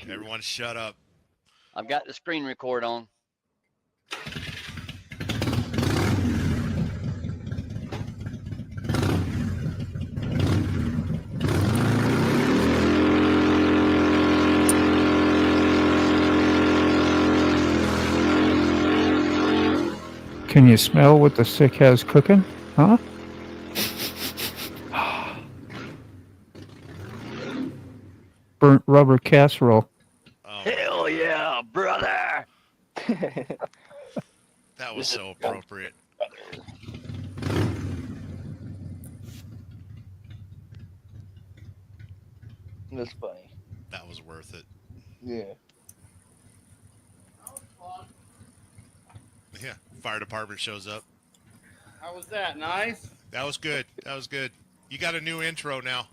Everyone shut up. I've got the screen record on. Can you smell what the sick has cooking? Huh? Burnt rubber casserole. Oh, Hell yeah, brother! that was so appropriate. That's funny. That was worth it. Yeah. Yeah, fire department shows up. How was that? Nice? That was good. That was good. You got a new intro now.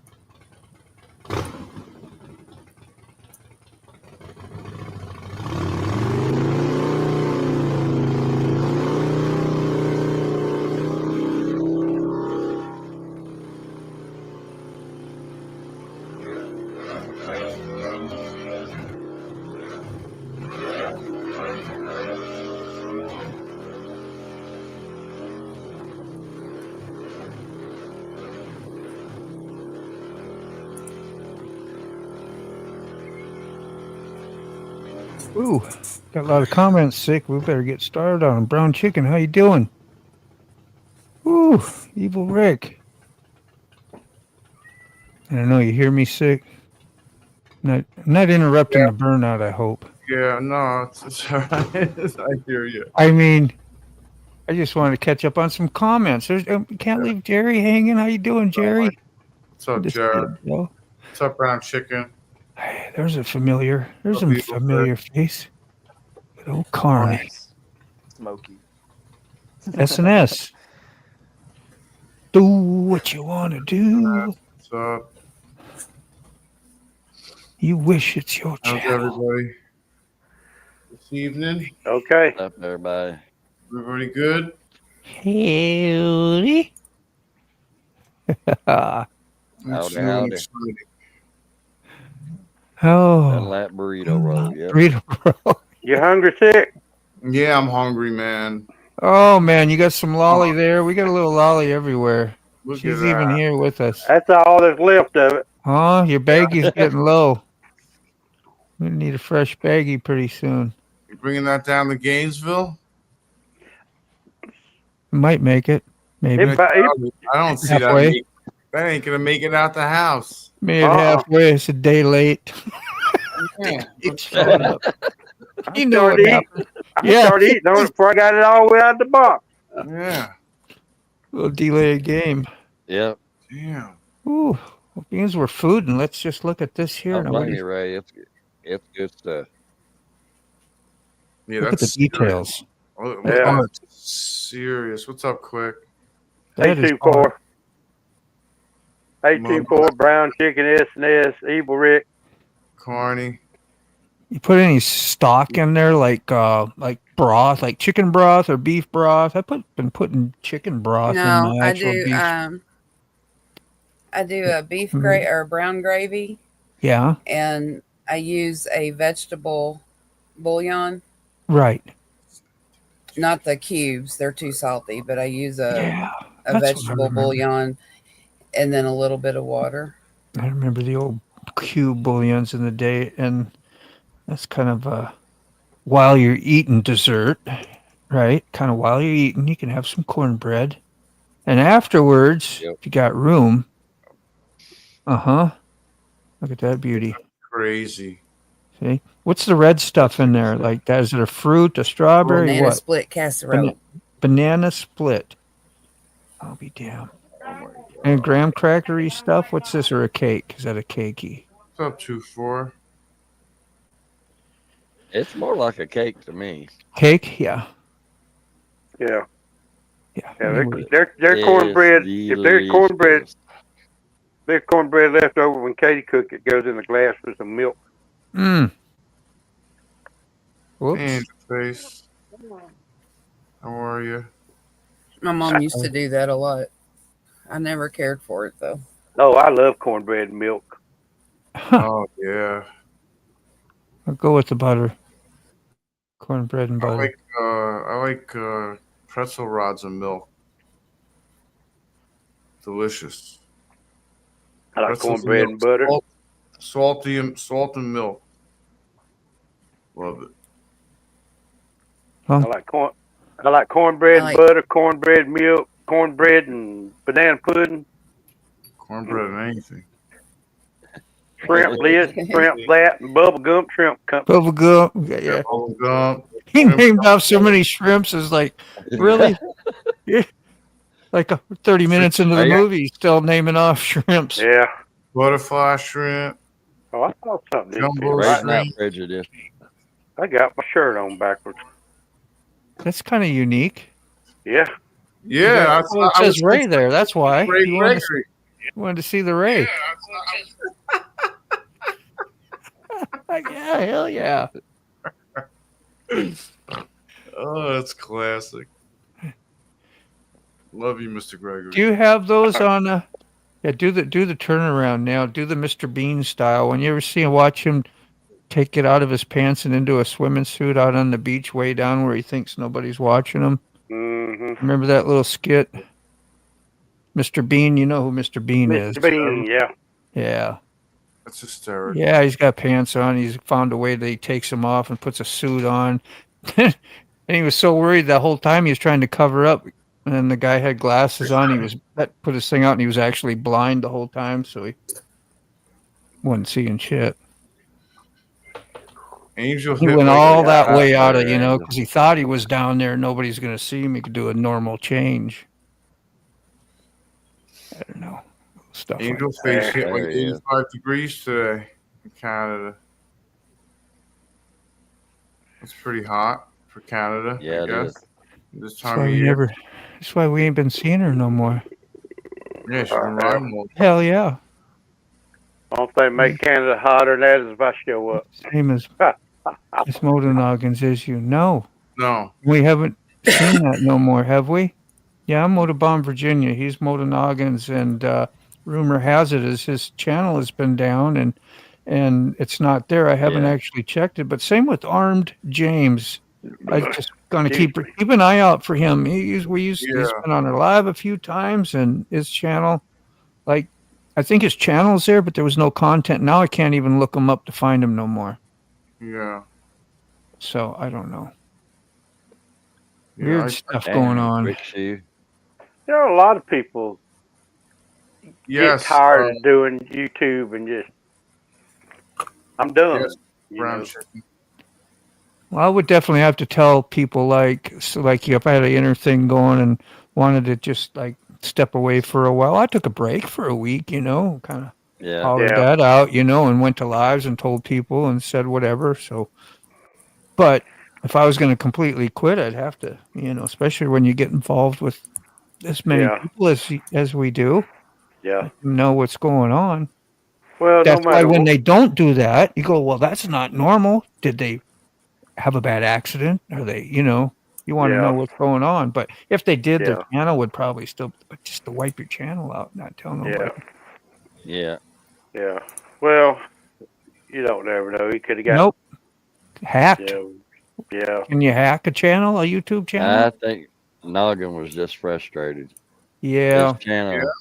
Ooh, got a lot of comments, sick. We better get started on 'em. Brown Chicken, how you doing? Ooh, Evil Rick. I don't know, you hear me, sick? Not interrupting the burnout, I hope. Yeah, no, it's all right. I hear you. I mean, I just wanted to catch up on some comments. Can't leave Jerry hanging. How you doing, Jerry? What's up, Jared? What's up, Brown Chicken? Hey, there's a familiar face. Good old Carney. Smoky. SNS. Do what you want to do. What's up? You wish it's your How's channel. everybody this evening? Okay. Up, everybody. Everybody good? Howdy. Howdy, It's really howdy. exciting. Oh, That burrito roll, yeah. burrito roll. You hungry, sick? Yeah, I'm hungry, man. Oh man, you got some lolly there. We got a little lolly everywhere. Look She's at even that. here with us. That's all that's left of it. Huh? Your baggie's getting low. We need a fresh baggie pretty soon. You bringing that down to Gainesville? Might make it. Maybe. I don't see Halfway. that ain't gonna make it out the house. Made it halfway. It's a day late. Yeah. Shut up. You know what started eating. happened. I Yeah. started eating on it before I got it all the way out of the box. Yeah. A little delayed game. Yep. Damn. Ooh. Well, beans were food, and let's just look at this here. I Now, blame you, Ray. It's good stuff. Yeah, look at the that's details. Oh, Yeah. that's serious. What's up, Quick? That is 824. 824, Brown Chicken, SNS, Evil Rick. Carney. You put any stock in there, like broth, like chicken broth or beef broth? Been putting chicken broth in No, my I actual do. beef. I do a beef or brown gravy, Yeah, and I use a vegetable bouillon. right. Not the cubes; they're too salty. But I use a that's what I vegetable remember. bouillon, and then a little bit of water. I remember the old cube bouillons in the day, and that's kind of while you're eating dessert, right? Kind of while you're eating, you can have some cornbread, and afterwards, if you got room, look at that beauty. Crazy. See, what's the red stuff in there? Like that? Is it a fruit, a strawberry, Banana what? split casserole. Banana split. I'll be damned. And graham crackery stuff. What's this? Or a cake? Is that a cakey? What's up, 2-4? It's more like a cake to me. Cake? Yeah. Yeah. Yeah. Yeah, Anyway. their cornbread. If there's delicious. cornbread left over when Katie cooked it, goes in the glass with some milk. Whoops. And face. How are you? My mom used to do that a lot. I never cared for it though. Oh, I love cornbread and milk. Oh yeah. I'll go with the butter. Cornbread and I butter. like pretzel rods and milk. Delicious. I like Pretzels cornbread and butter. Salt and milk. Love it. I like cornbread I and like- butter, cornbread milk, cornbread and banana pudding, Cornbread and anything. shrimp this, shrimp that, and bubble gum shrimp company. Bubble gum. Yeah. Bubble gum. He named off so many shrimps. Is like, really? Yeah. Like 30 minutes into the movie, he's still naming off shrimps. Yeah. Butterfly shrimp. Oh, I thought something. Jumbo Right shrimp. now, Not prejudice. I got my shirt on backwards. That's kind of unique. Yeah. Yeah, Well, it says Ray there. That's why. Ray He Gregory. wanted to see the Ray. Yeah, hell yeah. Oh, that's classic. Love you, Mr. Gregory. Do you have those on? Yeah, do the turnaround now. Do the Mr. Bean style. When you ever watch him take it out of his pants and into a swimming suit out on the beach, way down where he thinks nobody's watching him. Mm-hmm. Remember that little skit? Mr. Bean, you know who Mr. Bean is. Mr. Bean, yeah. Yeah. That's hysterical. Yeah, he's got pants on. He's found a way that he takes them off and puts a suit on. And he was so worried the whole time he was trying to cover up. And then the guy had glasses on. Put his thing out and he was actually blind the whole time, so he wasn't seeing shit. Angel He hit went like all a- that way out of, because he thought he was down there. Nobody's going to see him. He could do a normal change. I don't know. Stuff like Angel that. face hit like There he is. 85 degrees today in Canada. That's pretty hot for Canada. Yeah, I it guess. is. This That's time why of we year. That's why we ain't been seeing her no more. Yeah, she's been riding more. Hell yeah. Only thing make Canada hotter than that is if I show up. Same as Miss Motonoggins is, No. We haven't seen that no more, have we? Yeah, I'm MotoBaumVirginia. He's Motonoggins, and rumor has it is his channel has been down and it's not there. I haven't Yeah. actually checked it, but same with Armed James. I'm just gonna keep an eye out for him. He's been on our live a few times, and his channel, like, I think his channel's there, but there was no content. Now I can't even look him up to find him no more. Yeah. So I don't know. Yeah, Weird stuff going on. Quick shoe. There are a lot of people Yes. get tired of doing YouTube and just, I'm done. Yes, you brown know? chicken. Well, I would definitely have to tell people like if I had an inner thing going and wanted to just like step away for a while. I took a break for a week, kind of Yeah. hollered that out, and went to lives and told people and said whatever. So, but if I was going to completely quit, I'd have to, especially when you get involved with as many people as we do, Yeah. know what's going on. Well, That's no why matter when what, they don't do that, you go, well, that's not normal. Did they have a bad accident? Are they, you want to Yeah. know what's going on. But if they did, their Yeah. channel would probably still just to wipe your channel out, not tell nobody. Yeah. yeah. Well, you don't never know. He could have got, Nope. Hacked. yeah. Can you hack a channel, a YouTube I channel? think Noggin was just frustrated. Yeah. His channel.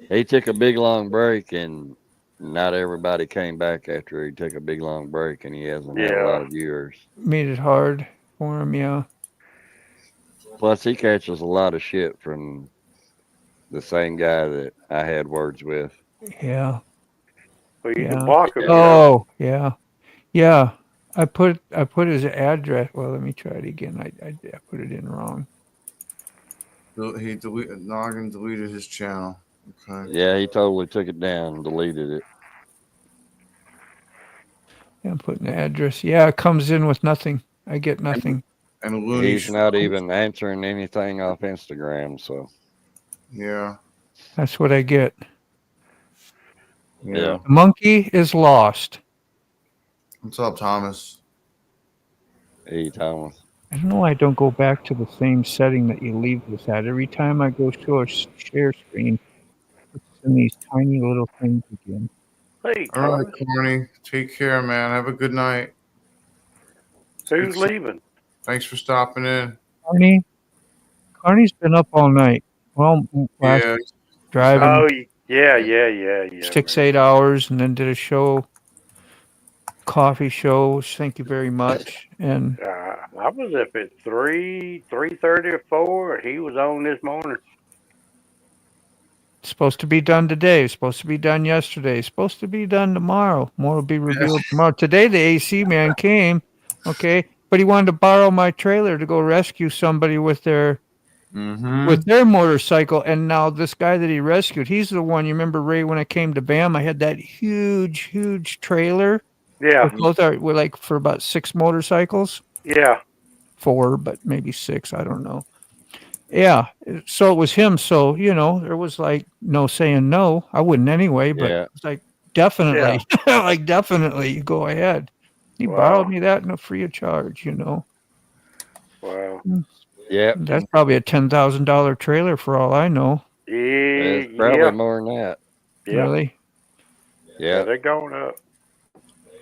He took a big long break, and not everybody came back after he took a big long break, and he hasn't had a lot of viewers. Made it hard for him, yeah. Plus, he catches a lot of shit from the same guy that I had words with. Yeah. Well, you Yeah. can block him. Oh, yeah. Yeah. I put his address. Well, let me try it again. I put it in wrong. Noggin deleted his channel. Okay. Yeah, he totally took it down and deleted it. Yeah, I'm putting the address. Yeah, it comes in with nothing. I get nothing. And Looney He's not even answering anything off Instagram, so Yeah. That's what I get. yeah. The monkey is lost. What's up, Thomas? Hey, Thomas. I don't know why I don't go back to the same setting that you leave this at. Every time I go to a share screen, it's in these tiny little things again. Hey, All right, Corny. Take care, man. Have a good night. Who's leaving? Thanks for stopping in. Carney's been up all night. Well, last Yeah. driving Oh, yeah. 6-8 hours, and then did a show, coffee show. Thank you very much. And I was up at 3:30 or 4. He was on this morning. it's supposed to be done today. It's supposed to be done yesterday. It's supposed to be done tomorrow. More will be revealed tomorrow. Today, the AC man came, okay, but he wanted to borrow my trailer to go rescue somebody with their motorcycle. And now this guy that he rescued, he's the one. You remember, Ray, when I came to BAM, I had that huge trailer. Yeah, with like for about 6 motorcycles. yeah. 4, but maybe 6. I don't know. Yeah. So it was him. So, there was like no saying no. I wouldn't anyway, but it's like, definitely, definitely go ahead. He borrowed me that free of charge, Wow. Yeah. That's probably a $10,000 trailer for all I know. Yeah, It's probably more than that. Yeah. Really? Yeah, they're going up.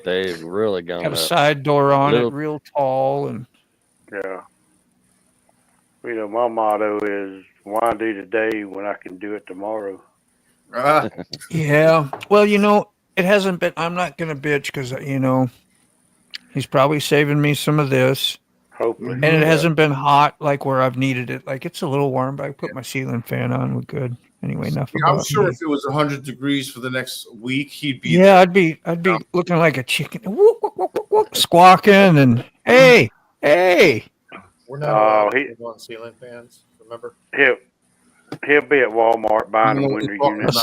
They've really gone Got a up. side door on it, real tall, and Yeah. My motto is, why do today when I can do it tomorrow? yeah. Well, it hasn't been. I'm not going to bitch because he's probably saving me some of this. Hopefully. And it hasn't been hot like where I've needed it. Like it's a little warm, but I put my ceiling fan on. We're good. Anyway, enough about I'm sure me. if it was 100 degrees for the next week, he'd be. Yeah, I'd be looking like a chicken, squawking and hey. We're not allowed to go on ceiling fans. Remember? He'll be at Walmart buying a winter unit.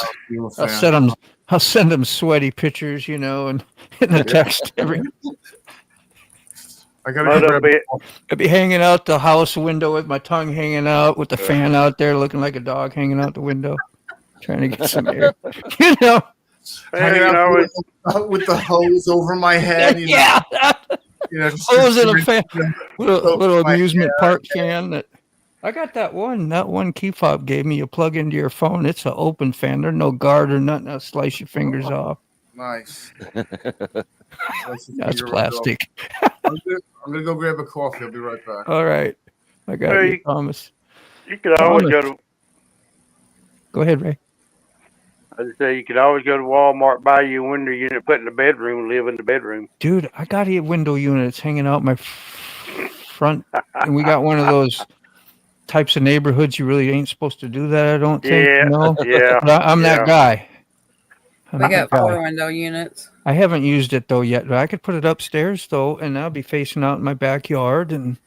I'll send him sweaty pictures, and in the text every. I'd be hanging out the house window with my tongue hanging out, with the fan out there, looking like a dog hanging out the window, trying to get some air. Hanging out with the hose over my head. Yeah. Hose in a fan, little amusement park fan. That I got that one key fob gave me. You plug into your phone. It's an open fan. There's no guard or nothing. I'll slice your fingers off. Nice. That's plastic. I'm gonna go grab a coffee. I'll be right back. All right. I got you, Thomas. You could always Go ahead, Ray. I just say you could always go to Walmart, buy you a window unit, put in the bedroom, live in the bedroom. Dude, I got a window unit. It's hanging out my front, and we got one of those types of neighborhoods you really ain't supposed to do that. I don't think. Yeah. But I'm that guy. We got 4 window units. I haven't used it though yet, but I could put it upstairs though, and I'll be facing out in my backyard, and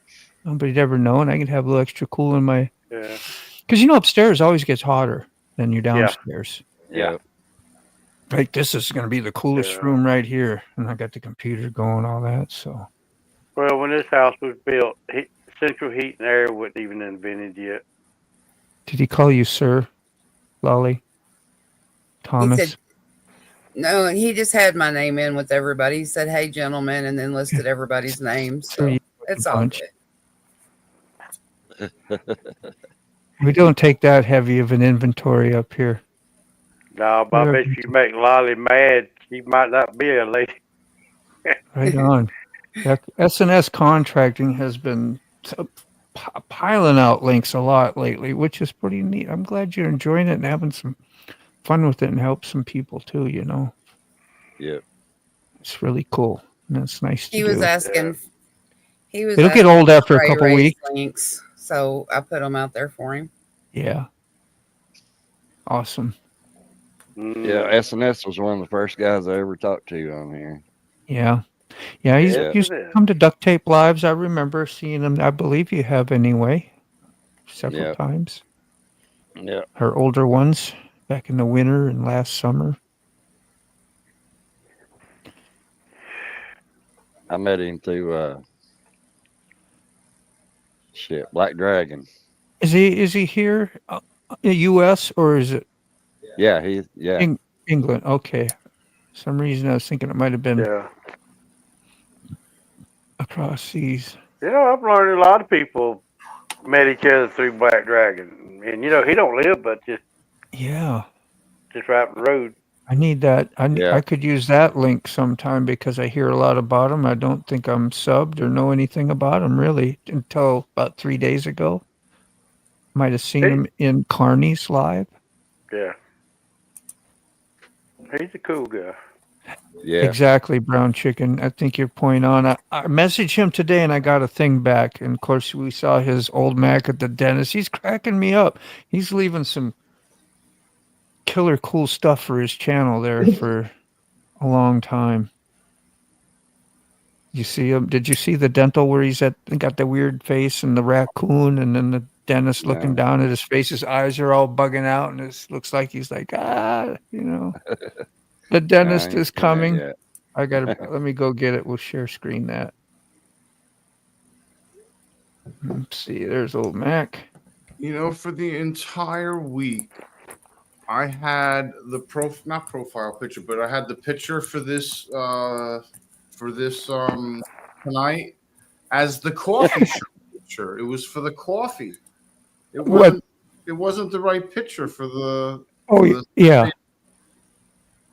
nobody'd ever know, and I could have a little extra cool in my. Yeah. Because upstairs always gets hotter than your downstairs. Yeah. Like this is going to be the coolest room right here, and I got the computer going, all that. So. Well, when this house was built, central heat and air wasn't even invented yet. Did he call you sir, Lolly? Thomas? He said, no, he just had my name in with everybody. He said, "Hey, gentlemen," and then listed everybody's names. So it's all good. We don't take that heavy of an inventory up here. No, but I bet you make Lolly mad. She might not be a lady. Right on. S&S Contracting has been piling out links a lot lately, which is pretty neat. I'm glad you're enjoying it and having some fun with it and help some people too, Yeah. It's really cool. And it's nice to He was asking. It'll get old after a couple weeks. Links, so I put them out there for him. Yeah. Awesome. Yeah, S&S was one of the first guys I ever talked to on here. Yeah. Yeah, he used to come to Duct Tape Lives. I remember seeing him. I believe you have anyway. Several times. Yeah. Her older ones back in the winter and last summer. I met him through Black Dragon. Is he here in the US or is it? Yeah, England. Okay. For some reason I was thinking it might have been across seas. I've learned a lot of people met each other through Black Dragon. And he don't live but just right up the road. I need that. Yeah. I could use that link sometime because I hear a lot about him. I don't think I'm subbed or know anything about him really until about 3 days ago. Might have seen him in Carney's live. Yeah. He's a cool guy. Yeah. Exactly, Brown Chicken. I think you're point on. I messaged him today and I got a thing back. And of course, we saw his old Mac at the dentist. He's cracking me up. He's leaving some killer cool stuff for his channel there for a long time. You see him? Did you see the dental where he's got the weird face and the raccoon, and then the dentist looking down at his face? His eyes are all bugging out, and it looks like he's like, the dentist is coming. I gotta let me go get it. We'll share screen that. Let's see. There's old Mac. You know, for the entire week, I had the not profile picture, but I had the picture for this tonight as the coffee shop picture. It was for the coffee. It wasn't the right picture for the. Yeah.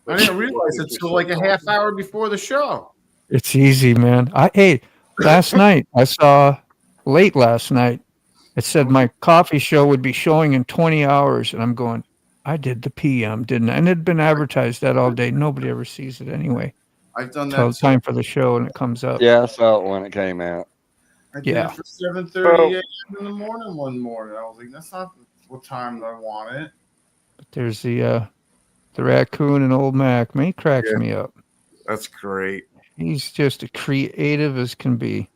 I didn't realize it till like a half hour before the show. It's easy, man. Last night I saw late last night. It said my coffee show would be showing in 20 hours, and I'm going, I did the PM, didn't I? And it had been advertised that all day. Nobody ever sees it anyway. I've done that. Till time for the show, and it comes up. Yeah, I saw it when it came out. I did it for 7:30 a.m. in the morning one morning. I was like, that's not what time I want it. But there's the raccoon and old Mac. Man, he cracks me up. That's great. He's just as creative as can be.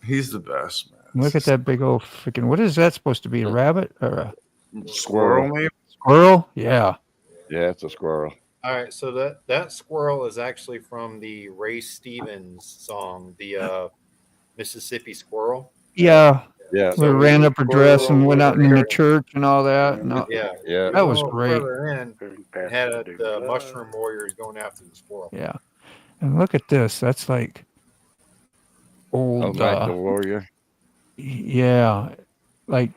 He's the best, man. Look at that big old freaking. What is that supposed to be? A rabbit or a squirrel? Maybe? Squirrel? Yeah. Yeah, it's a squirrel. All right, so that squirrel is actually from the Ray Stevens song, the Mississippi Squirrel. Yeah. Yeah. We ran up her dress and went out in the church and all that. And Yeah. That was great. It had the mushroom warriors going after the squirrel. Yeah. And look at this. That's like old. The warrior. Yeah. Like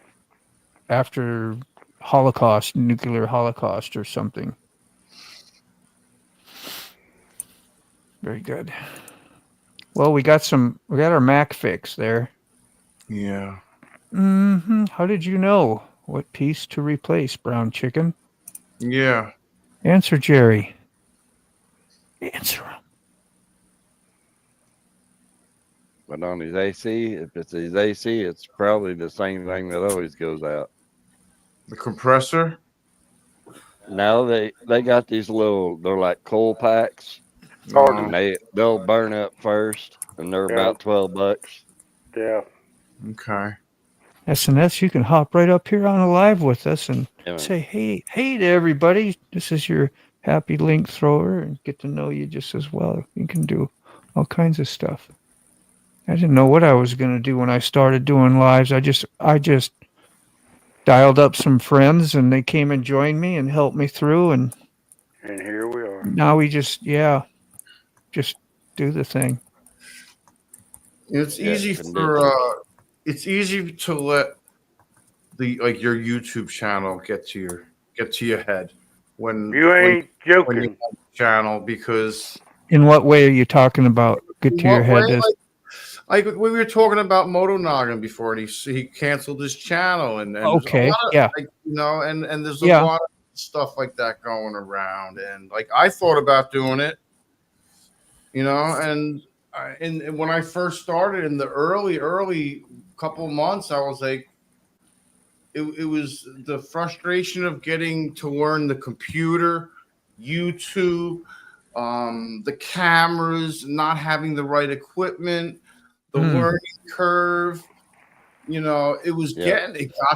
after Holocaust, nuclear Holocaust or something. Very good. Well, we got our Mac fix there. Yeah. Mm-hmm. How did you know what piece to replace, Brown Chicken? Yeah. Answer Jerry. Answer him. But on his AC, if it's his AC, it's probably the same thing that always goes out. The compressor? No, they got these they're like coal packs. And they'll burn up first, and they're about $12. Yeah. Okay. SNS, you can hop right up here on a live with us and say, hey to everybody. This is your happy link thrower, and get to know you just as well. You can do all kinds of stuff. I didn't know what I was going to do when I started doing lives. I just dialed up some friends, and they came and joined me and helped me through, and here we are. Now we just do the thing. It's easy to let your YouTube channel get to your head when you ain't joking. Channel, because in what way are you talking about? Get to your head. Like we were talking about motovlogger before, and he canceled his channel, and okay, and there's a lot of stuff like that going around, and like I thought about doing it, and when I first started in the early couple months, I was like, it was the frustration of getting to learn the computer, YouTube, the cameras, not having the right equipment, the learning curve. It got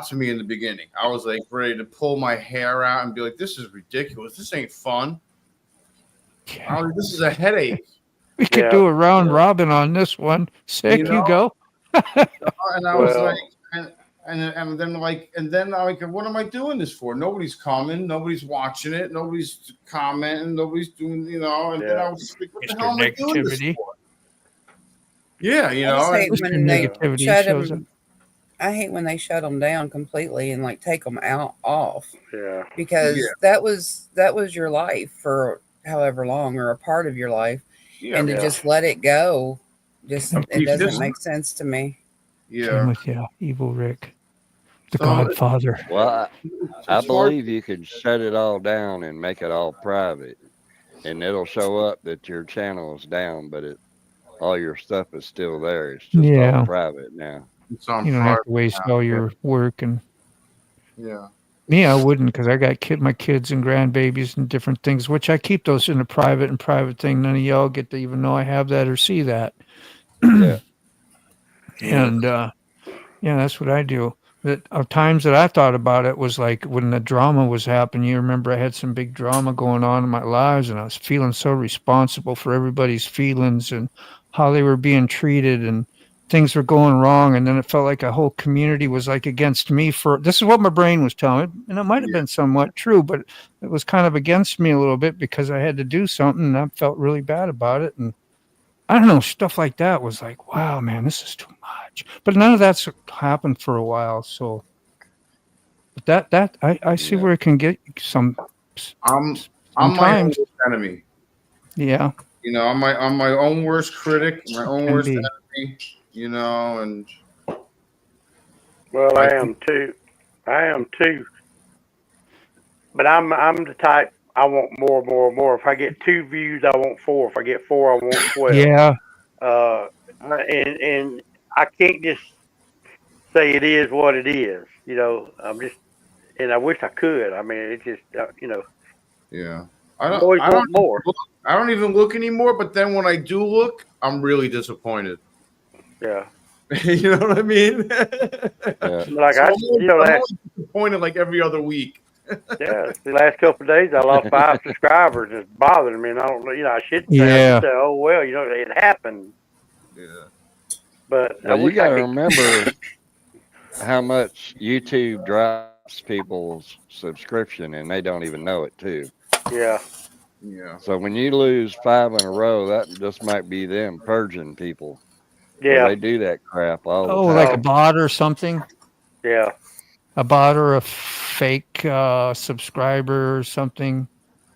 to me in the beginning. I was like ready to pull my hair out and be like, this is ridiculous. This ain't fun. This is a headache. We could do a round robin on this one. Sick, you go. And I was like, and then what am I doing this for? Nobody's coming, nobody's watching it, nobody's commenting, nobody's doing, and then I was just like, what the hell am I doing this for? Yeah, I hate when they shut them down completely and take them off. Yeah. Because that was your life for however long or a part of your life, Yeah. and to just let it go, Yeah. it doesn't make sense to me. Same Yeah. with you, Evil Rick, the So- Godfather. Well, I It's hard- believe you can shut it all down and make it all private, and it'll show up that your channel is down, but all your stuff is still there. It's just Yeah. all private now. it's on You don't have private to waste now. all your work. And Yeah. me, I wouldn't, because I got my kids and grandbabies and different things, which I keep those in a private thing. None of y'all get to even know I have that or see that. Yeah. And yeah, that's what I do. That times that I thought about it was like when the drama was happening. You remember I had some big drama going on in my lives, and I was feeling so responsible for everybody's feelings and how they were being treated, and things were going wrong. And then it felt like a whole community was like against me for this is what my brain was telling me. And it might have been somewhat true, but it was kind of against me a little bit because I had to do something, and I felt really bad about it. And I don't know, stuff like that was like, wow, man, this is too much. But none of that's happened for a while. So but that I see where it can get some. I'm my Sometimes. own enemy. Yeah. You know, I'm my own worst critic, my own Can worst be. enemy. You know, and Well, I am too. But I'm the type I want more. If I get 2 views, I want 4. If I get 4, I want 12. Yeah. And I can't just say it is what it is. You know, and I wish I could. I mean, it's just yeah. I always want more. I don't even look anymore, but then when I do look, I'm really disappointed. Yeah. You know what I mean? Yeah. Like I'm last, only disappointed like every other week. yeah, the last couple of days I lost 5 subscribers. It's bothering me, and I don't. I should say, Yeah. oh well, it happened. Yeah. But Well, you got to remember how much YouTube drops people's subscription, and they don't even know it too. Yeah. Yeah. So when you lose 5 in a row, that just might be them purging people. Yeah. They do that crap all the Oh, time. like a bot or something? Yeah. A bot or a fake subscriber or something?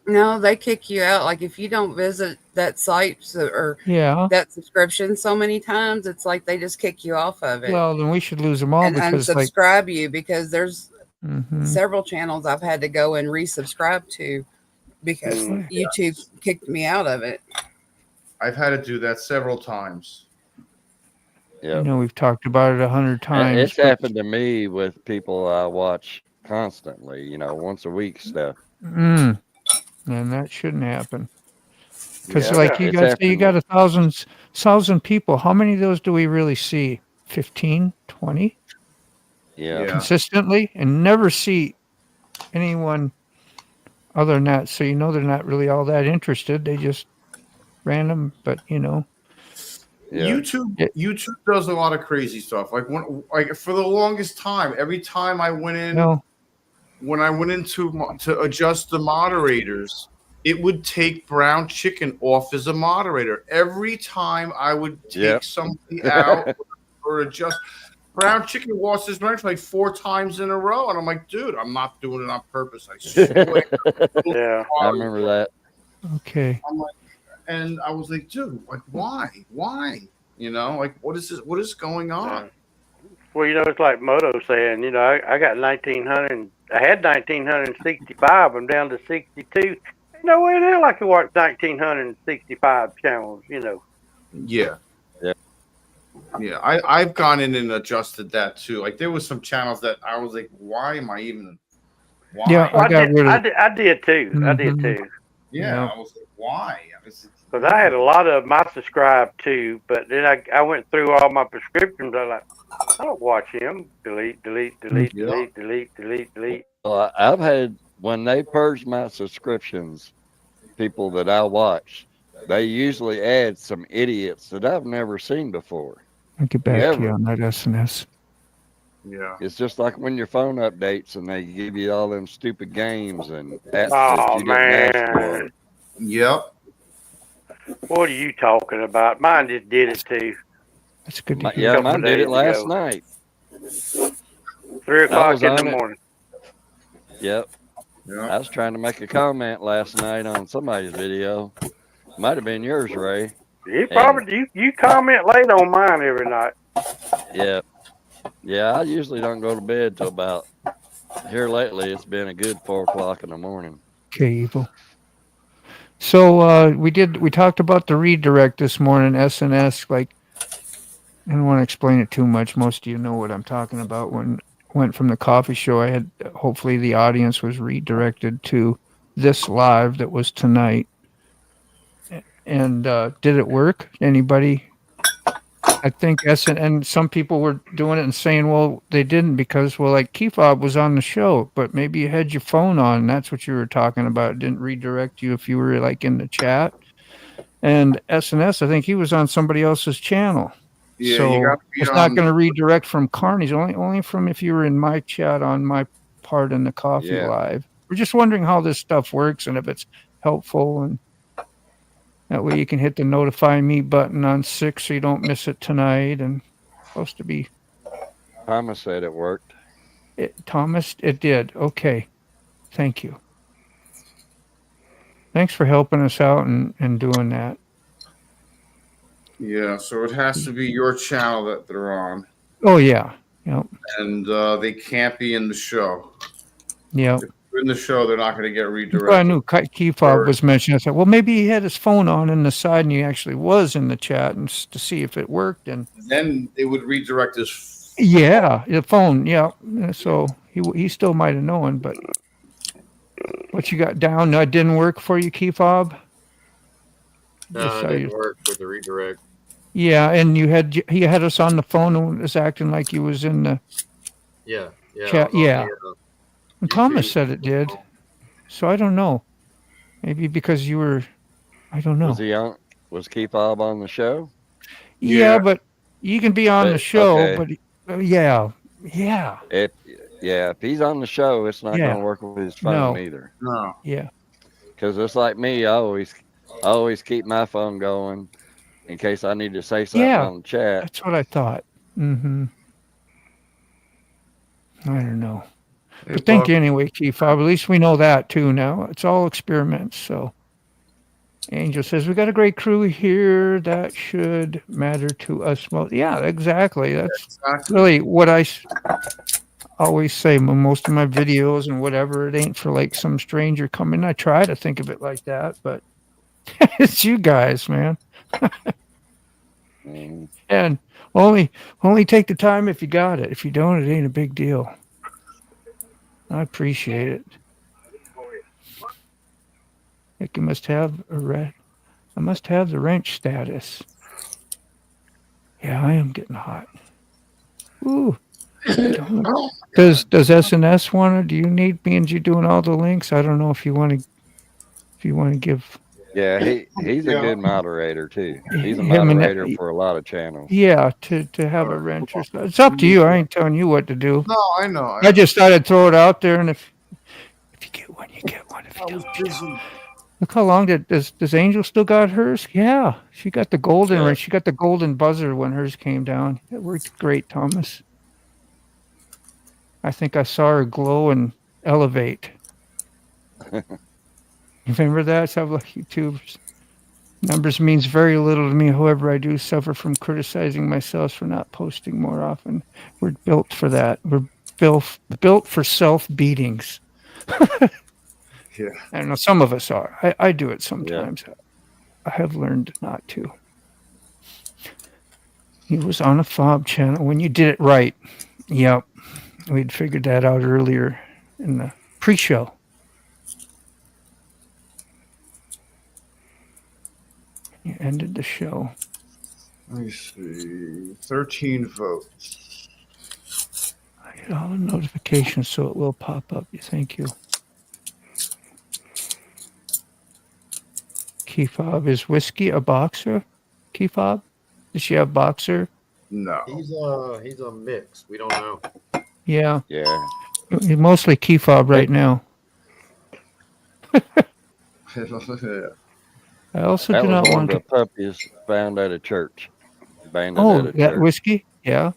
No, they kick you out. Like if you don't visit that site or Yeah. that subscription so many times, it's like they just kick you off of it Well, then we should lose them all and because like unsubscribe you, because there's mhm. several channels I've had to go and resubscribe to because YouTube kicked me out of it. I've had to do that several times. Yeah. You know, we've talked about it 100 times. It's happened to me with people I watch constantly, once a week stuff. And that shouldn't happen. Because Yeah, like you it's guys say, you got happened. 1,000 people. How many of those do we really see? 15, 20 Yeah. consistently, and never see anyone other than that. So they're not really all that interested. They just random, but Yeah. YouTube does a lot of crazy stuff. Like for the longest time, every time I went in, when I went into to adjust the moderators, it would take Brown Chicken off as a moderator. Every time I would take somebody out or adjust, Brown Chicken lost his rank like 4 times in a row, and I'm like, dude, I'm not doing it on purpose. I swear. Yeah, I remember that. Okay. I'm like, and I was like, dude, like, why? Like, what is this? What is going on? Well, it's like Moto saying, I got 1,900. I had 1,965. I'm down to 62. No way in hell I can watch 1,965 channels. Yeah. I've gone in and adjusted that too. Like there was some channels that I was like, why am I even? Why? Yeah, I did too. I did too. Yeah, I was like, why? Because I had a lot of them I subscribed to, but then I went through all my prescriptions. I was like, I don't watch him. Delete. Well, I've had, when they purge my subscriptions, people that I watch, they usually add some idiots that I've never seen before. I'll get back to you on that SNS. Yeah. It's just like when your phone updates and they give you all them stupid games and apps Oh, that you didn't ask for. man. Yep. What are you talking about? Mine just did it too. That's good to hear. Yeah, Couple mine did days it last ago. night. 3 o'clock was in on the it. morning. Yep. Yeah. I was trying to make a comment last night on somebody's video. Might have been yours, Ray. You probably you comment late on mine every night. Yeah. Yeah, I usually don't go to bed till about here lately. It's been a good 4 o'clock in the morning. Okay, evil. So we talked about the redirect this morning, SNS. Like, I don't want to explain it too much. Most of you know what I'm talking about. When went from the coffee show, I had hopefully the audience was redirected to this live that was tonight. And did it work? Anybody? I think and some people were doing it and saying, well, they didn't because, well, like Keyfob was on the show, but maybe you had your phone on. And that's what you were talking about. It didn't redirect you if you were like in the chat. And SNS, I think he was on somebody else's channel. Yeah, so it's not going to redirect from Carney's, only from if you were in my chat on my part in the coffee live. We're just wondering how this stuff works and if it's helpful, and that way you can hit the notify me button on 6 so you don't miss it tonight. And it's supposed to be. Thomas said it worked. Thomas, it did. Okay. Thank you. Thanks for helping us out and doing that. Yeah, so it has to be your channel that they're on. Oh, yeah. Yep. And they can't be in the show. Yep. If they're in the show, they're not going to get redirected. Well, I knew Keyfob was mentioning. I said, well, maybe he had his phone on the side and he actually was in the chat and to see if it worked. And then it would redirect his. Yeah, the phone. Yeah. So he still might have known, but what you got down? No, it didn't work for you, Keyfob? No, it didn't work with the redirect. Yeah, and he had us on the phone and was acting like he was in the chat. Yeah. And Thomas said it did. So I don't know. Maybe because you were, I don't know. Was Keyfob on the show? Yeah, but you can be on the show, but yeah. If he's on the show, it's not going to work with his phone either. No. Yeah. Because it's like me, I always keep my phone going in case I need to say something on the chat. That's what I thought. Mm-hmm. I don't know. But thank you anyway, Keyfob. At least we know that too now. It's all experiments. So Angel says, we got a great crew here. That should matter to us most. Yeah, exactly. That's really what I always say in most of my videos and whatever. It ain't for like some stranger coming. I try to think of it like that, but it's you guys, man. And only take the time if you got it. If you don't, it ain't a big deal. I appreciate it. Like you must have I must have the wrench status. Yeah, I am getting hot. Ooh. Does SNS want to? Do you need me and you doing all the links? I don't know if you want to give. Yeah, he's a good moderator too. He's a moderator for a lot of channels. Yeah, to have a wrench or something. It's up to you. I ain't telling you what to do. No, I know. I just thought I'd throw it out there, and if you get one, you get one. If you don't, you don't. Look how long does Angel still got hers? Yeah, she got the golden wrench. She got the golden buzzer when hers came down. It worked great, Thomas. I think I saw her glow and elevate. Remember that? So like YouTube's numbers means very little to me. However, I do suffer from criticizing myself for not posting more often. We're built for that. We're built for self-beatings. Yeah. I don't know. Some of us are. I do it sometimes. Yeah. I have learned not to. He was on a fob channel when you did it right. Yep. We'd figured that out earlier in the pre-show. You ended the show. Let me see. 13 votes. I get all the notifications so it will pop up. Thank you. Keyfob, is Whiskey a boxer? Keyfob? Does she have boxer? No. He's a mix. We don't know. Yeah. Yeah. Mostly Keyfob right now. I also that do was not one want of the puppies found at a church. Oh, that church. Whiskey? Yeah.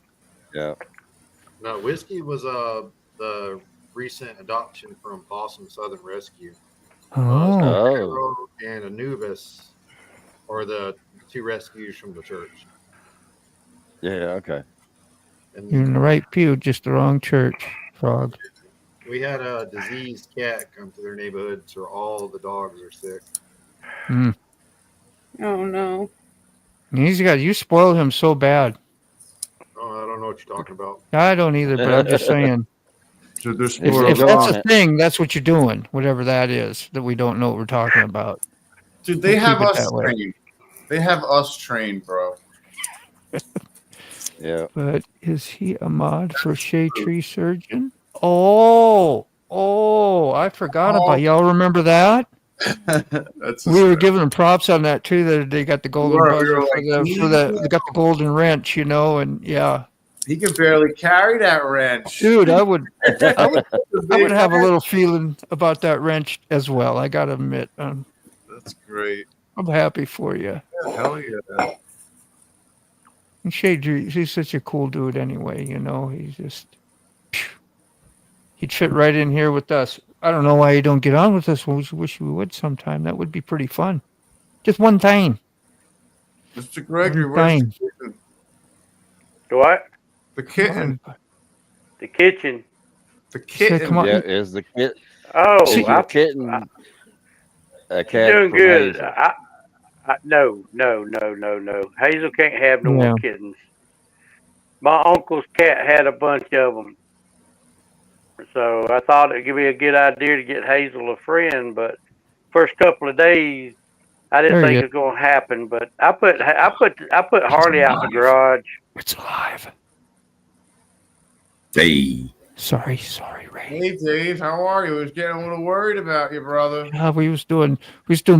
Yeah. No, Whiskey was the recent adoption from Possum Southern Rescue. Oh, Oh, And Anubis are the two rescues from the church. yeah, okay. And you're in the right pew, just the wrong church, Frog. we had a diseased cat come to their neighborhood, so all the dogs are sick. Mm. Oh no. You spoiled him so bad. Oh, I don't know what you're talking about. I don't either, but I'm just saying. So there's If, Yeah, if go that's on a it. thing, that's what you're doing, whatever that is, that we don't know what we're talking about. Dude, they We'll have keep it us that way. trained. They have us trained, bro. Yeah. But is he a mod for Shade Tree Surgeon? Oh, I forgot about y'all. Remember that? That's We were giving them props on that too. That they got the golden We buzzer were they got the golden wrench, and yeah, He can barely carry that wrench. dude, I would have a little feeling about that wrench as well. I gotta admit, That's great. I'm happy for you. Hell yeah. And Shade Tree, he's such a cool dude anyway. He's just he'd fit right in here with us. I don't know why you don't get on with us. We wish we would sometime. That would be pretty fun. Just one time. Mr. Gregory, One where's time. the kitten? What? The kitten. The kitchen. The kitten. come on. Yeah, is the kit Oh, is your kitten a cat? doing from good. Hazel? No. Hazel can't have no Yeah. more kittens. My uncle's cat had a bunch of them. So I thought it'd be a good idea to get Hazel a friend, but first couple of days I didn't There think you it was going to happen. But I put Harley out in the garage. It's alive. Hey, Sorry, Ray. Hey, Dave, how are you? I was getting a little worried about you, brother. Yeah, we was doing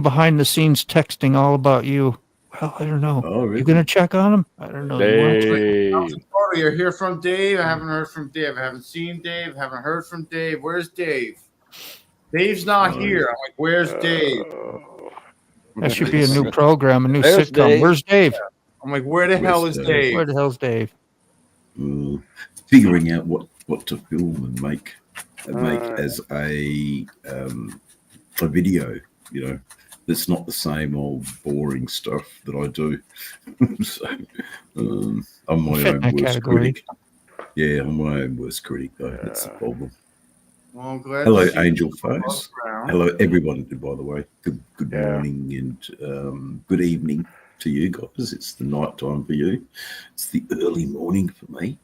behind the scenes texting all about you. Well, I don't know. oh, really? You gonna check on him? I don't know. You want to? Dave. How's the photo? You're here from Dave? I haven't heard from Dave. I haven't seen Dave. Haven't heard from Dave. Where's Dave? Dave's not here. I'm like, where's Dave? That should be a new program, a new There's sitcom. Dave. Where's Dave? I'm like, where the hell is Dave? Dave? Where the hell's Dave? Figuring out what to film and make as a video, It's not the same old boring stuff that I do. So I'm my Fit in own that worst category. critic. Yeah, I'm my own worst critic though. That's the problem. Well, I'm glad Hello, to see Angel you folks. around. Hello, everyone. By the way, good Yeah. morning and good evening to you guys. It's the night time for you. It's the early morning for me.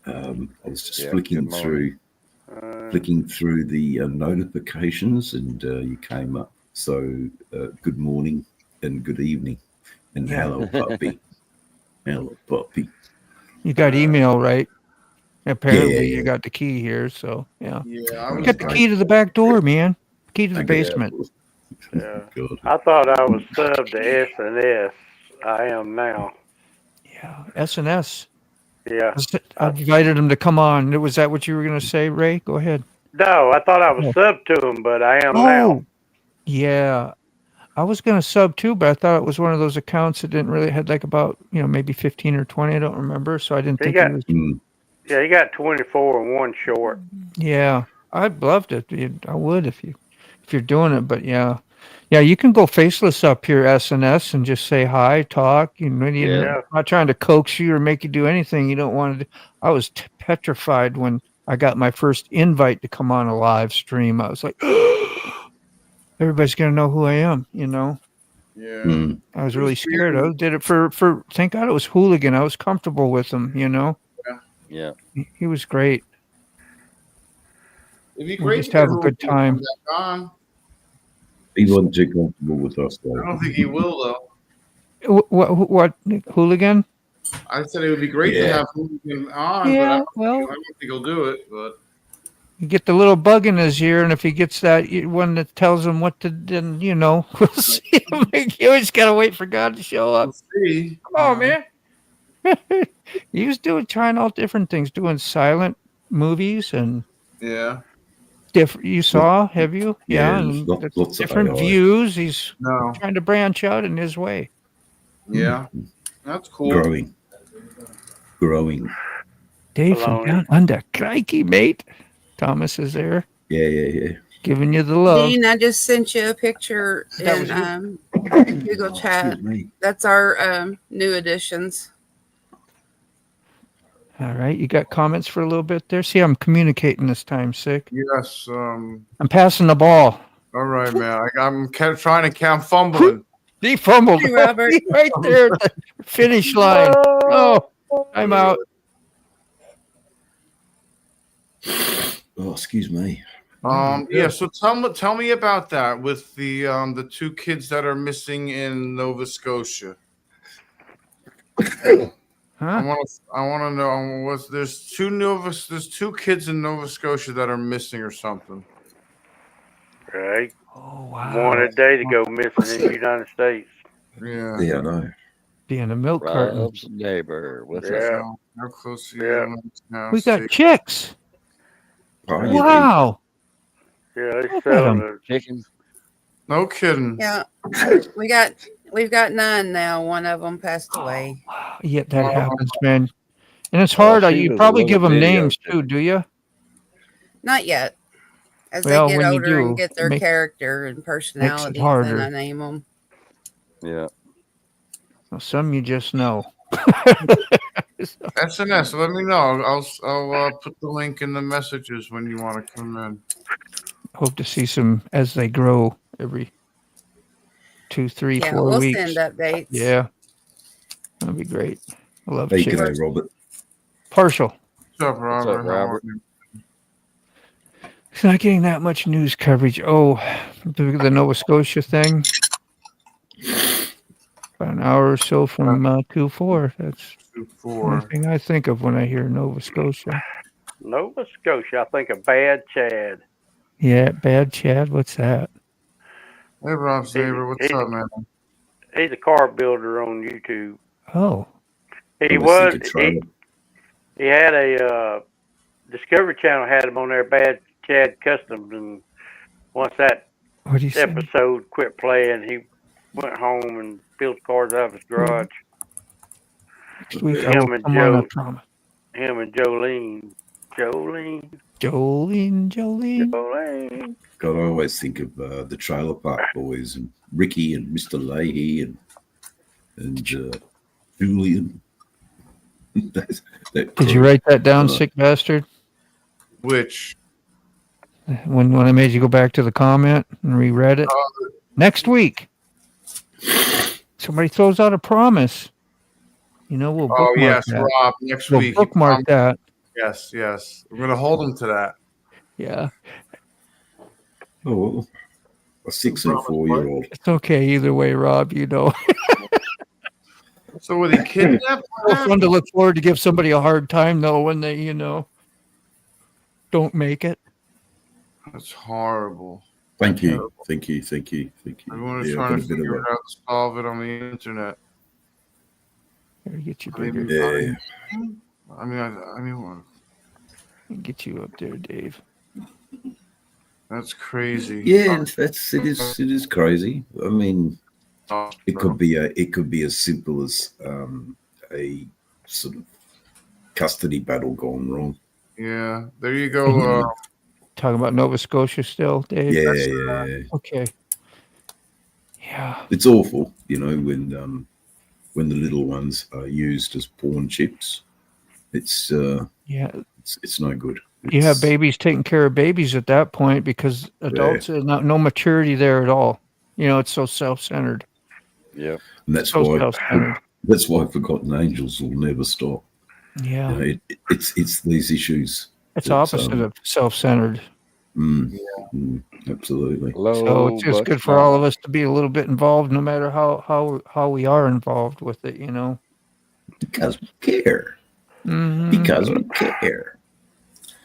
I was just Yeah, flicking good morning. through the notifications, and you came up. So good morning and good evening, and hello, puppy. Hello, puppy. You got email, right? Apparently, Yeah. you got the key here. So yeah, Yeah, I you was got the key to the back door, man. Key to the Okay. basement. Yeah. God. I thought I was subbed to S&S. I am now. Yeah, S&S. Yeah. I invited him to come on. Was that what you were going to say, Ray? Go ahead. No, I thought I was subbed to him, but I am now. Yeah. I was going to sub too, but I thought it was one of those accounts that didn't really had like about, maybe 15 or 20. I don't remember. So I didn't He think got- it was. Yeah, he got 24 and one short. Yeah. I'd loved it. I would if you're doing it, but yeah. Yeah, you can go faceless up here, S&S, and just say hi, talk. Yeah. I'm not trying to coax you or make you do anything you don't want to do. I was petrified when I got my first invite to come on a live stream. I was like, everybody's going to know who I am, Yeah. I was really scared. I did it for thank God it was Hooligan. I was comfortable with him, Yeah. He was great. It'd be We great just to have a have good time. back on. He wasn't too comfortable with us, I though. don't think he will, though. What Hooligan? I said it would be great to Yeah. have him on, but Yeah, I don't think he'll do it. But You get the little bug in his ear, and if he gets that one that tells him what to, then we'll see. You always gotta wait for God to show up. we'll see. Come on, man. He was trying all different things, doing silent movies and Yeah. different. You saw? Have you? Yeah, and lots of different AI. views. He's No. trying to branch out in his way. Yeah. That's cool. Growing. Dave from Baloney. down under, crikey, mate. Thomas is there, Yeah. giving you the love. Dean, I just sent you a picture That was in Google Oh, Chat. excuse me. That's our new additions. All right, you got comments for a little bit there? See, I'm communicating this time, Sick. Yes. I'm passing the ball. All right, man. I'm trying to count fumbling. He fumbled. Hey, Robert. He's right there at the finish line. Oh, I'm out. Oh, excuse me. Yeah. So tell me about that with the two kids that are missing in Nova Scotia. Huh? I want to know. There's two kids in Nova Scotia that are missing or something. Right. Oh, wow. One a day to go missing in the United States. Yeah. Yeah, I know. Being a milk carton. Rob's neighbor. What's Yeah. that? How close Yeah. now? We got chicks. Oh, yeah, Wow. Yeah, they Look at sell 'em. the Chickens. No kidding. Yeah, we've got 9 now. One of them passed away. Yeah, that happens, man. And it's hard. she You was probably a give them little names video too, do you? Not yet. As Well, they get when you older do, and get their make- character and personality, then harder. I name them. Yeah. Well, some you just know. SNS. Let me know. I'll put the link in the messages when you want to come in. Hope to see some as they grow every 2, 3, Yeah, 4 we'll weeks. send updates. Yeah, that'd be great. I love Hey, chicks. g'day, Robert. Partial. What's up, Robert? What's up, Robert? How are you? It's not getting that much news coverage. Oh, the Nova Scotia thing. About an hour or so from Q4. That's the only 2-4. thing I think of when I hear Nova Scotia. Nova Scotia. I think a bad Chad. Yeah, bad Chad. What's that? Hey, Rob Saber. What's Hey. up, man? He's a car builder on YouTube. Oh, He I was. thinking trailer. He had a Discovery Channel had him on their Bad Chad Customs, and once that what do you say? episode quit playing, he went home and built cars out of his garage. Next week I Him will and come on, I Joe. promise. Him and Jolene. Jolene. God, I always think of the Trailer Park Boys and Ricky and Mr. Leahy and Julian. Did you write that down, sick bastard? Which? When I made you go back to the comment and reread it? Next week. Somebody throws out a promise. You know, we'll bookmark yes, that. Rob. Next We'll week. bookmark that. Yes. We're gonna hold him to that. Yeah. Oh, well, a 6 and 4-year-old. It's okay either way, Rob, you know. So were they kidnapped? It's fun to look forward to give somebody a hard time, though, when they, don't make it. That's horrible. Thank you. Everyone is Yeah, I've trying got to a bit figure of out how to solve it on the internet. Here, get you I mean, bigger. Yeah. I mean, Get you up there, Dave. that's crazy. Yeah, it is crazy. I mean, it could be as simple as a sort of custody battle gone wrong. Yeah, there you go. Talking about Nova Scotia still, Dave? Yeah. Okay. Yeah. It's awful, when the little ones are used as pawn chips. It's Yeah. it's no good. You have babies taking care of babies at that point because adults, no maturity there at all. It's so self-centered. Yeah. And that's So why self-centered. Forgotten Angels will never stop. Yeah. It's these issues. It's that, opposite of self-centered. Absolutely. So it's just good for all of us to be a little bit involved, no matter how we are involved with it, Because we care. Mhm. Because we care.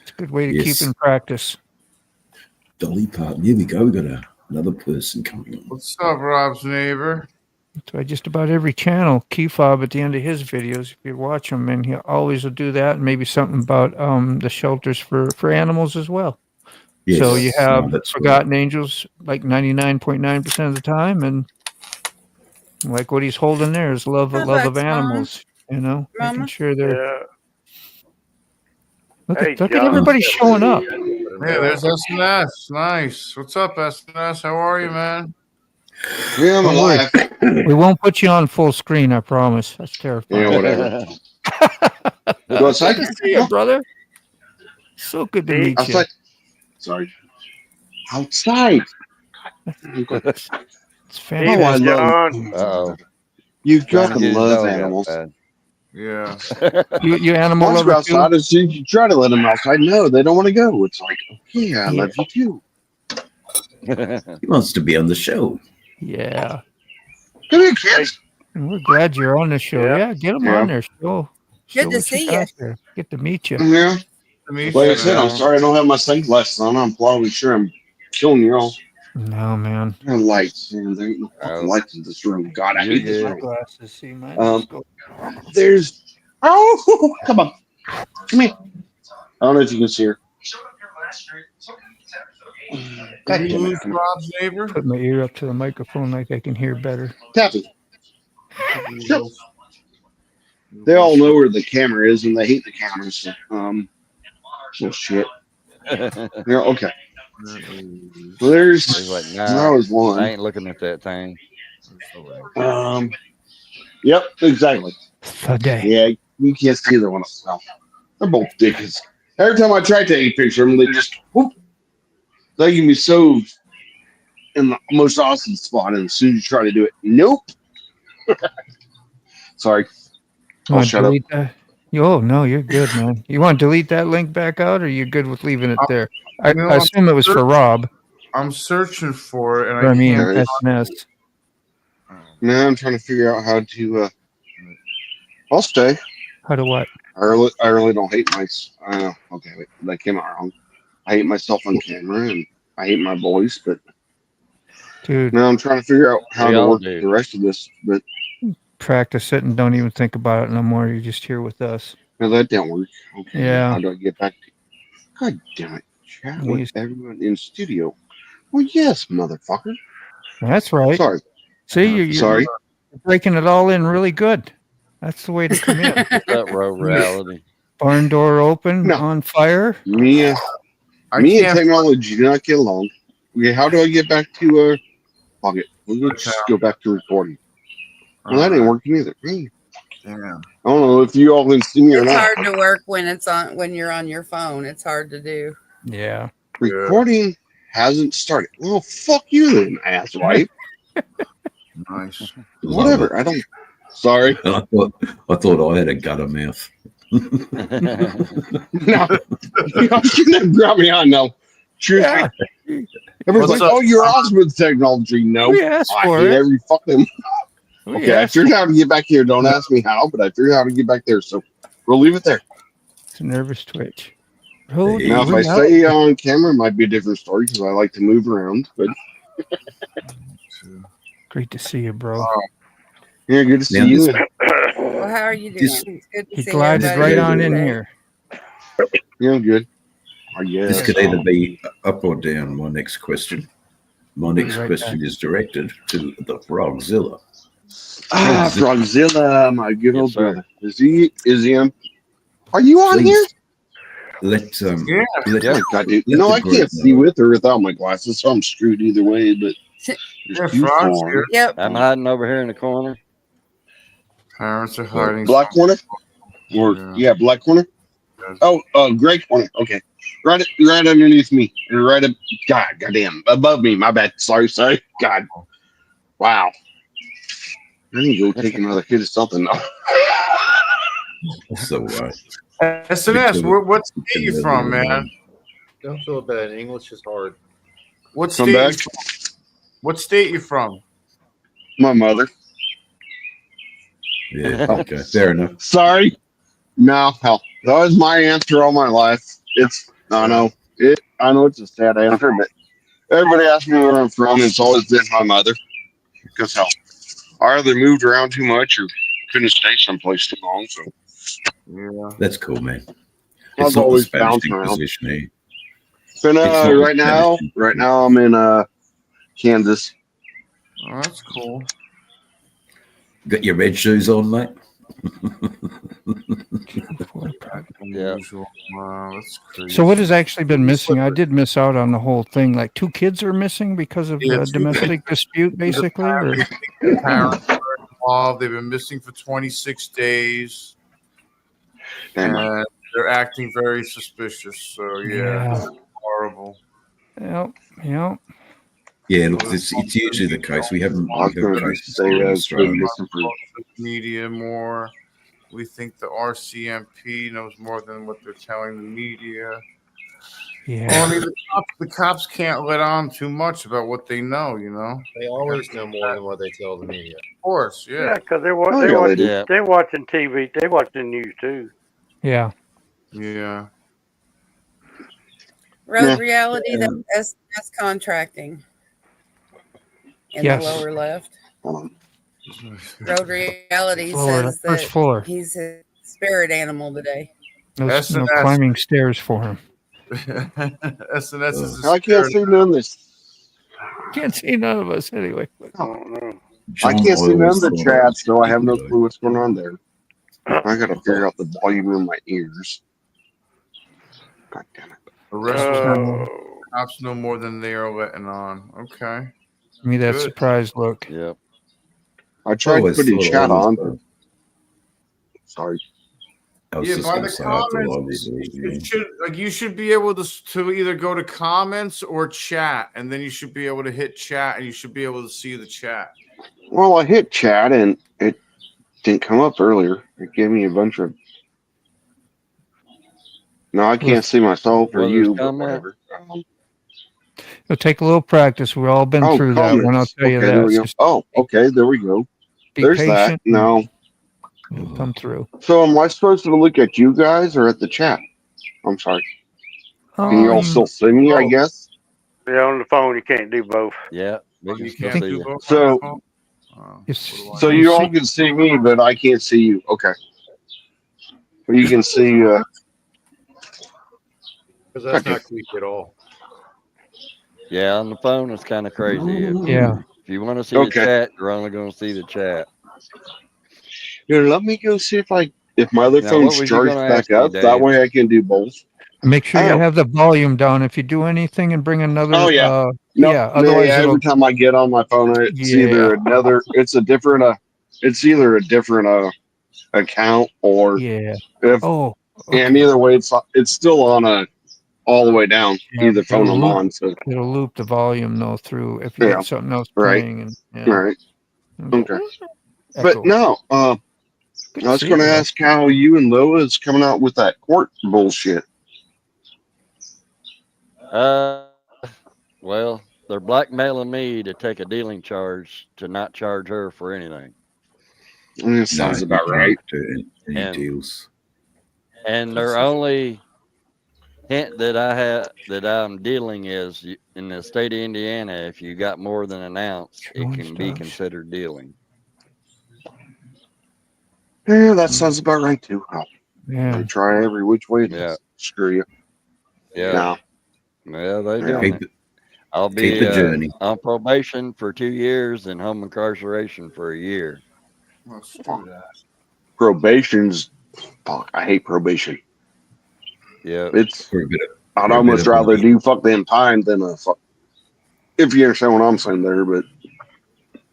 It's a good way to keep in practice. Dolly Parton. Here we go. We got another person coming on. What's up, Rob's neighbor? That's why just about every channel, key fob at the end of his videos, if you watch them, and he always will do that, and maybe something about the shelters for animals as well. Yes. So you have that's Forgotten Angels like 99.9% of the time, and like what he's holding there is love of animals. Making sure they're Yeah. look Hey, at John. everybody showing up. Yeah, there's SNS. Nice. What's up, SNS? How are you, man? Yeah, I'm Don't worry. alive. We won't put you on full screen, I promise. That's terrifying. Yeah, whatever. Go outside. Good to see you, brother. So good to meet you. Outside. Sorry. Outside. It's Oh, I fantastic. love. Uh-oh. You Trying to fucking get his love dog animals. outside. Yeah. You animal Once we're lover too? outside, you try to let them outside. No, they don't want to go. It's like, okay, I love you too. He wants to be on the show. Yeah. Come here, kids. And we're glad you're on the show. Yeah. Yeah, get them Yeah. on there. Show Good to what see got you. there. Get to meet you. Yeah. Like Like I said, I'm sorry I don't have my sunglasses on. I'm probably sure I'm killing you all. No, man. There are lights, man. There ain't no fucking lights in this room. God, I You're hate this good. room. Glasses, see, man. There's. Oh, come on. Come here. I don't know if you can see her. God damn Who's it. Rob's neighbor? Put my ear up to the microphone like I can hear better. Tappy. They all know where the camera is and they hate the cameras. Well, shit. Yeah, okay. Well, there's. He's like, That nah, was one. I ain't looking at that thing. Yep, exactly. Today. Yeah, you can't see either one of them. They're both dickheads. Every time I try to take a picture of them, they just whoop. They can be so in the most awesome spot, and as soon as you try to do it, nope. Sorry. I'll shut up. Oh, no, you're good, man. You want to delete that link back out, or you good with leaving it there? I assume it was for Rob. I'm searching for it, and I mean, can't. SNS. Now I'm trying to figure out how to. I'll stay. How to what? I really don't hate myself. Okay, wait, that came out wrong. I hate myself on camera, and I hate my voice, but Dude, now I'm trying to figure out how We to all work do. the rest of this. But practice it and don't even think about it no more. You're just here with us. no, that didn't work. Okay, Yeah. how do I get back to? God damn it! Chat You with used- everyone in studio. Well, yes, motherfucker. That's right. Sorry. See, you're Sorry. breaking it all in really good. That's the way to come in. That row reality. Barn door open, No. on fire. Me and technology do not get along. Okay, how do I get back to fuck it. Let's just go back to recording. Well, that ain't working either. Hey, Yeah. I don't know if you all can see me or It's not. hard to work when you're on your phone. It's hard to do. Yeah. Recording hasn't started. Well, fuck you then, asswipe. Nice. Whatever. I don't. Sorry. I thought I had a gutter mouth. No. You shouldn't grab me on now. Truth. Yeah. Everyone's What's like, up? "Oh, you're awesome with technology." No, We asked I for hate it. every fucking. We Okay, I asked figured out how to get back here. Don't ask me how, but I figured out how to get back there. So we'll leave it there. It's a nervous twitch. Hold Hey, Now, if I stay on camera, it might be a different story because I like to move around. But Great to see you, bro. yeah, good to see Man, you. this- Well, how are you doing? This- It's good to He see glided everybody right on in today. here. Yeah, I'm good. I This guess. could either be up or down. My next question. My next Right question is directed to the Frogzilla. Frogzilla, my good Yes, old sir. brother. Is he on? Are you on Please. here? Let Yeah. let, Yeah, God, dude. let No, the I group can't see know. with or without my glasses, so I'm screwed either way. But Yeah, there's two Frog's forms. here. Yep. I'm hiding over here in the corner. Parents are hiding. Black corner, or yeah, black corner. Oh, gray corner. Okay, right underneath me, and right up. Goddamn, above me. My bad. Sorry. God. Wow. I need to go take another hit of something now. So SNS, what state you from, man? Don't feel bad. English is hard. What Come state? back. What state you from? My mother. yeah, okay, fair enough. Sorry. No, hell. That was my answer all my life. I know it's a sad answer, but everybody asks me where I'm from, and it's always been my mother. Because hell, I either moved around too much or couldn't stay someplace too long. So Yeah. That's cool, man. I've It's not the always Spanish bounced around. Inquisition, eh? So It's not the right now Spanish. I'm in Kansas. Oh, that's cool. Got your red shoes on, mate? Yeah. Unusual. Wow, that's crazy. So what has actually been missing? I did miss out on the whole thing. Like 2 kids are missing because of Yeah, a 2 domestic dispute, basically. Or The parents are involved. They've been missing for 26 days. And they're acting very suspicious. So, yeah. Yeah. Horrible. Yep. Yeah, look, it's usually the case. We haven't. I was going to say that's been missing for media more. We think the RCMP knows more than what they're telling the media. Yeah. Well, I mean, the cops can't let on too much about what they know, you know? They always know more than what they tell the media. Of course, yeah. Yeah, because they're watching TV. They're watching news too. Yeah. Yeah. Road Reality, that's contracting. In Yes. the lower left. Road Reality Floor, says first that floor. he's a spirit animal today. No S&S. climbing stairs for him. SNS is I can't see none of this. Can't see none of us anyway. I can't see none of the chats, so I have no clue what's going on there. I got to figure out the volume in my ears. God damn it. The rest of the cops know more than they are letting on. Okay. Give me that Good. surprised look. Yep. I tried Always putting thought chat I was, on, but sorry. I was Yeah, just by going the to say, I thought I comments, was. you should be able to either go to comments or chat, and then you should be able to hit chat, and you should be able to see the chat. Well, I hit chat and it didn't come up earlier. It gave me a bunch of. No, I can't see myself or you, but whatever. It'll take a little practice. We've all been through that one. I'll tell you okay, there we that. go. Just okay, there we go. be There's that. patient. No. It'll come through. So am I supposed to look at you guys or at the chat? I'm sorry. Can you all still see me, I guess? Yeah, on the phone you can't do both. Yeah. You can't do both. So, So you all can see me, but I can't see you. Okay. But you can see. Because that's not creepy at all. Yeah, on the phone it's kind of crazy. Yeah. If you want to see the chat, you're only going to see the chat. Here, let me go see if my other Now, phone's what was you charged gonna back ask me, up. That Dave? way I can do both. Make sure you have the volume down. If you do anything and bring another. Oh yeah. Yeah. Otherwise, every time I get on my phone, it's either another. It's a different. It's either a different account or. Yeah. If, and either way, it's still on all the way down. Either phone I'm on. So it'll loop the volume though through if you have something else playing. And, Right. Okay. But no. I was going to ask how you and Loa is coming out with that court bullshit. Well, they're blackmailing me to take a dealing charge to not charge her for anything. That sounds about right. Any deals. And their only hint that I have that I'm dealing is in the state of Indiana. If you got more than an ounce, it can be considered dealing. Yeah, that sounds about right too. Yeah. They try every which way to screw you. Yeah. No. Yeah, they do. I'll be on probation for 2 years and home incarceration for a year. Let's do that. Probation's fuck. I hate probation. Yeah. It's. I'd almost rather do fuck them time than a fuck. If you understand what I'm saying there, but.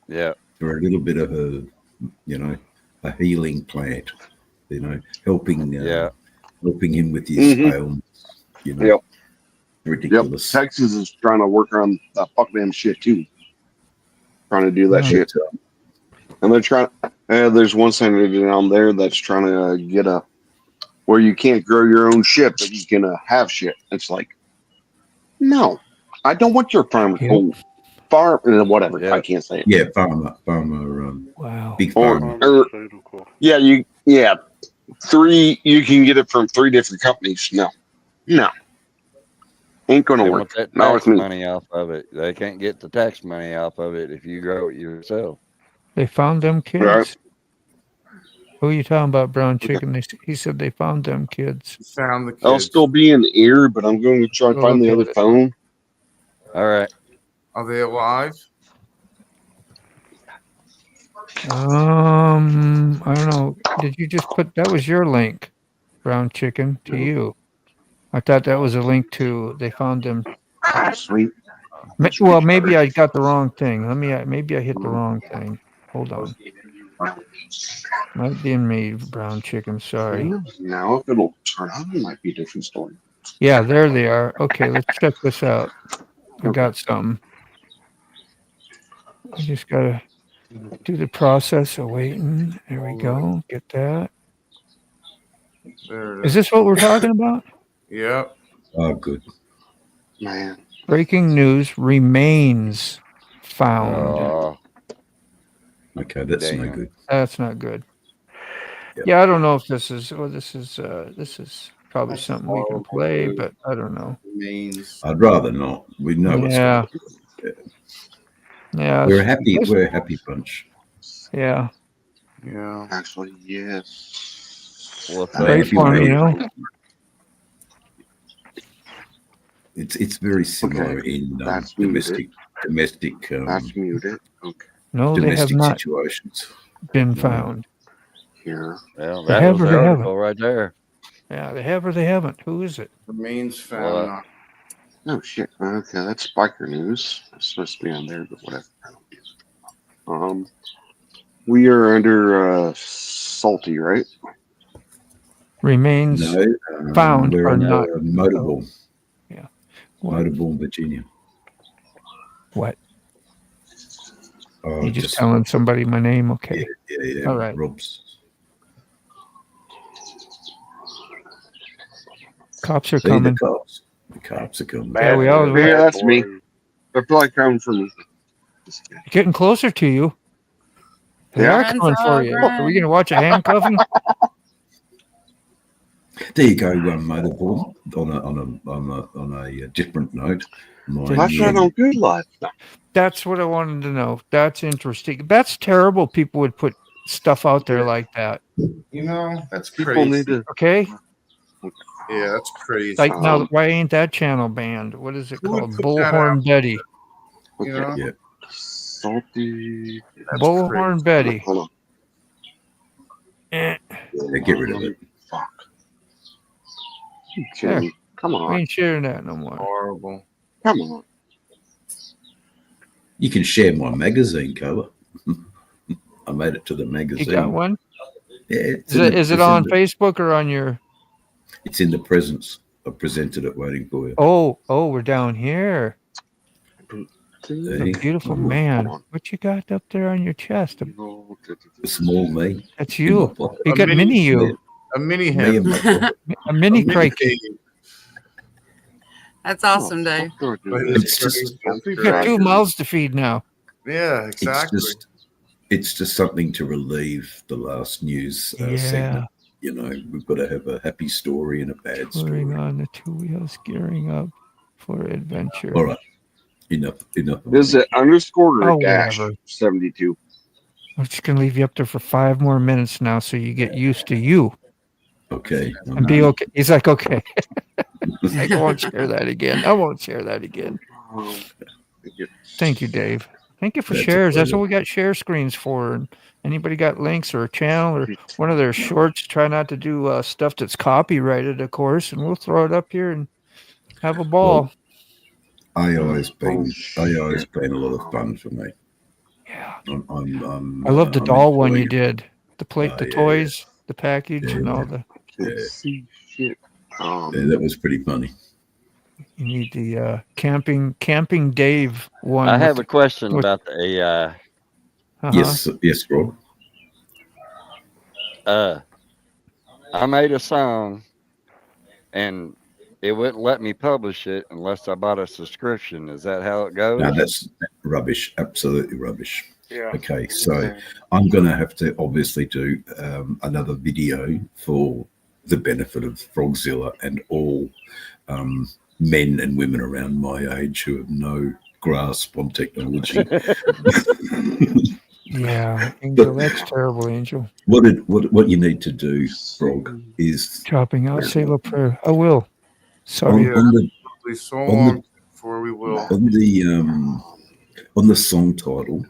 Yeah. Or a little bit of a healing plant, helping him with his ailments, ridiculous. Yep. Texas is trying to work on that fuck damn shit too. Trying to do that shit. And they're trying, there's one senator down there that's trying to get where you can't grow your own shit, but you can have shit. It's like, no, I don't want your farm. Farm, whatever. I can't say it. Yeah, farmer. Wow. Big farmer. Three. You can get it from 3 different companies. No, ain't gonna They work. want that Not tax with me. money off of it. They can't get the tax money off of it if you grow it yourself. They found them kids. Right. Who are you talking about, Brown Chicken? He said they found them kids. Found the kids. I'll still be in the ear, but I'm going to try to find the other phone. All right. Are they alive? I don't know. Did you just put that was your link? brown chicken to you. I thought that was a link to. They found them. Sweet. Well, maybe I got the wrong thing. Maybe I hit the wrong thing. Hold on. Might be in me, brown chicken. Sorry. Now if it'll turn on, it might be a different story. Yeah, there they are. Okay, let's check this out. I got some. I just gotta do the process of waiting. There we go. Get that. There it Is this what we're talking about? Yep. Oh, good. Man. Breaking news: remains found. Okay, that's no Damn. good. That's not good. Yep. Yeah, I don't know if this is. Well, this is probably something we can play, but I don't know. I'd rather not. We know what's Yeah. going on. Yeah. We're a happy bunch. Yeah. Yeah. Actually, yes. Well, Great for me, you know. It's very similar in That's domestic. That's muted. Okay. No, they have domestic not situations. been found. Here. Well, They that have was or the they article haven't. right there. Yeah, they have or they haven't. Who is it? Remains found. What? Oh shit. Okay, that's biker news. It's supposed to be on there, but whatever. We are under Salty, right? Remains No, found we're or under not. MotoBaum. Yeah. MotoBaumVirginia. What? Oh, You just telling somebody my name? Okay. Yeah. All right. Rob's. Cops are See, coming. The cops are coming. Yeah, we all. Yeah, that's me. They're probably coming for me. Getting closer to you. They Yeah. are coming for you. Are we going to watch a handcuffing? There you go, MotoBaum. On a different note. That's right on Good Life. That's what I wanted to know. That's interesting. That's terrible. People would put stuff out there like that. You know, that's People crazy. need to. Okay. Yeah, that's crazy. Like now, why ain't that channel banned? What is it Who would called? put that Bullhorn out? Betty. You know? Yeah. Salty. That's Bullhorn crazy. Betty. Hold on. Yeah, get rid of it. Fuck. There. Jimmy, come We on. ain't sharing that no more. Horrible. Come on. You can share my magazine cover. I made it to the magazine. You got one? Yeah. Is it on Facebook or on your? It's in the presence. I presented it waiting for you. Oh, we're down here. See? A beautiful man. What you got up there on your chest? A small me. That's in you. my pocket. You got mini you. A mini Me in him. my pocket. A mini A mini crikey. Dave. That's awesome, Dave. It's just, You got two mouths to feed now. Yeah, exactly. it's just something to relieve the last news Yeah. segment. You know, we've got to have a happy story and a bad story. Touring on the two wheels, gearing up for adventure. All right. Enough. Is it underscore or Oh, dash whatever. 72? I'm just gonna leave you up there for 5 more minutes now, so you get used to you Okay. and be okay. He's like, okay. I won't share that again. Thank you, Dave. Thank you for That's a shares. That's pleasure. what we got share screens for. And anybody got links or a channel or one of their shorts? Try not to do stuff that's copyrighted, of course, and we'll throw it up here and have a ball. AI's been a lot of fun for me. Yeah. I'm I love the I'm doll one you enjoying it. did. The plate, the Yeah, toys, the package, Yeah. and all the. Yeah. See shit. Yeah, that was pretty funny. You need the camping Dave one. I with have the- a question with- about the AI. uh-huh. Yes, Rob. I made a song, and it wouldn't let me publish it unless I bought a subscription. Is that how it goes? No, that's rubbish. Absolutely rubbish. Yeah. Okay, so I'm going to have to obviously do another video for the benefit of Frogzilla and all men and women around my age who have no grasp on technology. Yeah, Angel, that's terrible, Angel. What you need to do, Frog, is Chopping out, say a prayer. I will. Sorry. Probably so long before we will. on the song title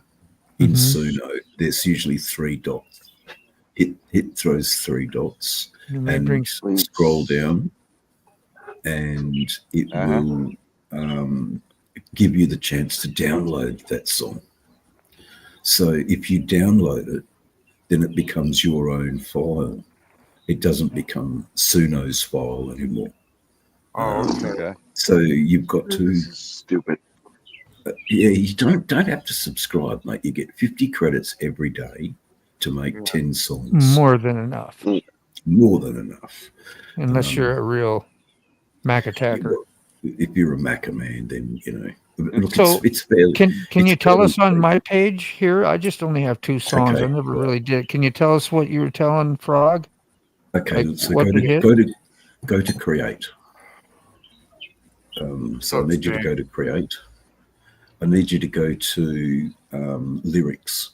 in Mhm. Suno, there's usually 3 dots. hit those three dots and scroll down, and it will give you the chance to download that song. So if you download it, then it becomes your own file. It doesn't become Suno's file anymore. Okay. So you've got to stupid. Yeah, you don't have to subscribe, mate. You get 50 credits every day to make 10 songs. More than enough. More than enough. Unless you're a real Mac attacker. If you're a Mac man, then Look, so it's fairly. Can you tell us on my page here? I just only have 2 songs. Okay, I never really did. Can you tell us what you were telling Frog? Okay, like, so go to create. So I need you to go to create. I need you to go to lyrics.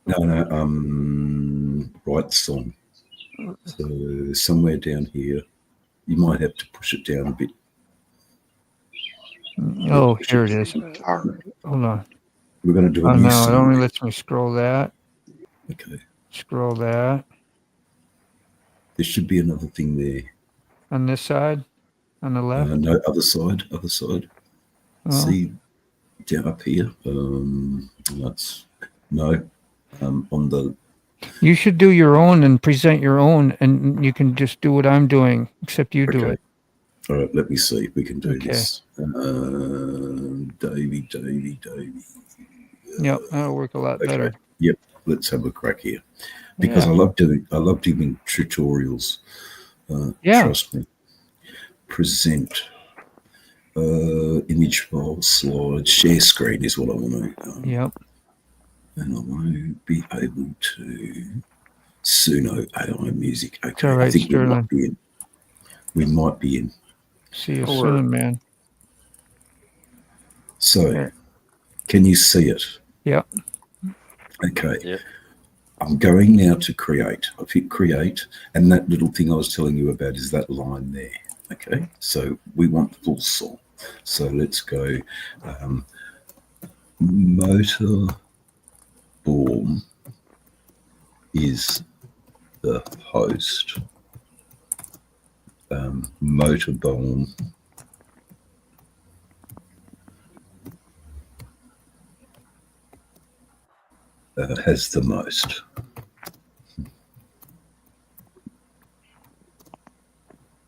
No, write song. So somewhere down here, you might have to push it down a bit. Oh, here it is. Hold on. We're going to do a new song. No, it only lets me scroll that. Okay. Scroll that. There should be another thing there. On this side? On the left? No, other side. Oh. See, down up here. That's on the. You should do your own and present your own, and you can just do what I'm doing, except you do it. All right, let me see if we can do this. Davey. Yep, that'll work a lot better. Yep, let's have a crack here. Because I love doing tutorials. Trust me. Present. Image file, slide, share screen is what I want to. Yep. And I want to be able to Suno AI music. Okay, all right, I think Sterling. we might be in. See you soon, man. So, can you see it? Yeah. Okay. Yep. I'm going now to create. I've hit create, and that little thing I was telling you about is that line there. Okay. So we want the full song. So let's go. MotoBaum is the host. MotoBaum has the most.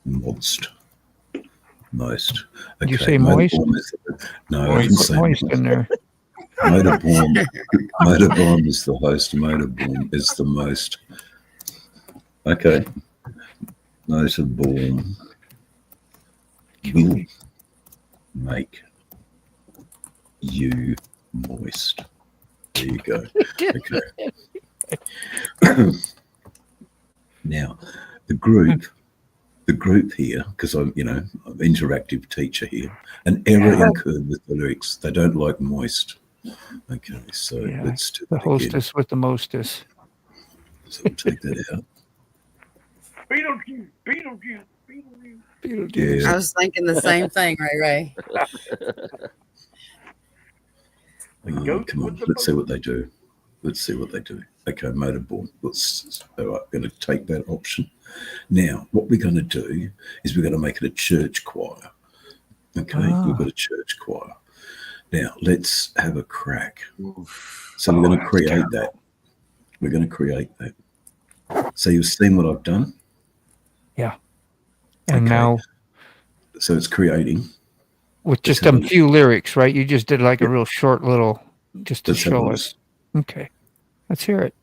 Most. Okay. Did you say moist? No, I didn't say moist in there. MotoBaum is the host. MotoBaum is the most. Okay. MotoBaum will make you moist. There you go. Okay. Now, the group here, because I'm an interactive teacher here, an error incurred with the lyrics. They don't like moist. Okay, so let's do the that hostess again. with the mostess. So we'll take that out. Beetlejuice. I was thinking the same thing, Ray. Come on, let's see what they do. Okay, MotoBaum. I'm going to take that option. Now, what we're going to do is we're going to make it a church choir. Okay, we've got a church choir. Now, let's have a crack. So we're going to create that. So you've seen what I've done? Yeah. And now. So it's creating. With just a few lyrics, right? You just did like a real short little, just to show us. Okay. Let's hear it.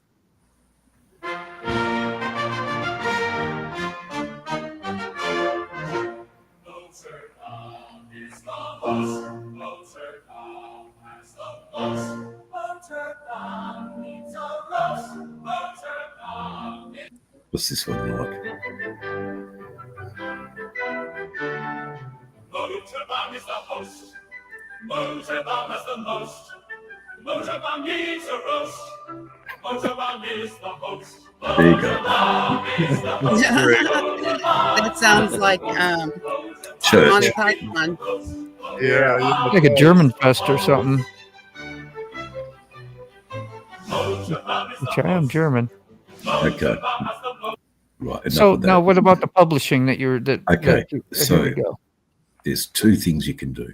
What's this one like? MotoBaum is the host. MotoBaum has the most. MotoBaum needs a roast. MotoBaum is the host. There you go. That sounds like church. Monty Python. Yeah, like a German fest or something. Which I am German. Okay. Right. enough So of that. now, what about the publishing that you're that? Okay, that so here we go. there's two things you can do.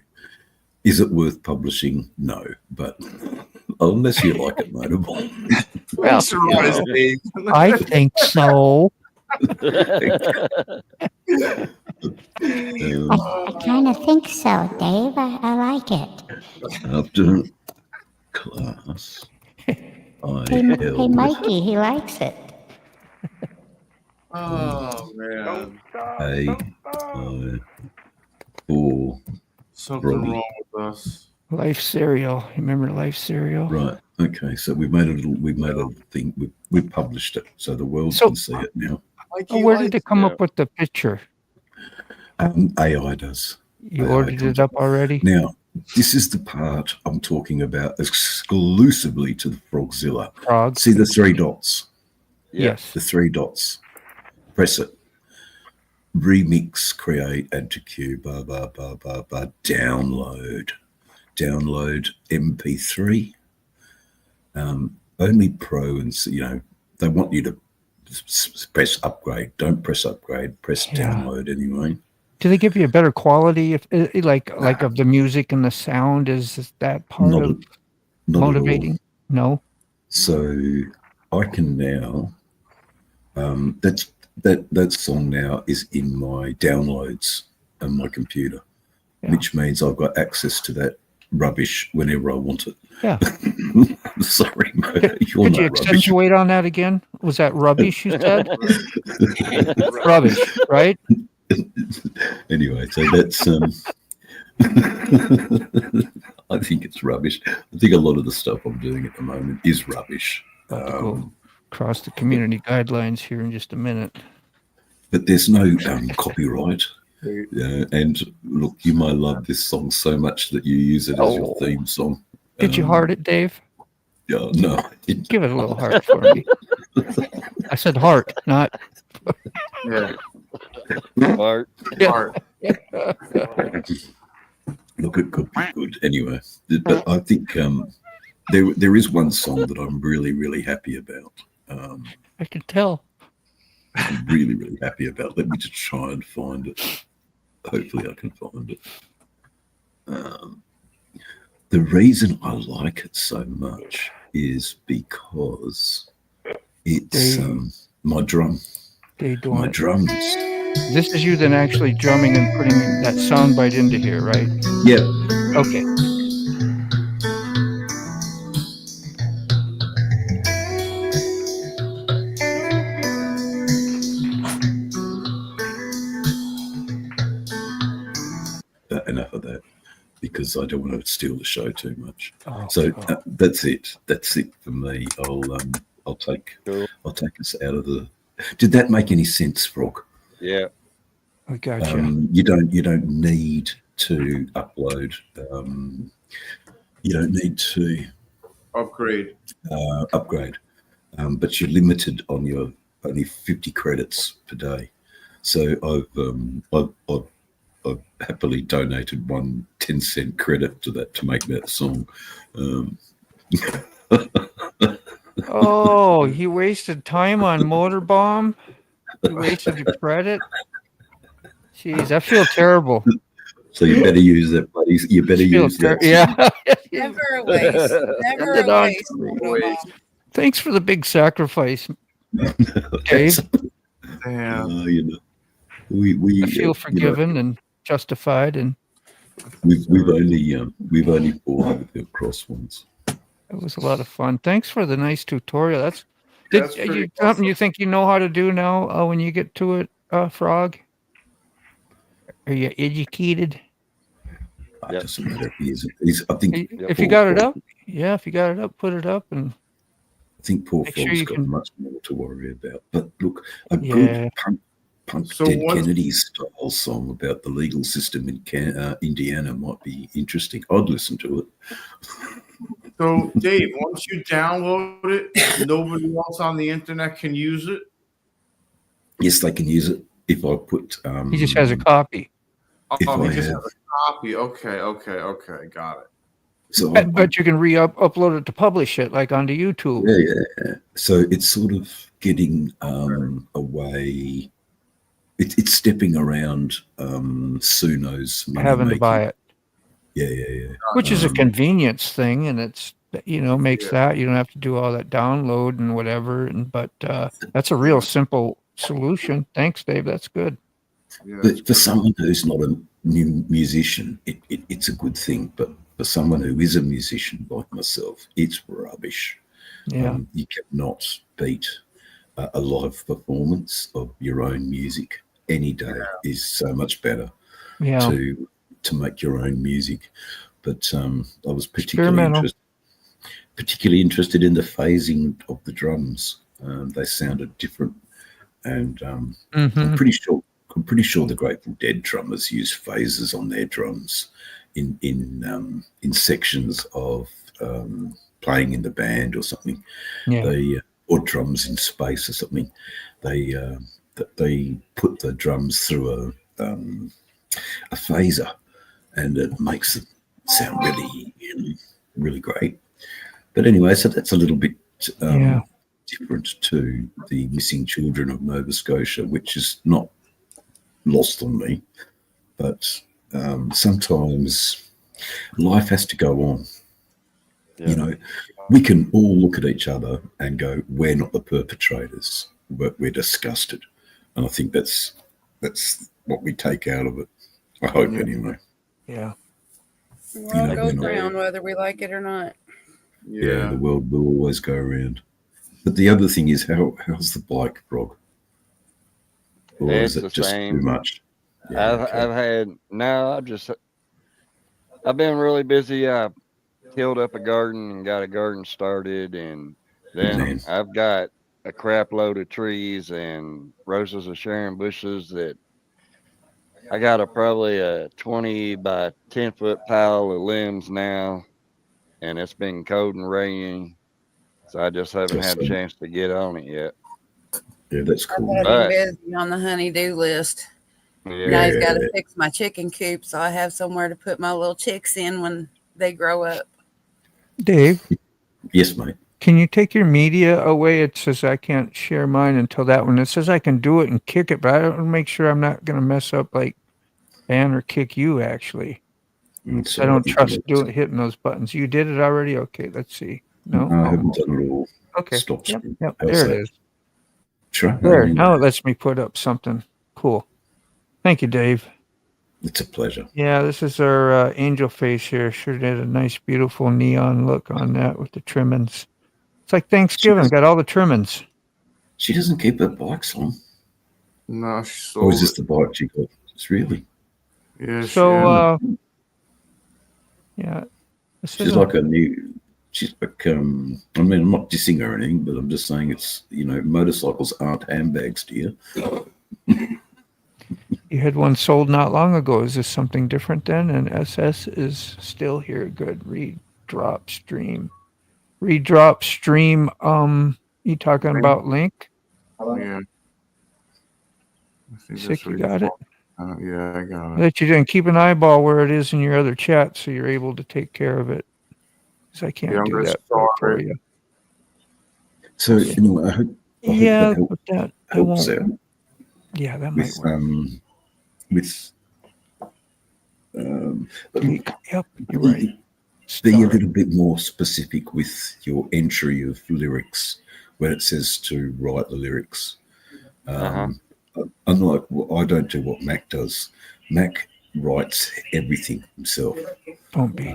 Is it worth publishing? No, but unless you like it, Motorball. Well, I think so. I kind of think so, Dave. I like it. After class, Hey, Mikey, he likes it. Oh man. four. Something Robbie. wrong with us. Life cereal. You remember Life cereal? Right. Okay. So we've made a little thing. We've published it, so the world So- can see it now. Where did it come up with the picture? AI does. You AI ordered comes it up already? Now, this is the part I'm talking about exclusively to the Frogzilla. Frog. See the three dots? Yes. The three dots. Press it. Remix, create, add to queue, download. Download MP3. Only Pro and, they want you to press upgrade. Don't press upgrade. Press download anyway. Do they give you a better quality if like of the music and the sound? Is that part Not of at- not at all. motivating? No. So I can now. That song now is in my downloads on my computer, which means I've got access to that rubbish whenever I want it. Yeah. Sorry, Mo, Could you're you not rubbish. accentuate on that again? Was that rubbish you said? Rubbish, right? Anyway, so that's I think it's rubbish. I think a lot of the stuff I'm doing at the moment is rubbish. Go across the community guidelines here in just a minute. But there's no copyright. And look, you might love this song so much that you use it as your theme song. Did you heart it, Dave? Yeah, no. I didn't. Give it a little heart for me. I said heart, not Yeah. Heart. Heart. Look, it could be good anyway. But I think there is one song that I'm really, really happy about. I can tell. I'm really, really happy about. Let me just try and find it. Hopefully I can find it. The reason I like it so much is because it's my drum. My drums. This is you then actually drumming and putting that soundbite into here, right? Yeah. Okay. Enough of that, because I don't want to steal the show too much. Oh, So that's it. That's it for me. I'll take us out of the. Did that make any sense, Frog? Yeah. I got you. You don't need to upload. You don't need to Upgrade. upgrade, but you're limited on your only 50 credits per day. So I've happily donated 1 10-cent credit to that to make that song. Oh, he wasted time on MotoBaum. He wasted your credit. Jeez, I feel terrible. So you better use that, buddy. You better use that. Yeah. Never a waste. Never Send it a on waste. to me. Motovlogger. Thanks for the big sacrifice, Dave. Damn. We I feel forgiven and justified, and we've only fallen across once. it was a lot of fun. Thanks for the nice tutorial. That's pretty something you think you know how to do now when you get to it, Frog? Are you educated? It doesn't matter if he is. I think If you got it up, if you got it up, put it up, and I think poor Make sure Frog's you got can- much more to worry about. But look, a Yeah. good punk So Dead what- Kennedy style song about the legal system in Indiana might be interesting. I'd listen to it. So, Dave, once you download it, nobody else on the internet can use it? Yes, they can use it if I put. he just has a copy. If Oh, I he just have- has a copy. Okay, got it. So but you can upload it to publish it, like onto YouTube. Yeah. So it's sort of getting away. It's stepping around Suno's money Having to buy making. it. Yeah. Which is a convenience thing, and it's makes that you don't have to do all that download and whatever. But that's a real simple solution. Thanks, Dave. That's good. But for someone who's not a new musician, it's a good thing. But for someone who is a musician like myself, it's rubbish. Yeah. You cannot beat a live performance of your own music any day. Is so much better to make your own music. But I was particularly interested in the phasing of the drums. They sounded different, and I'm pretty sure the Grateful Dead drummers use phases on their drums in sections of playing in the band or something. Yeah. Or drums in space or something. They put the drums through a phaser, and it makes them sound really, really great. But anyway, so that's a little bit different to the Missing Children of Nova Scotia, which is not lost on me. But sometimes life has to go on. Yeah. We can all look at each other and go, we're not the perpetrators, but we're disgusted. And I think that's what we take out of it. I hope anyway. Yeah. World goes round whether we like it or not. Yeah, the world will always go around. But the other thing is, how's the bike, Brog? Or is it just too much? Yeah, I've been really busy. I tilled up a garden and got a garden started, and then I've got a crap load of trees and roses of Sharon bushes that I got probably a 20 by 10 foot pile of limbs now, and it's been cold and rainy, so I just haven't had a chance to get on it yet. Yeah, that's cool. I've been busy on the honey-do list. Yeah. Now he's got to fix my chicken coop so I have somewhere to put my little chicks in when they grow up. Dave? Yes, mate. Can you take your media away? It says I can't share mine until that one. It says I can do it and kick it, but I don't make sure I'm not going to mess up, like ban or kick you, actually. I don't trust hitting those buttons. You did it already? Okay, let's see. No, I haven't done it all. Okay. Stop. Yep. There it is. Try. There. Now it lets me put up something cool. Thank you, Dave. It's a pleasure. Yeah, this is our angel face here. Sure did a nice, beautiful neon look on that with the trimmings. It's like Thanksgiving. Got all the trimmings. She doesn't keep her bikes on. No, she sold Or is this the bike she got? It's really. Yeah. So, yeah. She's like a new. She's like. I mean, I'm not dissing her or anything, but I'm just saying it's. Motorcycles aren't handbags, dear. You had one sold not long ago. Is this something different then? And SS is still here. Good. Redrop stream. You talking about Link? Yeah. Sick, you got it? Yeah, I got it. That you didn't keep an eyeball where it is in your other chat so you're able to take care of it. Because I can't do that for you. So anyway, I hope that helps won't. out. Yeah, that might work. Yep, you're right. Be a little bit more specific with your entry of lyrics when it says to write the lyrics. Unlike I don't do what Mac does. Mac writes everything himself. Don't be.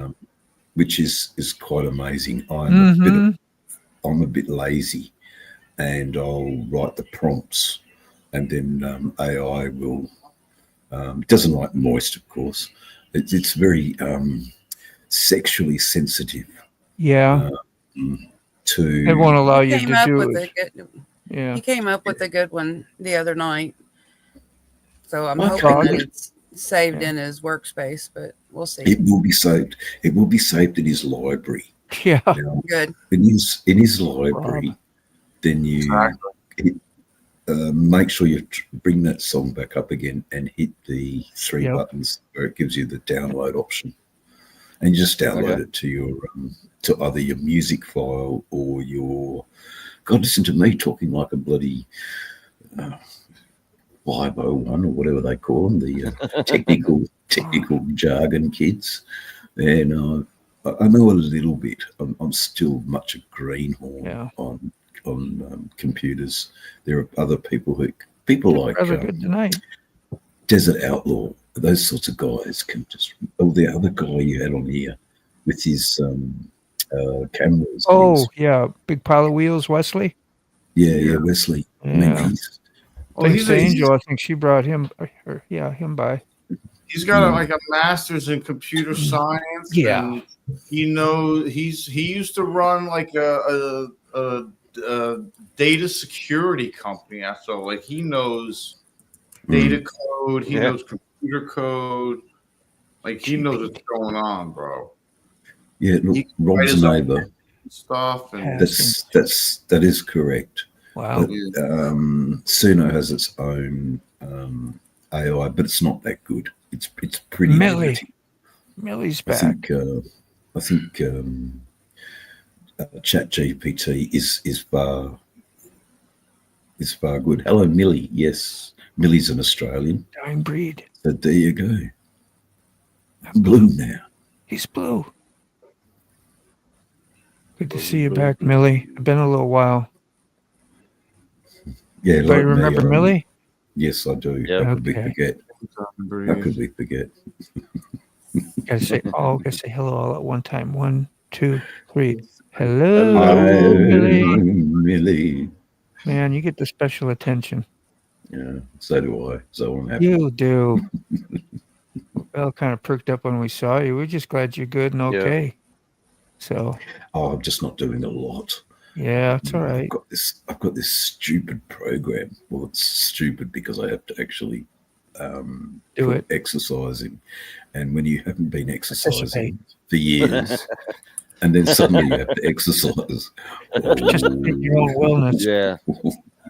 Which is quite amazing. I'm a bit lazy, and I'll write the prompts, and then AI will. It doesn't like moist, of course. It's very sexually sensitive. Yeah. It won't allow you to do it. Yeah. He came up with a good one the other night. So I'm hoping that it's saved in his workspace, but we'll see. It will be saved. It will be saved in his library. Yeah. Now, good. In his library, then you make sure you bring that song back up again and hit the three buttons where it gives you the download option. and you just download Okay. it to your to either your music file or your. God, listen to me talking like a bloody 501 or whatever they call them, the technical jargon kids. And I know a little bit. I'm still much a greenhorn on computers. There are other people like good tonight. Desert Outlaw. Those sorts of guys can just. Oh, the other guy you had on here with his cameras. Oh, yeah. Big pile of wheels, Wesley. Yeah, Wesley. Yeah. I mean, he's Thanks to Angel, I think she brought him by. He's got like a master's in computer science. Yeah. And he used to run like a data security company. So like he knows data code, he knows computer code, like he knows what's going on, bro. Yeah, look, Rob's neighbour. Stuff and that is correct. Wow. But, Suno has its own AI, but it's not that good. It's pretty. Millie's back. I think ChatGPT is far good. Hello, Millie. Yes, Millie's an Australian. Dying breed. So there you go. I'm blue now. He's blue. Good to see you back, Millie. It's been a little while. Yeah, Anybody remember Millie? Yes, I do. Yep. How could we Okay. forget? How could we forget? Gotta say hello all at one time. 1, 2, 3. Hello, Hi, Millie. Millie. Man, you get the special attention. Yeah, so do I. So I'm happy. You do. Well, kind of perked up when we saw you. We're just glad you're good and okay. So. Oh, I'm just not doing a lot. Yeah, it's all right. I've got this stupid program. Well, it's stupid because I have to actually do it exercising, and when you haven't been exercising for years, and then suddenly you have to exercise. Just your own wellness. Yeah,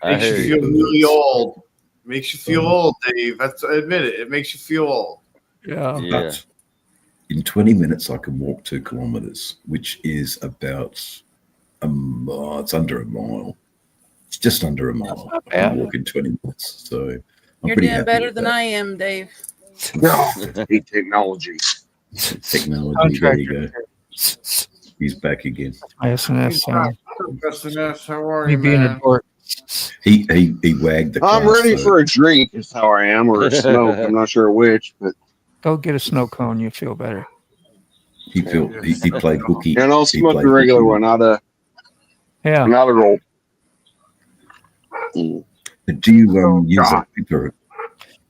makes you feel really old. Makes you feel old, Dave. Admit it. It makes you feel old. Yeah. But in 20 minutes, I can walk 2 kilometers, which is about it's under a mile. It's just under a mile. I can walk in 20 minutes. So I'm You're pretty doing happy better with than that. I am, Dave. Technology. Technology. There you go. He's back again. My SNS sound. SNS, how are Me you, being a man? dork. He wagged the I'm class, ready though. for a drink, is how I am, or a smoke. I'm not sure which, but Go get a snow cone. You feel better. He played hooky. and I'll He smoke played the regular hooky. one, not a roll. But do you use a pipper?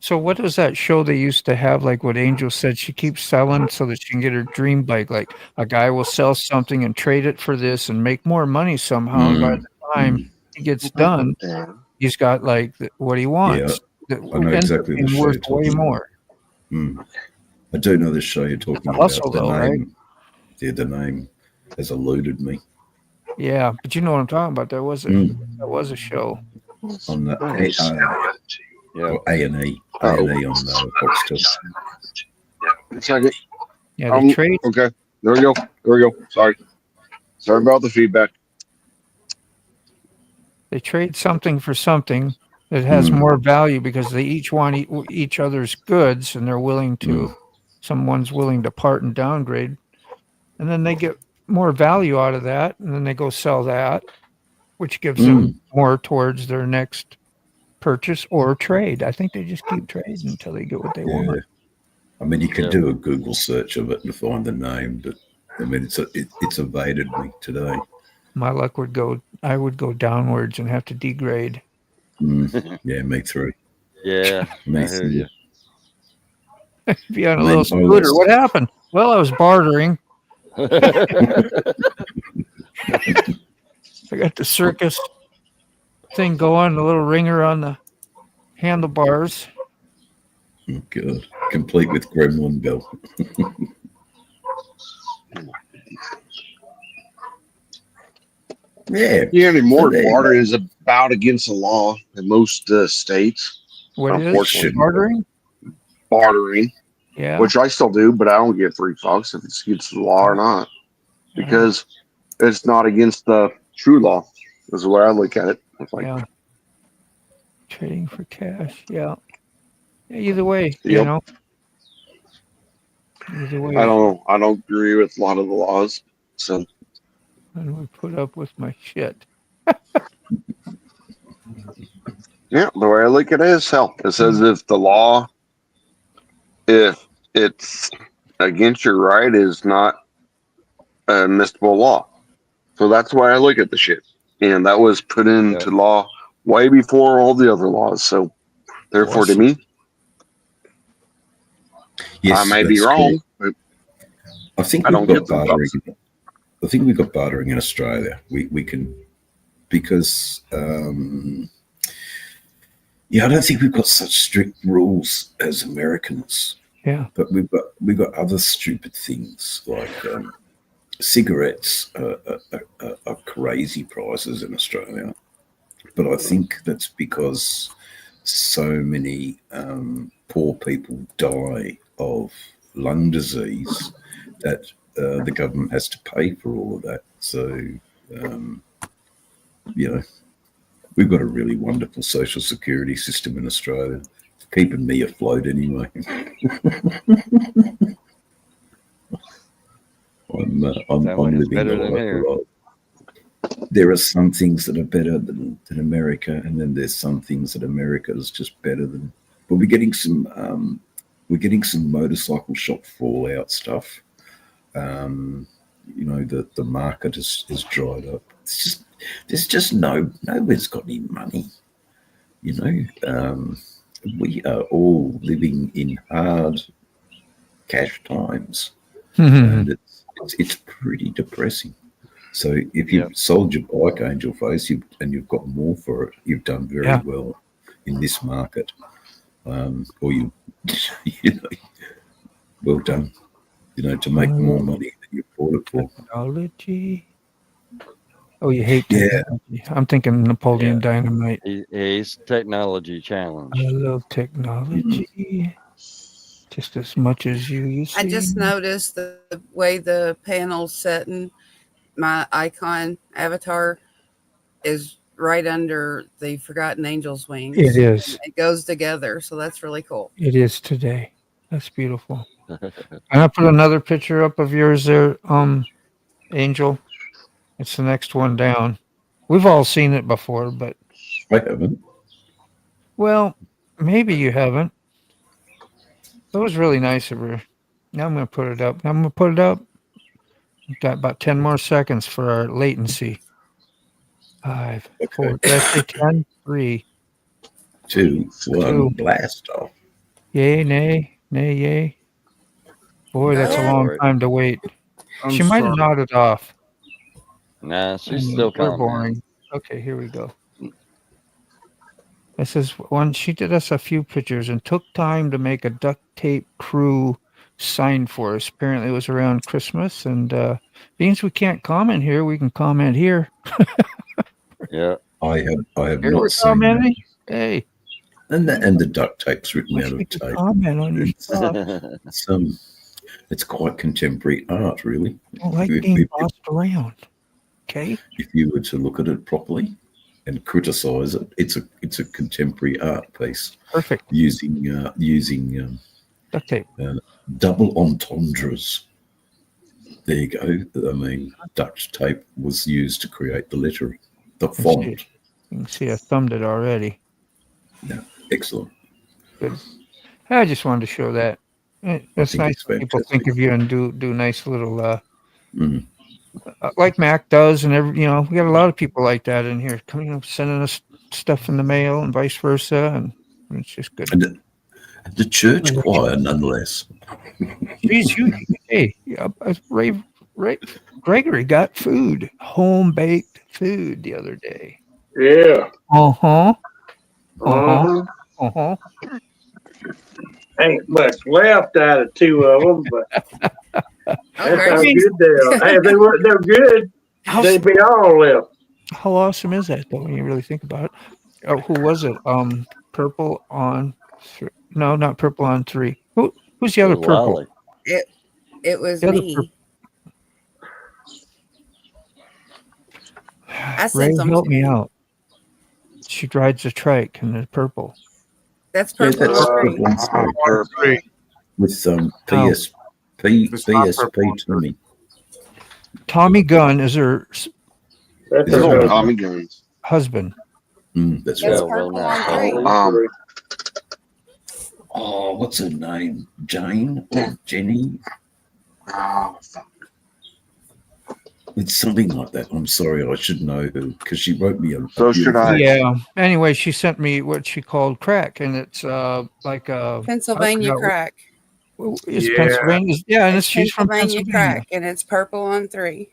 So what was that show they used to have? Like what Angel said, she keeps selling so that she can get her dream bike. Like a guy will sell something and trade it for this and make more money somehow. And by the time he gets done, he's got like what he wants. I know exactly the and show worth you're way talking more. about. I do know the show you're talking about. hustle, The though, right? name, yeah, the name has eluded me. Yeah, but you know what I'm talking about. There was a show. On the A&E on Foxtel. Second. Yeah, they trade. Okay. There we go. Sorry about the feedback. They trade something for something that has more value because they each want each other's goods and they're willing to. Someone's willing to part and downgrade, and then they get more value out of that, and then they go sell that, which gives them more towards their next purchase or trade. I think they just keep trading until they get what they want. I mean, you can do a Google search of it and find the name, but I mean, it's evaded me today. My luck would go. I would go downwards and have to degrade. Yeah, me through. Yeah, Me I hear you. Be on a little scooter. What happened? Well, I was bartering. I got the circus thing going, a little ringer on the handlebars. Oh, God. Complete with gremlin bell. Yeah. Anymore, bartering is about against the law in most states. What is bartering? Bartering. Yeah. which I still do, but I don't give 3 fucks if it's against the law or not, because it's not against the true law. Is the way I look at it. It's like, Yeah. Trading for cash. Yeah. Either way, you Yep. know. Either way. I don't agree with a lot of the laws. So I don't put up with my shit. yeah, the way I look at it is hell. It says if the law, if it's against your right, is not a admissible law. So that's why I look at the shit. And that was put into law way before all the other laws. So therefore, to me, Yes, I may be that's wrong, correct. but I think I we've don't got get the bartering. fucks. I think we've got bartering in Australia. We can, because yeah, I don't think we've got such strict rules as Americans. Yeah. But we've got other stupid things like cigarettes are crazy prices in Australia. But I think that's because so many poor people die of lung disease that the government has to pay for all of that. So, you know, we've got a really wonderful social security system in Australia. It's keeping me afloat anyway. I'm living better the than life here. of there are some things that are better than America, and then there's some things that America is just better than. But we're getting some motorcycle shop fallout stuff. You know, the market is dried up. It's just there's just nobody's got any money. You know, we are all living in hard cash times, and it's pretty depressing. So if you've sold your bike, Angel Face, and you've got more for it, you've done very well in this market. Or you know, well done. You know, to make more money than you bought it for. Technology. Oh, you hate technology. I'm thinking Napoleon Dynamite. He's technology challenged. I love technology just as much as you see. I just noticed the way the panel's setting. My icon avatar is right under the Forgotten Angel's wings. It is. It goes together, so that's really cool. It is today. That's beautiful. And I put another picture up of yours there, Angel. It's the next one down. We've all seen it before, but I haven't. Well, maybe you haven't. It was really nice of her. Now I'm going to put it up. We've got about 10 more seconds for our latency. 5, 4, did I say 10? 3, 2, 1, blast off. Yay, nay, yay. Boy, that's a long time to wait. She might have nodded off. Nah, she's still We're calm. boring. Okay, here we go. This is one. She did us a few pictures and took time to make a duct tape crew sign for us. Apparently, it was around Christmas. And being we can't comment here, we can comment here. Yeah, I have Here not we're seen commenting. that. Hey, And the duct tape's written out of tape. comment on your stuff. It's quite contemporary art, really. I don't like being bossed around. Okay. If you were to look at it properly and criticize it, it's a contemporary art piece. Perfect. Using Duct tape. Double entendres. There you go. I mean, duct tape was used to create the lettering, the font. You can see I thumbed it already. Yeah, excellent. Good. I just wanted to show that. It's nice when people think of you and do nice little like Mac does, and we got a lot of people like that in here, sending us stuff in the mail and vice versa, and it's just good. And the church choir, nonetheless. Hey, Gregory got food, home baked food the other day. Yeah. Ain't much left out of 2 of them, but that's how good they are. Hey, they're good. They'd be all left. How awesome is that, though, when you really think about it? Oh, who was it? Purple on 3. No, not Purple on 3. Who's the other Who's purple? Lolly? It was The other me. I Ray, sent them help to me you. out. She rides a trike in the purple. That's Yeah, purple that's on three. purple on three. Three. With It's not purple on PSP Tommy. Tommy Gunn is her That's Is it her old husband. Tommy guns. husband. That's That's right. purple on Lolly. three. Oh, what's her name? Jane or Jenny? Oh, fuck. It's something like that. I'm sorry, I should know her because she wrote me a. So should I. Yeah. Anyway, she sent me what she called crack, and it's like Pennsylvania I forgot crack. Is Yeah. Pennsylvania? Yeah, and she's from Pennsylvania Pennsylvania. crack, and it's purple on three.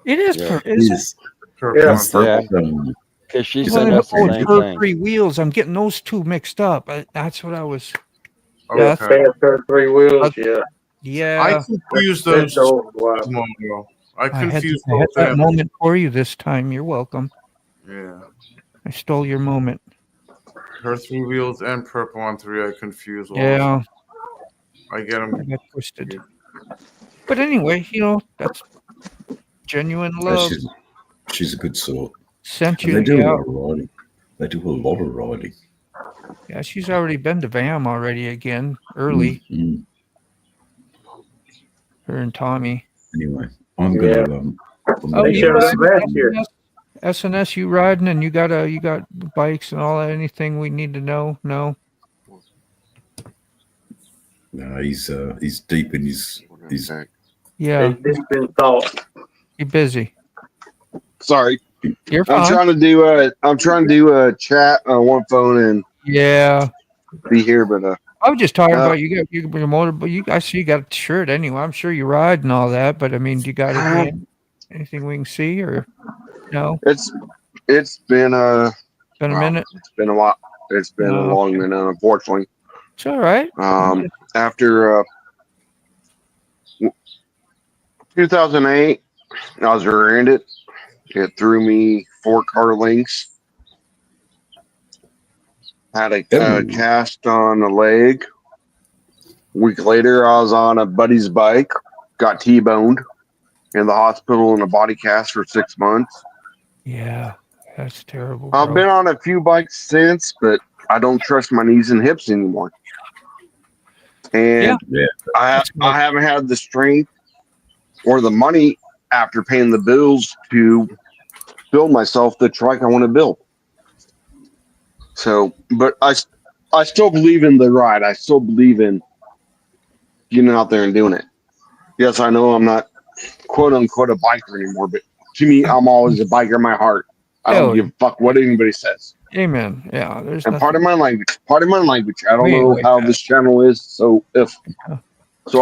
It is. Yeah. Is it? Is Purple Yeah. on is three. that, Because she Is Well, sent that us the okay? same her thing. three wheels. I'm getting those two mixed up. That's what I was. Okay. Fast her 3 wheels, yeah. I Yeah. confused That's those. old. Wow. Tomorrow. I I had confused that both them. moment for you this time. You're welcome. Yeah. I stole your moment. Her 3 wheels and purple on three. I confused. Also. Yeah, I get I them. got twisted. But anyway, that's genuine love. she's a good sort. Sent And you. they do a Yeah, lot of riding. They do a lot of riding. yeah. She's already been to VAM already again early. Mm. Her and Tommy. Anyway, I'm Yeah. gonna Oh, They you showed us riding last year. SNS? You riding, and you got bikes and all that. Anything we need to know? No. No, he's deep in his Yeah, It's been thought. you're busy. Sorry. You're I'm fine. trying to do a chat on one phone and Yeah. be here, but I was just talking about you got your motor, but I see you got a shirt anyway. I'm sure you ride and all that, but I mean, do you got anything we can see or no? it's been a minute. It's been a while. It's been a long minute, unfortunately. It's all right. After 2008, I was rear-ended. It threw me 4 car lengths. Had a cast on the leg. A week later, I was on a buddy's bike. Got T-boned in the hospital in a body cast for 6 months. Yeah, that's terrible. I've been on a few bikes since, but I don't trust my knees and hips anymore. And I haven't had the strength or the money after paying the bills to build myself the trike I want to build. So, but I still believe in the ride. I still believe in getting out there and doing it. Yes, I know I'm not quote unquote a biker anymore, but to me, I'm always a biker in my heart. I don't give a fuck what anybody says. Amen. Yeah, there's And nothing. part of my language. I don't We ain't know like how this channel is, so I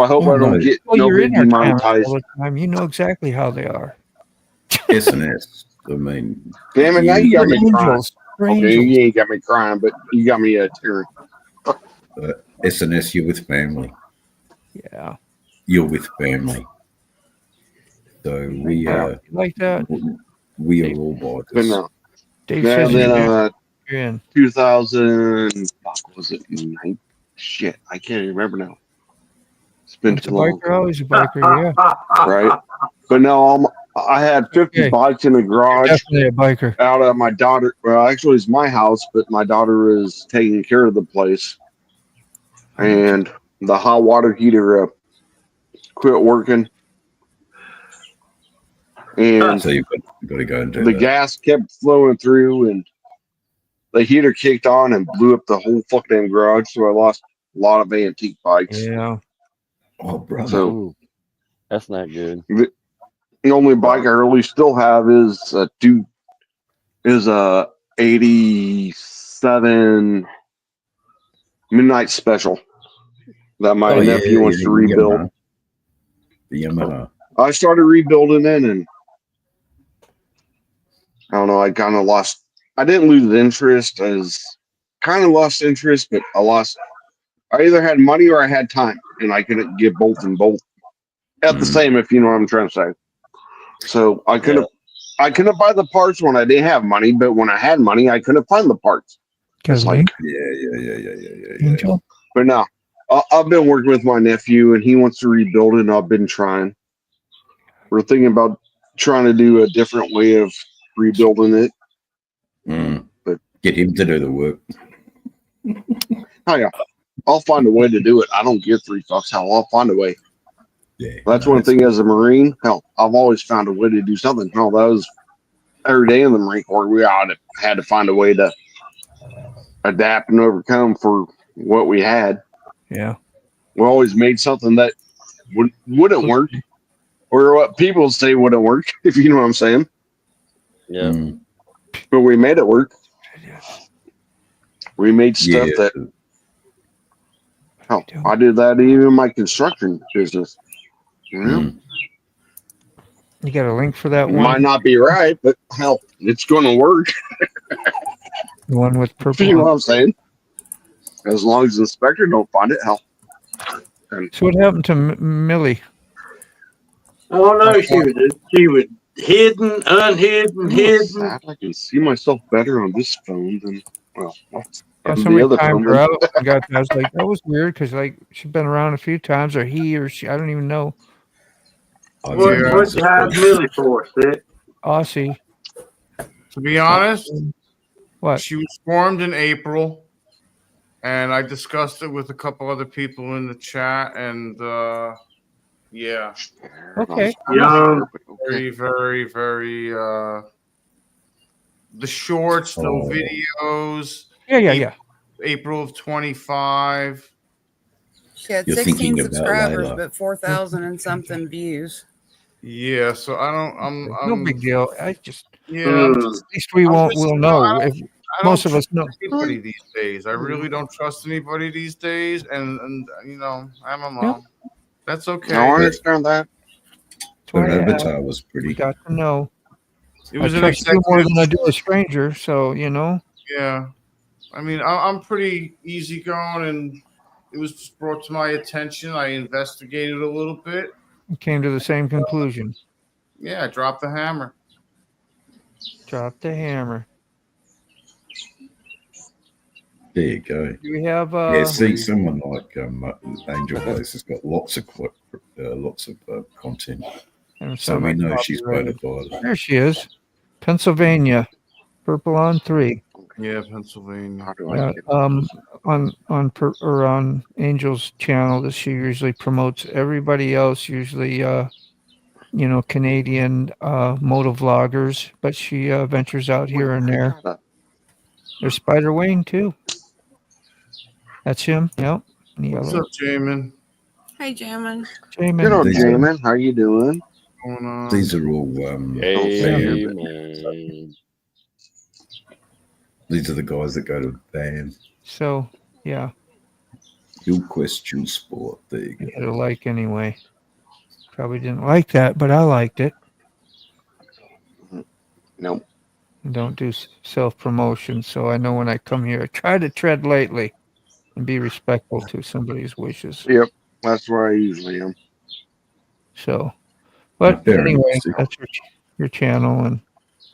hope I don't get Well, you're nobody in our channel demonetized. all the time. You know exactly how they are. SNS. I mean, Damn it! Now you got me crying. Angels. We're Okay, angels. you ain't got me crying, but you got me tearing. SNS, you're with family. Yeah. You're with family. So we like that. We are all bikers. But no. Dave Yeah, says then you're in. 2000. Fuck, was it? Shit, I can't even remember now. It's been Once a too long. biker, always a biker. Yeah. Right. But no, I had 50 bikes in the garage. Definitely a biker. Out of my daughter. Well, actually, it's my house, but my daughter is taking care of the place. And the hot water heater quit working. And so you've got to go and do the that. gas kept flowing through, and the heater kicked on and blew up the whole fucking garage. So I lost a lot of antique bikes. Yeah. Oh, brother. So that's not good. The only bike I really still have is a 87 Midnight Special that my nephew wants to rebuild. The Yamaha. I started rebuilding it, and I don't know. I kind of lost. I didn't lose interest. Kind of lost interest, but I either had money or I had time, and I couldn't get both and both at the same. If you know what I'm trying to say. So I couldn't buy the parts when I didn't have money, but when I had money, I couldn't find the parts. It's like yeah. Angel. But no, I've been working with my nephew, and he wants to rebuild it, and I've been trying. We're thinking about trying to do a different way of rebuilding it. But get him to do the work. Oh yeah, I'll find a way to do it. I don't give 3 fucks. Hell, I'll find a way. Yeah, that's one thing as a Marine. Hell, I've always found a way to do something. Hell, that was every day in the Marine Corps. We had to find a way to adapt and overcome for what we had. Yeah. We always made something that wouldn't work, or what people say wouldn't work, if you know what I'm saying. Yeah. But we made it work. We made stuff that. Hell, I did that even in my construction business. You got a link for that It one? might not be right, but hell, it's going to work. The one with purple. You know what I'm saying? As long as the inspector don't find it, hell. So what happened to Millie? Oh no, she was hidden, unhidden, hidden. I can see myself better on this phone than on the Somebody other timed phone. her out. I was like, that was weird because she's been around a few times, or he or she, I don't even know. What you hide Millie for, Sid? Aussie. To be honest, what? She was formed in April, and I discussed it with a couple other people in the chat, and yeah. Okay. Young. Very, very, very. The shorts, no videos. Yeah. April of 25. She had You're 16 thinking about subscribers, Layla. but 4,000 and something views. Yeah, so I don't. No big deal. I just. Yeah. At least we'll know. If most of us know. Anybody these days. I really don't trust anybody these days, and you know, I'm a mom. That's okay. I understand that. Her avatar was pretty. Got to know. It was I an trust you more executive. than I do a stranger, so you know. Yeah, I mean, I'm pretty easygoing, and it was just brought to my attention. I investigated a little bit. You came to the same conclusion. Yeah, I dropped the hammer. Drop the hammer. There you go. Do we have? See, someone like Angel Place has got lots of content, And so we know she's copyrighted. motivated. There she is, Pennsylvania, purple on 3. Yeah, Pennsylvania. On Angel's channel that she usually promotes. Everybody else usually, Canadian motovloggers, but she ventures out here and there. There's Spider Wayne too. That's him. Yep. What's up, Jamin? Hey, Jamin. Good old Jamin. How you doing? These are all these are the guys that go to BAM. So yeah. Hillquest Sport. There you go. You had a like anyway. Probably didn't like that, but I liked it. Nope. Don't do self-promotion, so I know when I come here, I try to tread lightly and be respectful to somebody's wishes. Yep, that's where I usually am. So, but Very anyway, interesting. that's your channel, and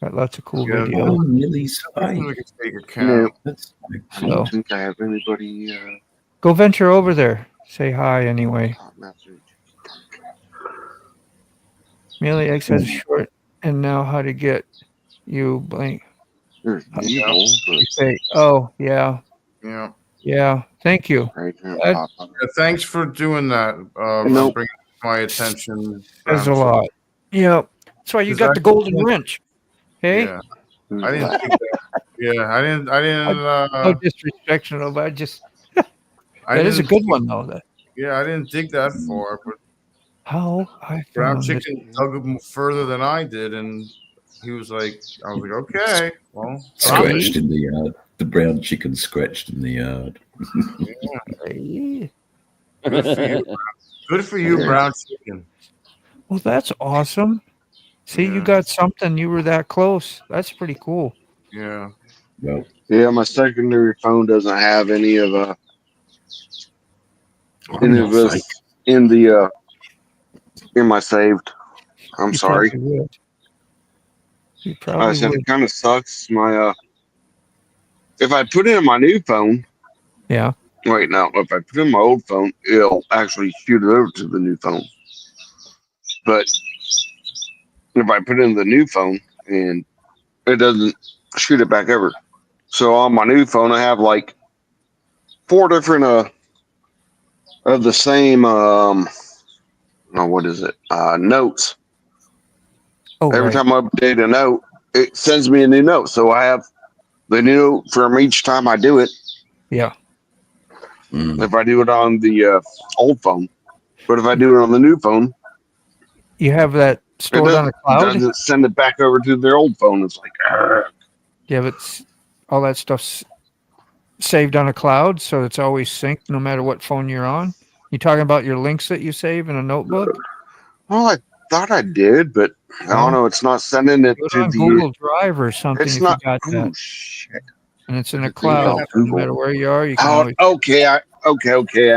got lots of cool videos. Oh, Millie's I fine. can take account. I don't think I have anybody. Go venture over there. Say hi anyway. Melee X has a short, and now how to get you blank. Say, oh yeah. Yeah. Yeah. Thank you. Yeah, thanks for doing that. For bringing it to my attention. That's a lot. Yeah. That's why you got the golden wrench. Hey. Yeah. I didn't think that. Yeah, I didn't. No disrespect, no, but I just. I That is a didn't good dig- one though. Yeah, I didn't dig that far, but How I Brown found Chicken dug him further than I did, and he was like, "I was like, okay, well, Scratched in the yard. The brown chicken scratched in the yard. Good for you. Good for you, Brown Chicken." Well, that's awesome. See, you got something. You were that close. That's pretty cool. Yeah. Well, yeah, my secondary phone doesn't have any of this in the in my saved. I'm You sorry. probably would. You I probably said would. it kind of sucks. My if I put it in my new phone, Yeah. Wait, now if I put in my old phone, it'll actually shoot it over to the new phone. But if I put in the new phone and it doesn't shoot it back over. So on my new phone, I have like 4 different of the same what is it? Notes. Oh, Every right. time I update a note, it sends me a new note. So I have the new from each time I do it. Yeah. If I do it on the old phone, but if I do it on the new phone, You have that stored on a it cloud? doesn't send it back over to their old phone. It's like, Yeah, but all that stuff's saved on a cloud, so it's always synced no matter what phone you're on. You talking about your links that you save in a notebook? well, I thought I did, but I don't know. It's not sending it Do it to on the. Google Drive or something It's if not. you got Oh that. shit! And it's in a I think cloud. I'll So no Google. matter where you are, you can Oh, always. okay. I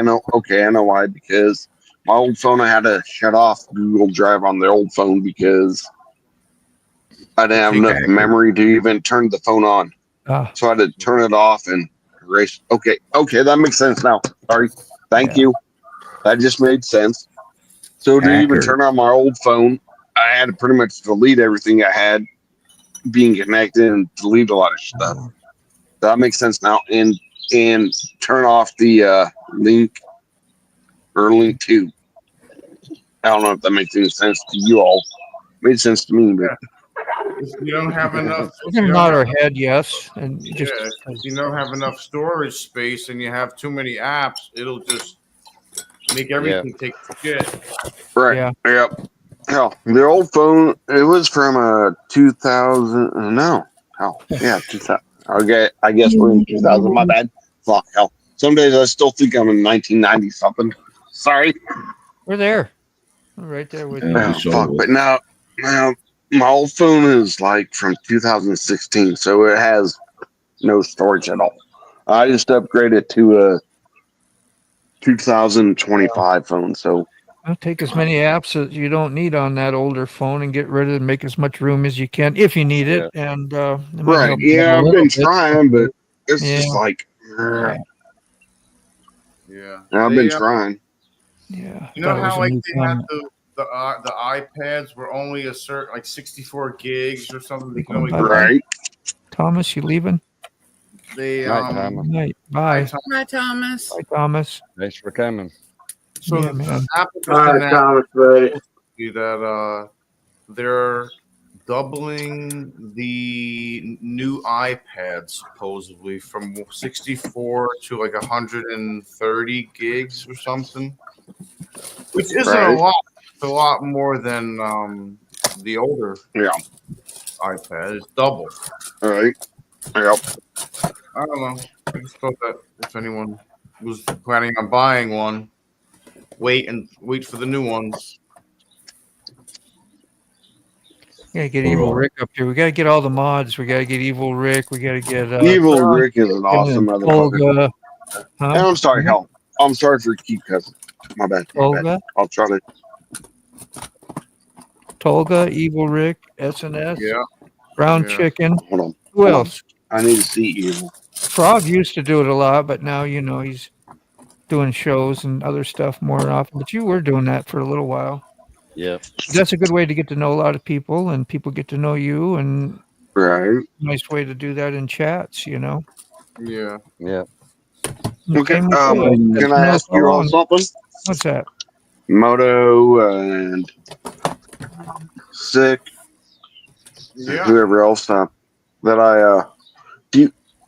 know. Okay, I know why. Because my old phone, I had to shut off Google Drive on the old phone because I didn't have enough memory to even turn the phone on. So I had to turn it off and erase. Okay, that makes sense now. Sorry. Thank you. That just made sense. So to even turn on my old phone, I had to pretty much delete everything I had being connected and delete a lot of stuff. That makes sense now. And turn off the link 2. I don't know if that makes any sense to you all. Made sense to me, but If you don't have enough, We're gonna nod our head yes, and just if you don't have enough storage space and you have too many apps, it'll just make everything take shit. right. Yeah. Yep. Hell, the old phone, it was from 2000. No. Hell, yeah, 2000. Okay, I guess we're in 2000. My bad. Fuck, hell. Some days I still think I'm in 1990 something. Sorry. we're there. We're right there with you. Oh, fuck, but now my old phone is like from 2016, so it has no storage at all. I just upgraded to a 2025 phone, so I'll take as many apps as you don't need on that older phone and get rid of it and make as much room as you can if you need it. And it might right. help you Yeah, out a I've little been bit. trying, but it's Yeah. just like Yeah. I've been trying. Yeah. You know Thought it was how a like new they had phone. the iPads were only a certain like 64 gigs or something. They can only Right. Thomas, you leaving? They Night. Bye. Hi, Thomas. Bye, Thomas. Thanks for coming. So Yeah, man. Apple just All right, announced Thomas, buddy. that they're doubling the new iPad supposedly from 64 to like 130 gigs or something, which isn't a Right. lot. It's a lot more than the older iPad. It's double. All right. Yep. I don't know. I just thought that if anyone was planning on buying one, wait for the new ones. We gotta get Evil Rick up here. We gotta get all the mods. We gotta get Evil Rick. We gotta get Evil Rick is an awesome and motherfucker. Olga. And I'm sorry, hell. I'm sorry for keep cussing. My bad. Olga? I'll try to. Tolga, Evil Rick, SNS, Yeah. Brown Yeah. Chicken. Hold on. Who Hold on. else? I need to see Evil. Frog used to do it a lot, but now he's doing shows and other stuff more often. But you were doing that for a little while. Yep. That's a good way to get to know a lot of people, and people get to know you, and Right. nice way to do that in chats. Yeah. Yeah. Okay. Same with you. Can I ask you all something? What's that? Moto and Sick, whoever else that I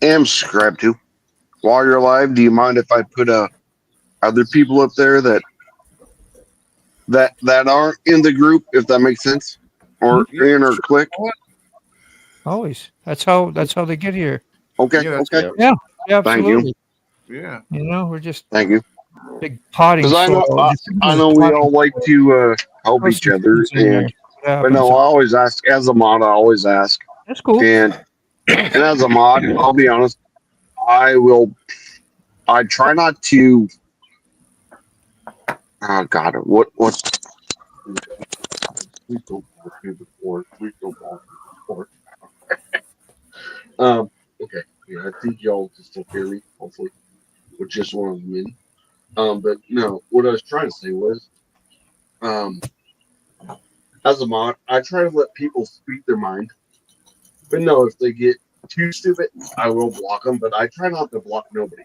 am subscribed to. While you're live, do you mind if I put other people up there that aren't in the group, if that makes sense, or in or click? Always. That's how they get here. Okay. Yeah, okay. Yeah. Thank Absolutely. you. Yeah. We're just Thank you. big potting Because soil. I know we all like to help each other, and but no, I always ask as a mod. I always ask. That's cool. And as a mod, I'll be honest, I try not to. Oh God, what? Please don't walk through the floor. Please don't walk through the floor. Okay. Yeah, I think y'all can still hear me. Hopefully. with just one of them in. But no, what I was trying to say was, as a mod, I try to let people speak their mind. But no, if they get too stupid, I will block them. But I try not to block nobody.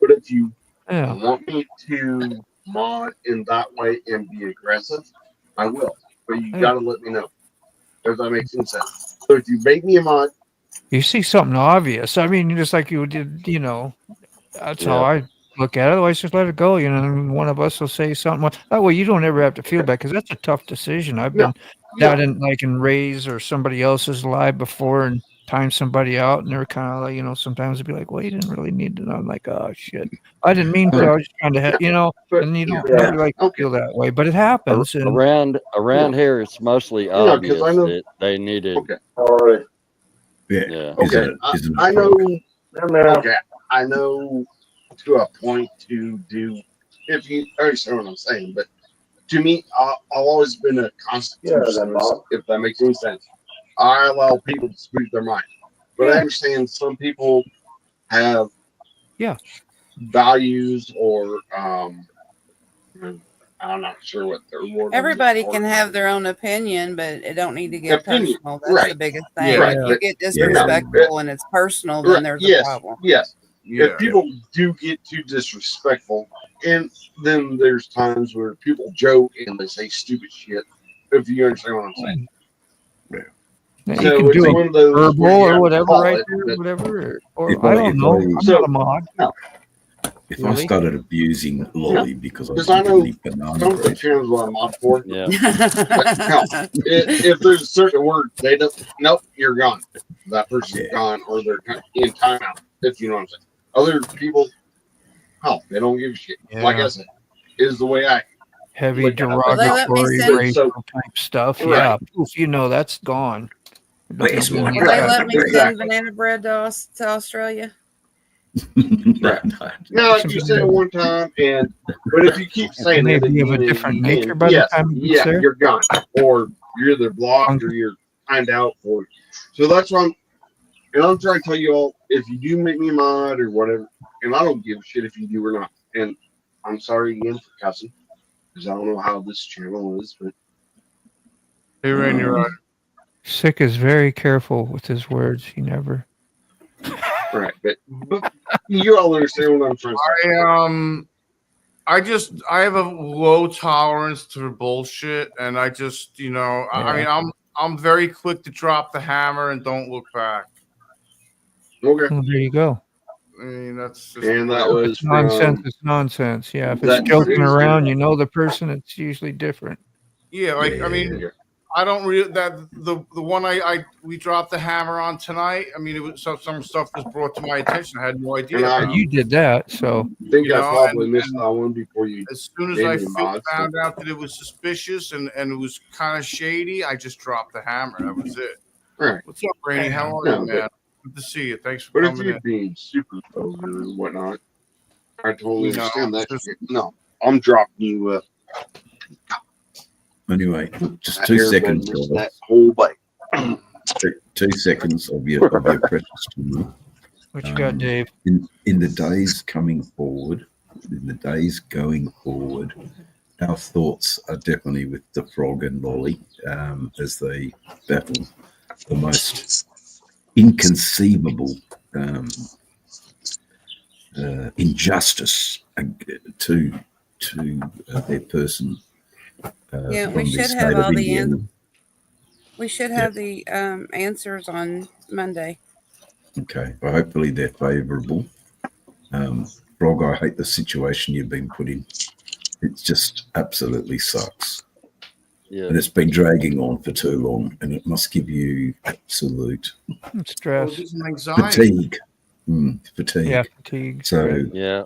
But if you want me to mod in that way and be aggressive, I will. But you got to let me know. Does that make sense? So if you make me a mod, You see something obvious. I mean, just like you did, that's how I look at it. Otherwise, just let it go. And one of us will say something. That way, you don't ever have to feel bad, because that's a tough decision. I've been down in Ray's or somebody else's live before and timed somebody out, and they're kind of like, sometimes it'd be like, well, you didn't really need to know. I'm like, oh shit, I didn't mean to. I was just trying to, and you don't really like to feel that way, but it happens. And Around here, it's mostly obvious that they needed. Okay. All right. Yeah. Okay. I know. Okay. I know to a point to do. If you understand what I'm saying, but to me, I've always been a constitutionalist. If that makes any sense, I allow people to speak their mind, but I understand some people have values or I'm not sure what their word. Everybody can have their own opinion, but it don't need to get personal. That's the biggest thing. Right. If you get disrespectful and it's personal, then there's a problem. Yes. If people do get too disrespectful, and then there's times where people joke and they say stupid shit. If you understand what I'm saying. You So can it's do one of those verbal where you or have to whatever, call right it, there, but- whatever. Or I don't know. I'm So- not a mod. No. If I started abusing Lolly because I was I know giving banana some of the bread, channels what I'm on for. Yeah. But hell, if there's a certain word they don't, nope, you're gone. That person's gone, or they're in timeout. If you know what I'm saying. Other people, hell, they don't give a shit. Like I said, is the way I Heavy look at it. derogatory send- racial type stuff. Right. Yeah. Poof, that's gone. Where's my Will they let me send banana bread to Australia? Right. No, like you said one time, but if you keep saying may it, be of a again and different again, nature by the time it gets there. you're gone, or you're either blocked or you're timed out for it. So that's why I'm trying to tell you all, if you do make me a mod or whatever, and I don't give a shit if you do or not. And I'm sorry again for cussing, because I don't know how this channel is, but Hey, Rain, you're right. Sick is very careful with his words. He never. right, but you all understand what I'm trying to say. I have a low tolerance to bullshit, and I just, I mean, I'm very quick to drop the hammer and don't look back. Okay. Well, there you go. I mean, that's just And that was It's nonsense. It's nonsense. Yeah. If it's joking around, the person, it's usually different. Yeah, I mean, I don't really the one we dropped the hammer on tonight. I mean, it was some stuff was brought to my attention. I had no idea. You did that, so I think I probably missed that one before you. As soon as made I me mod, found out that it was suspicious and it was kind of shady, I just dropped the hammer. That was it. Right. What's up, Rainey? How are you, man? Good to see you. Thanks for But if coming you're in. being super over and whatnot, I totally No, understand that. No, I'm dropping you. Anyway, just That 2 air seconds. bud missed that whole bite. 2 seconds of your precious to me. What you got, Dave? In the days coming forward, our thoughts are definitely with the frog and Lolly as they battle the most inconceivable injustice to their person. Yeah, from we the should state have of all the Indiana. we should have the answers on Monday. Okay, well, hopefully they're favourable. Frog, I hate the situation you've been put in. It just absolutely sucks. Yeah. And it's been dragging on for too long, and it must give you absolute Stress. fatigue. Fatigue. Yeah, fatigue. So yeah,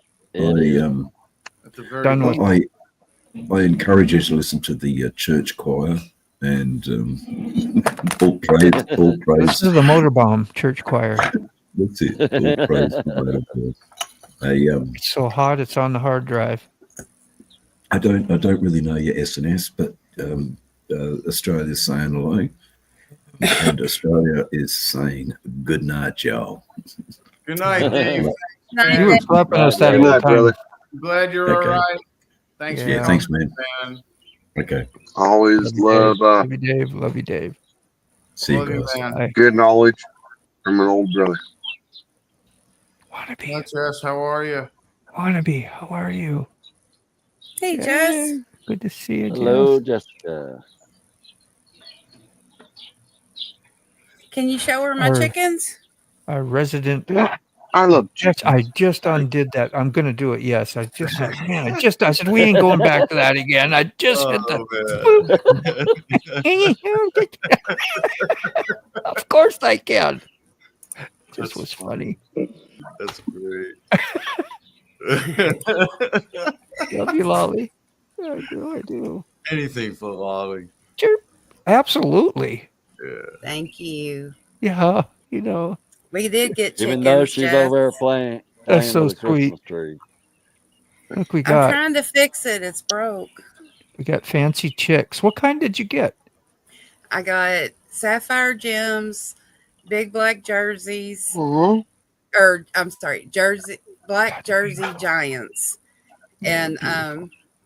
I encourage you to listen to the church choir and all praise. This is the Motorbaum Church Choir. That's it. All praise. It's so hot. It's on the hard drive. I don't really know your SNS, but Australia's saying hello, and Australia is saying good night, y'all. Good night, Dave. You were slapping us that Good whole night, time. brother. Glad you're Okay. all right. Thanks for Yeah, coming, thanks, man. man. Okay. Always Love love you, Dave. Love you, Dave. See you Love you, guys. man. Bye. good knowledge from an old brother. Wannabe. Hi, Jess. How are you? Wannabe, how are you? Hey, Jess. Hey, good to see you, Hello, Jess. Jessica. Can you show her my Our, chickens? our resident. I love Yes, I just undid that. I'm gonna do it. Yes, I just said, man, I said we ain't going back to that again. I just hit the. Of course I can. This was funny. That's great. Love you, Lolly. I do. Anything for Lolly. Sure. Absolutely. Yeah. Thank you. Yeah, you know. We did get chickens, Even though she's Jess. over there playing That's so with a sweet. Christmas tree. Look, we I'm got trying to fix it. It's broke. fancy chicks. What kind did you get? I got sapphire gems, big black jerseys, Uh-huh. or I'm sorry, black jersey giants, and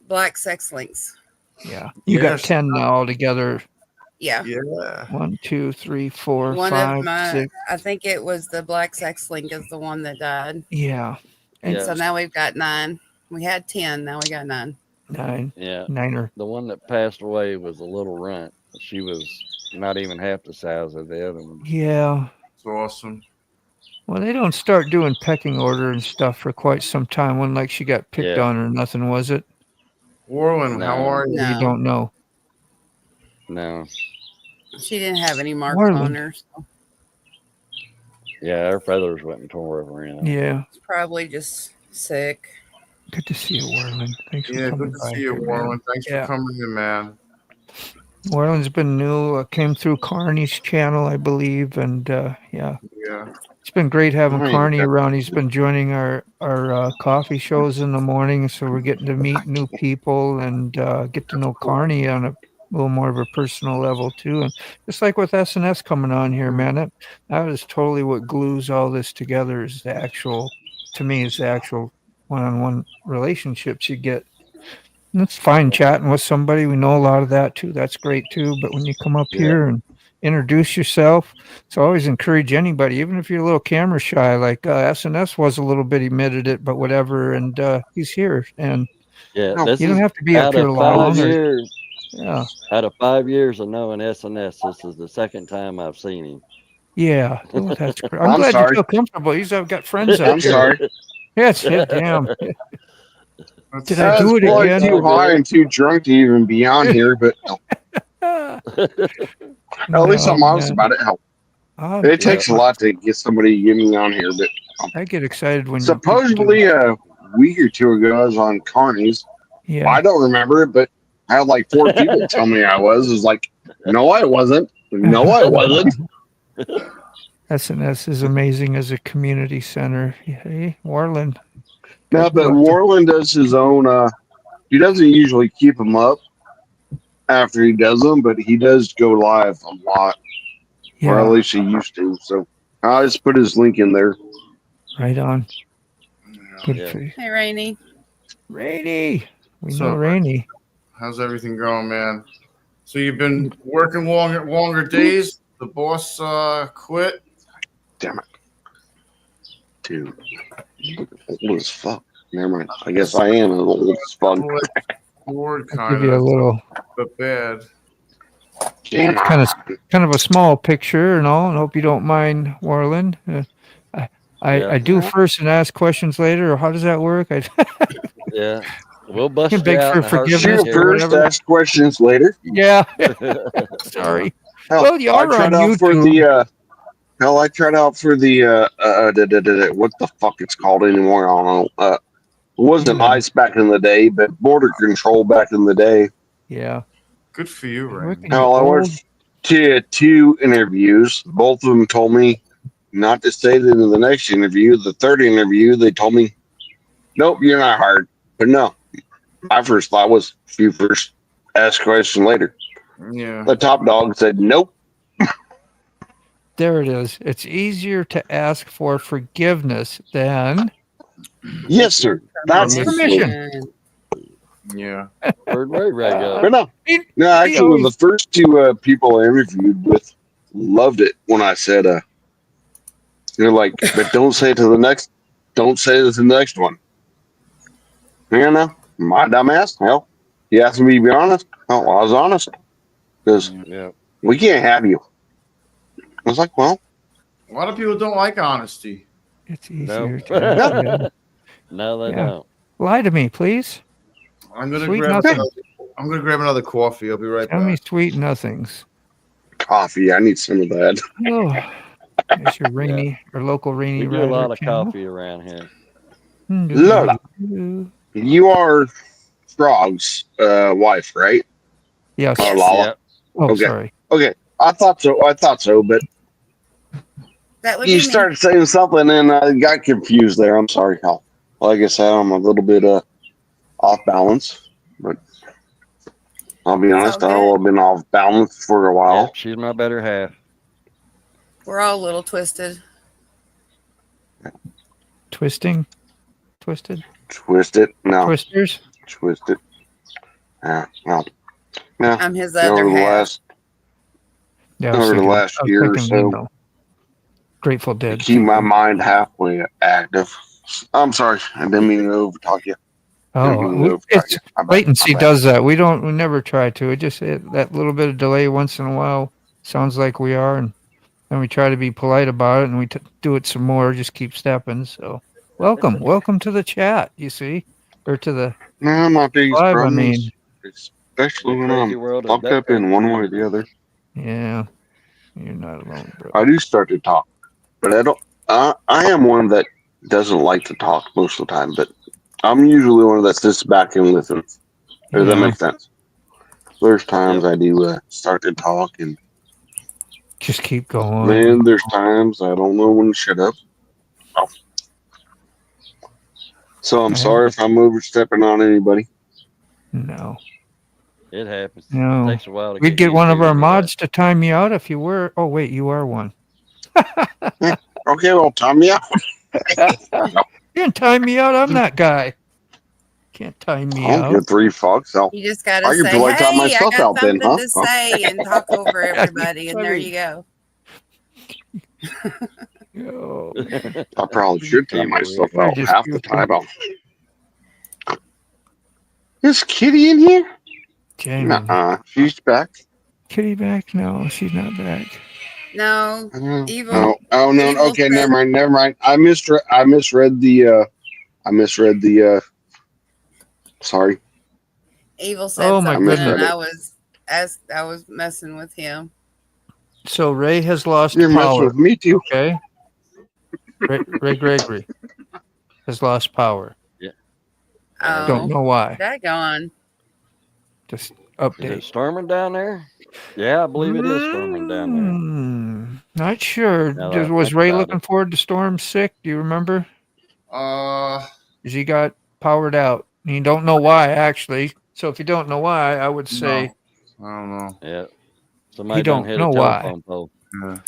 black sex links. Yeah, you got Yes. 10 now altogether. Yeah. Yeah. 1, 2, 3, 4, One 5, of my, 6. I think it was the black sex link is the one that died. Yeah, and Yeah. So now we've got 9. We had 10. Now we got 9. 9. Yeah. Niner. The one that passed away was a little runt. She was not even half the size of the other one. Yeah. It's awesome. Well, they don't start doing pecking order and stuff for quite some time. When like she got picked Yeah. on or nothing, was it? Orlin, how No. are you? No. You don't know. No. She didn't have any marks Orland. on her. So Yeah, her feathers went tore over in. Yeah. it's probably just sick. Good to see you, Warland. Thanks for Yeah, coming good to by see you, here, man. Orlin. Thanks Yeah. for coming in, man. Warland's been new. Came through Carney's channel, I believe, and yeah, Yeah. it's been great having Right. Carney around. He's been joining our coffee shows in the morning, so we're getting to meet new people and get to know Carney on a little more of a personal level too. And just like with SNS coming on here, man, that is totally what glues all this together. Is the actual, to me, is the actual one-on-one relationships you get. And it's fine chatting with somebody. We know a lot of that too. That's great too. But when you come up Yeah. here and introduce yourself, so I always encourage anybody, even if you're a little camera shy, like SNS was a little bit, he admitted it, but whatever. And he's here, and Yeah, No, this you don't is have to be up out here of 5 long. Or, years. yeah, Out of 5 years of knowing SNS, this is the second time I've seen him. yeah. Oh, that's great. I'm I'm glad sorry. you feel comfortable. I've got friends up I'm here. sorry. Yes, yeah, damn. Did I I do was it probably again? too high and too drunk to even be on here, but at least No, I'm honest man. about it. Hell, I'm it takes a glad. lot to get somebody to get me on here, but I get excited when supposedly a week or two ago I was on Connie's. yeah. I don't remember it, but I had like 4 people tell me I was. It was like, no, I wasn't. No, I wasn't. SNS is amazing as a community center. Hey, Warland. No, but Warland does his own. He doesn't usually keep them up after he does them, but he does go live a lot, or at Yeah, least he used to. So I just put his link in there. right on. Good Yeah. for you. Hey, Rainy. Rainy. We So- know Rainy. How's everything going, man? So you've been working longer days. The boss quit. Damn it, dude. Old as fuck. Never mind. I guess I am old as fuck. Bored, I'll give kind you a of, little but bad. Damn it. kind of a small picture and all, and hope you don't mind, Warland. I do first and ask questions later, or how does that work? Yeah. We'll bust You you beg out for in a heartbeat forgiveness Shoot here. or first, whatever. ask questions later. Yeah. Sorry. Hell, Well, you I are on tried out for YouTube. the I tried out for the what the fuck it's called anymore. I don't know. It wasn't ICE back in the day, but border control back in the day. Yeah. Good for you, You're Rainy. working Hell, I old. went to 2 interviews. Both of them told me not to stay in the next interview. The third interview, they told me, nope, you're not hired. But no, my first thought was, you first ask question later. Yeah. The top dog said, nope. There it is. It's easier to ask for forgiveness than Yes, sir. That's the Permission. Yeah. Where'd Ray Ray go? But no, actually, the first two people I interviewed with loved it when I said, they're like, but don't say it to the next one. You know, my dumbass. Hell, he asked me to be honest. Oh, well, I was honest because we can't have you. I was like, well, A lot of people don't like honesty. It's easier. No, they don't. Lie to me, please. I'm gonna Sweet grab. nothing. I'm gonna grab another coffee. I'll be right Tell back. me sweet nothings. coffee. I need some of that. Oh, there's your rainy or local rainy. We do a rider lot of channel. coffee around here. Lola, you are Frog's wife, right? Yes. Or Lala. Yep. Oh, Okay. sorry. Okay. I thought so, but That would you be started saying something and I got confused there. I'm sorry, Hal. Like I said, I'm a little bit off balance, but I'll be honest, I've been off balance for a while. Yep, she's my better half. We're all a little twisted. Twisted. Twisted? No. Twisters? Twisted. Yeah, well. Yeah. I'm his other over the half. Over the last year or so, Grateful to Dead. keep my mind halfway active. I'm sorry, I didn't mean to overtalk you. Oh, it's latency does that. We never try to. It just that little bit of delay once in a while sounds like we are, and then we try to be polite about it, and we do it some more. Just keep stepping. So, welcome to the chat. You see, or to the my biggest live. problem I mean, is, especially when I'm locked up in one way or the other. Yeah, you're not alone, bro. I do start to talk, but I don't. I am one that doesn't like to talk most of the time, but I'm usually one that sits back and listens. Does that make sense? There's times I do start to talk, and just keep going. Man, there's times I don't know when to shut up. Oh. So I'm sorry if I'm overstepping on anybody. No. It happens. No. It takes a while to We'd get used one of to our it. mods to time you out if you were. Oh, wait, you are one. Okay, well, time me out. You can time me out. I'm that guy. Can't time me I don't out. give three fucks. You just gotta I can say, probably time "Hey, I myself got out then, something huh? to say," and talk over everybody, and there you go. I probably should time myself out half the time. Is Kitty in here? Jamie. Nuh-uh. She's back. Kitty back? No, she's not back. No, evil. Oh no. Evil Okay, said- never mind. I misread the. Sorry. Evil said Oh, my something, goodness. and I was messing with him. So Ray has lost You're messing power. with me too. Okay. Ray Gregory has lost power. Yeah. Oh, Don't know why. daggone. Just Is update. it storming down there? Yeah, I believe it is storming down Not sure. Now that I Was think Ray about looking forward to Storm sick? Do you remember? Because he got powered out. And you don't know why, actually. So if you don't know why, I would say I don't know. there. Yeah. Somebody don't done hit know a why. telephone pole. Yeah.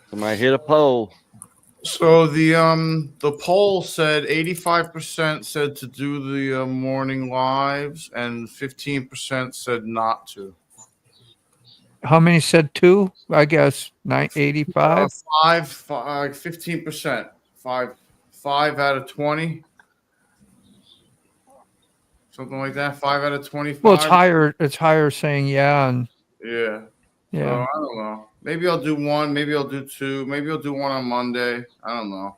Somebody hit a pole. So the poll said 85% said to do the morning lives, and 15% said not to. how many said 2? I guess 85. 15%. Five out of 20. Something like that. 5 out of 25. Well, it's higher. It's higher saying yeah and Yeah. yeah. So I don't know. Maybe I'll do 1. Maybe I'll do 2. Maybe I'll do 1 on Monday. I don't know.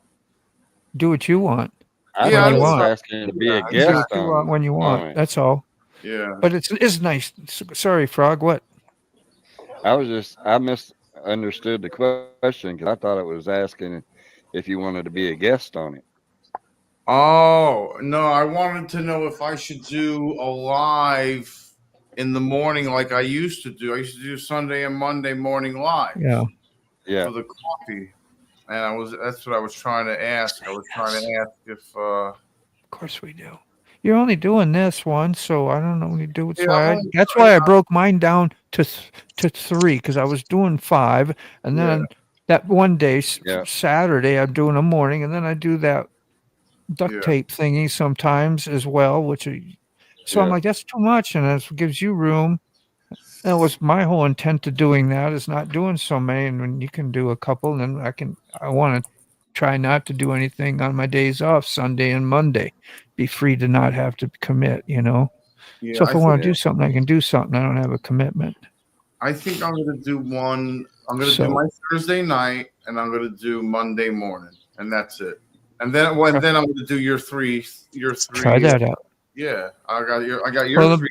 Do what you want. I Yeah, thought I it was want. asking to be a Yeah, Do guest what you want on. when you want. on it. That's all. Yeah. But it's nice. Sorry, Frog. What? I misunderstood the question because I thought it was asking if you wanted to be a guest on it. Oh, no. I wanted to know if I should do a live in the morning like I used to do. I used to do Sunday and Monday morning live. Yeah. Yeah. For the coffee. And that's what I was trying to ask. I was trying to ask if Of course we do. You're only doing this once, so I don't know when you do it. Yeah, That's why I broke mine down to 3 because I was doing 5, and then that one day, Yeah. Saturday, I'm doing a morning, and then I do that duct tape thingy sometimes as well, which so I'm Yeah. like, that's too much, and it gives you room. That was my whole intent to doing that, is not doing so many, and when you can do a couple, then I want to try not to do anything on my days off, Sunday and Monday, be free to not have to commit, so Yeah, if I want to do something, I can do something. I don't have a commitment. I think I'm gonna do one. I'm gonna do So- my Thursday night, and I'm gonna do Monday morning, and that's it. And then I'm gonna do your three. Try that out. Yeah, I got your Well, three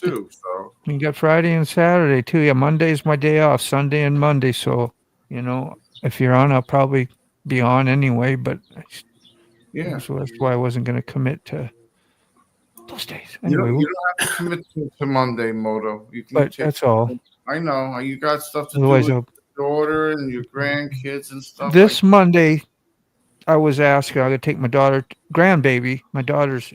too. So You got Friday and Saturday too. Yeah, Monday's my day off, Sunday and Monday. So, if you're on, I'll probably be on anyway. But yeah, so that's why I wasn't going to commit to those days. you Anyway, don't have to commit to Monday, Moto. You can but take- that's all. I know you got stuff to Otherwise, do with your daughter and your grandkids and stuff. This Monday, I was asked, I'm going to take my daughter, grandbaby, my daughter's,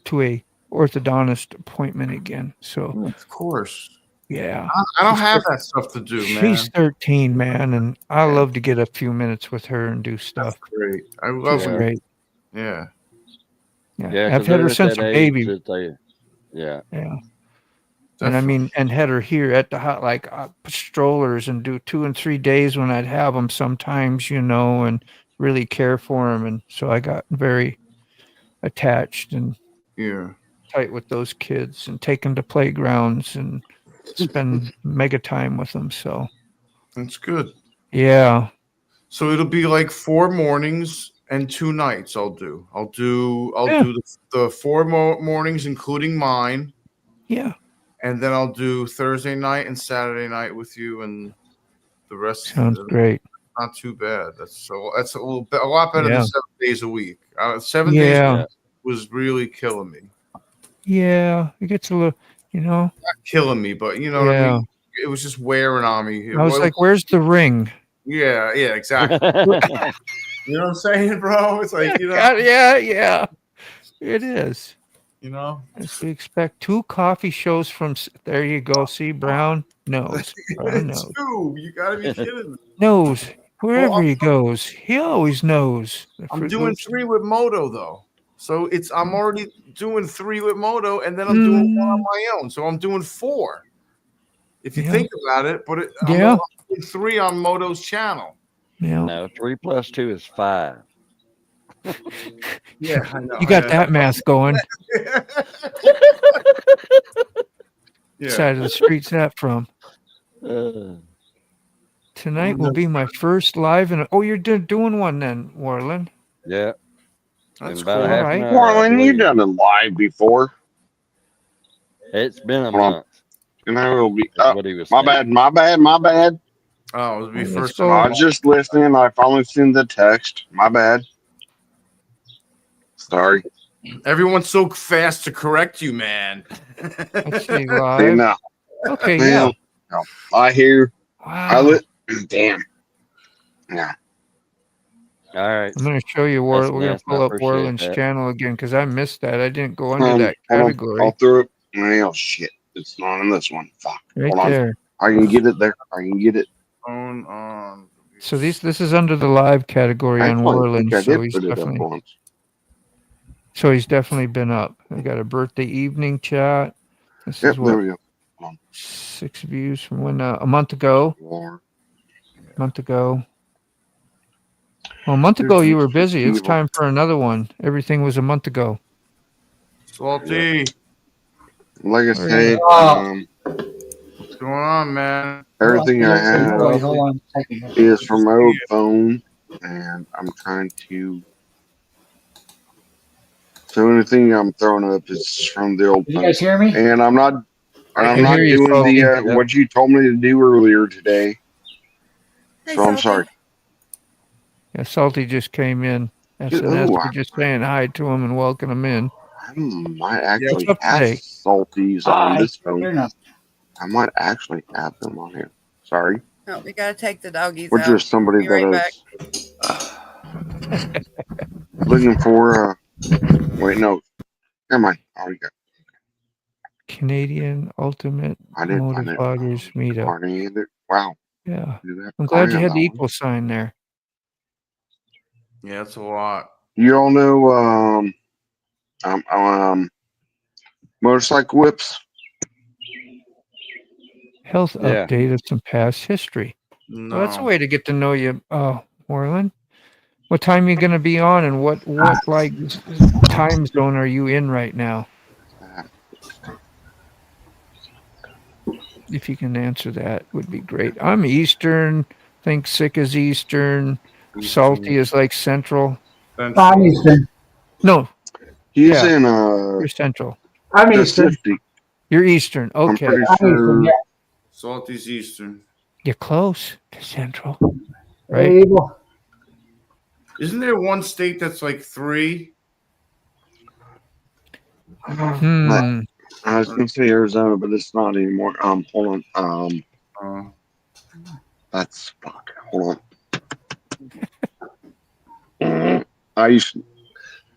to a orthodontist appointment again. So, of course. Yeah. I don't have that stuff to do, man. She's 13, man, and I love to get a few minutes with her and do stuff. Great. I love She's it. great. Yeah. Yeah, I've had her since a baby. Yeah. Yeah. And and had her here at the hot, strollers, and do 2 and 3 days when I'd have them sometimes, and really care for them. And so I got very attached and tight with those kids, and take them to playgrounds and spend mega time with them. So that's good. Yeah. So it'll be like 4 mornings and 2 nights. I'll do the 4 mornings, including mine. Yeah. And then I'll do Thursday night and Saturday night with you, and the rest. Sounds great. Not too bad. That's a lot better Yeah. than 7 days a week. 7 Yeah. days was really killing me. Yeah, it gets a little, Not killing me, but you know what I Yeah. mean. It was just wearing on me. I was like, "Where's the ring?" Yeah, exactly. You know what I'm saying, bro? It's like, yeah, it is. As we expect 2 coffee shows from. There you go. See, Brown knows. Brown knows. 2. You gotta be kidding me. Knows wherever he goes. He always knows. I'm doing 3 with Moto though, so I'm already doing 3 with Moto, and then I'm doing 1 on my own, so I'm doing 4. If you think about it, but I'm Yeah. doing 3 on Moto's channel. Yeah. No, 3 + 2 is 5. Yeah, I know. You got that math going. Side of the street's that from? Tonight will be my first live, and you're doing one then, Warlin. Yeah. That's about cool. half an Alright. hour, I Warren, you believe. done it live before. It's been a Hold on. month. And I will be. What he was My saying. bad. Oh, it would be first. I was just listening. I finally seen the text. My bad. Sorry. Everyone's so fast to correct you, man. Let's see See live. now. Okay, Well, no, I hear. Wow. Damn. Yeah. All right. I'm going to show you We're That's going to nice. I pull up appreciate Warlin's that. channel again because I missed that. I didn't go under that Hold on. category. I'll throw it. Oh shit! It's not in this one. Fuck. Right Hold on. there. I can get it there. I can get it. On. So this is under the live category on Actually, I Warlin. think I So did he's put it up definitely once. been up. I got a birthday evening chat. This Yep, is what there we go. Hold 6 views from when a month ago. on. Well, a month ago you were There's busy. It's evil. time for another one. Everything was a month ago. Salty. Like I said, What's going on, man? everything I have Hold on a second. is from my old phone, and I'm trying to. So anything I'm throwing up is from the old Can you phone. guys hear me? And I'm not can doing hear you, Salty. the Yep. what you told me to do earlier today. So I'm sorry. Yeah, Salty just came in. That's Ooh, we're just saying hi to him and welcome him in. I might actually What's up have today? salties on this Fair phone. enough. I might actually have them on here. Sorry. No, we gotta take the doggies We're out. just somebody Be right that back. is looking for. Wait, no. Never mind. I already got. Canadian Ultimate I didn't find it. Motovloggers meetup. Party either. Wow. Yeah. You have I'm glad party you on had that the one? equal sign there. Yeah, it's a lot. You all know motorcycle whips? Health Yeah. update of some past history. No. Well, that's a way to get to know you, Warren. What time are you going to be on, and what like time zone are you in right now? If you can answer that, would be great. I'm Eastern. Think Sick is Eastern. Salty is like Central. I'm Eastern. No, He's Yeah. in you're Central. I'm Eastern. Pacific. You're Eastern. I'm Okay, pretty I'm Eastern, sure. yeah. Salty's Eastern. you're close to Central, right? Able. Isn't there one state that's like 3? Hmm. I was gonna say Arizona, but it's not anymore. Hold on. That's fuck. Hold on. I used to,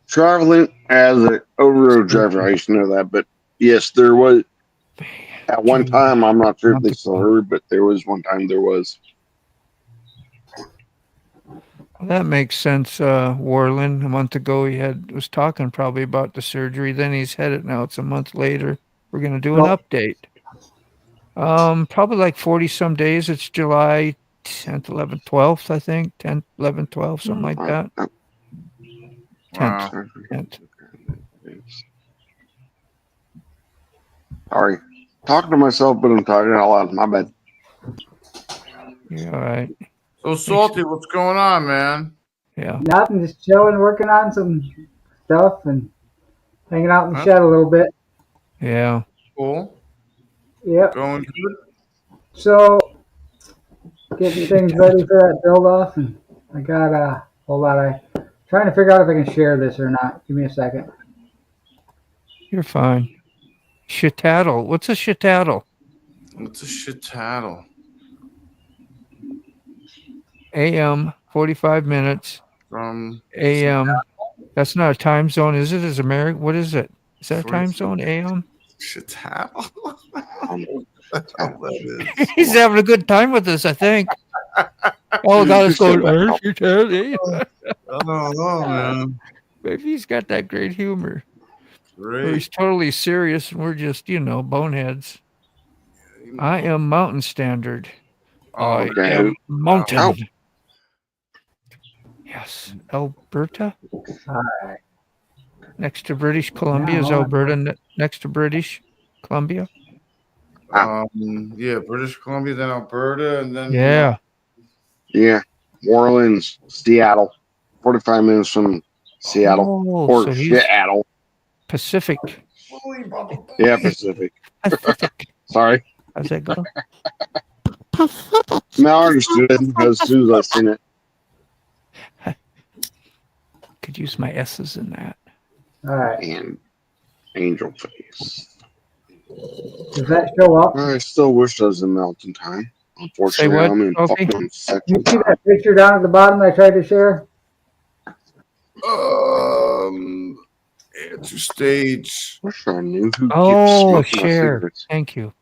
traveling as an over-road driver. I used to know that, but yes, there was at one time. I'm not sure if they still heard, but there was one time there was. That makes sense, Warland. A month ago, he was talking probably about the surgery. Then he's had it now. It's a month later. We're gonna do an update. Probably like 40 some days. It's July 10th, 11th, 12th, I think. 10th, 11th, 12th, something like that. 10th. 10th. Sorry, talking to myself, but I'm talking out loud. My bad. Yeah, all right. So Salty, what's going on, man? Yeah. Nothing, just chilling, working on some stuff and hanging out in the shed a little bit. Yeah. Cool. Yep. Going good. So, getting things ready for that build off, and I got a whole lot of trying to figure out if I can share this or not. Give me a second. You're fine. Shitaddle. What's a shitaddle? What's a shitaddle? AM, 45 minutes. From AM. That's not a time zone, is it? Is American? What is it? Is that a time zone? AM? Shitaddle? He's having a good time with us, I think. Oh, God, it's going, shitaddle. Oh, man. Maybe he's got that great humor. Great. Or he's totally serious, and we're just, boneheads. I am mountain standard. I am mountain. Oh. Yes. Alberta? All right. Next to British Columbia. Is Alberta next to British Columbia? Yeah, British Columbia, then Alberta, and then Yeah. Yeah, New Orleans, Seattle, 45 minutes from Seattle or so he's Seattle. Pacific. Yeah, Pacific. Sorry. How's that go? Now I understood it because as soon as I seen it. Could use my S's in that. All right. And angel face. Does that show up? I still wish I was in Mountain Time. Unfortunately, what, I'm in Sophie? fucking You Central see Time. that picture down at the bottom I tried to share? Answer stage. Wish I knew who Oh, keeps smoking my share. cigarettes. Thank you.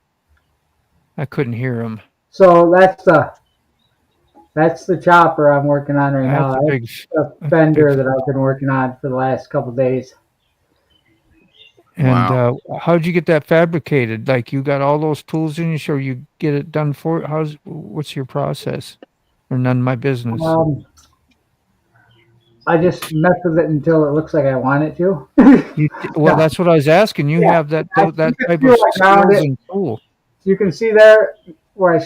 I couldn't hear him. So that's the chopper I'm working on right now. That's a big, That's the fender that I've been working on for the last couple of days. and how'd you get that fabricated? Like you got all those tools in you, so you get it done for? What's your process? Or none of my business. I just mess with it until it looks like I want it to. Well, that's what I was asking. You have that type of skills and tool. You can see there where I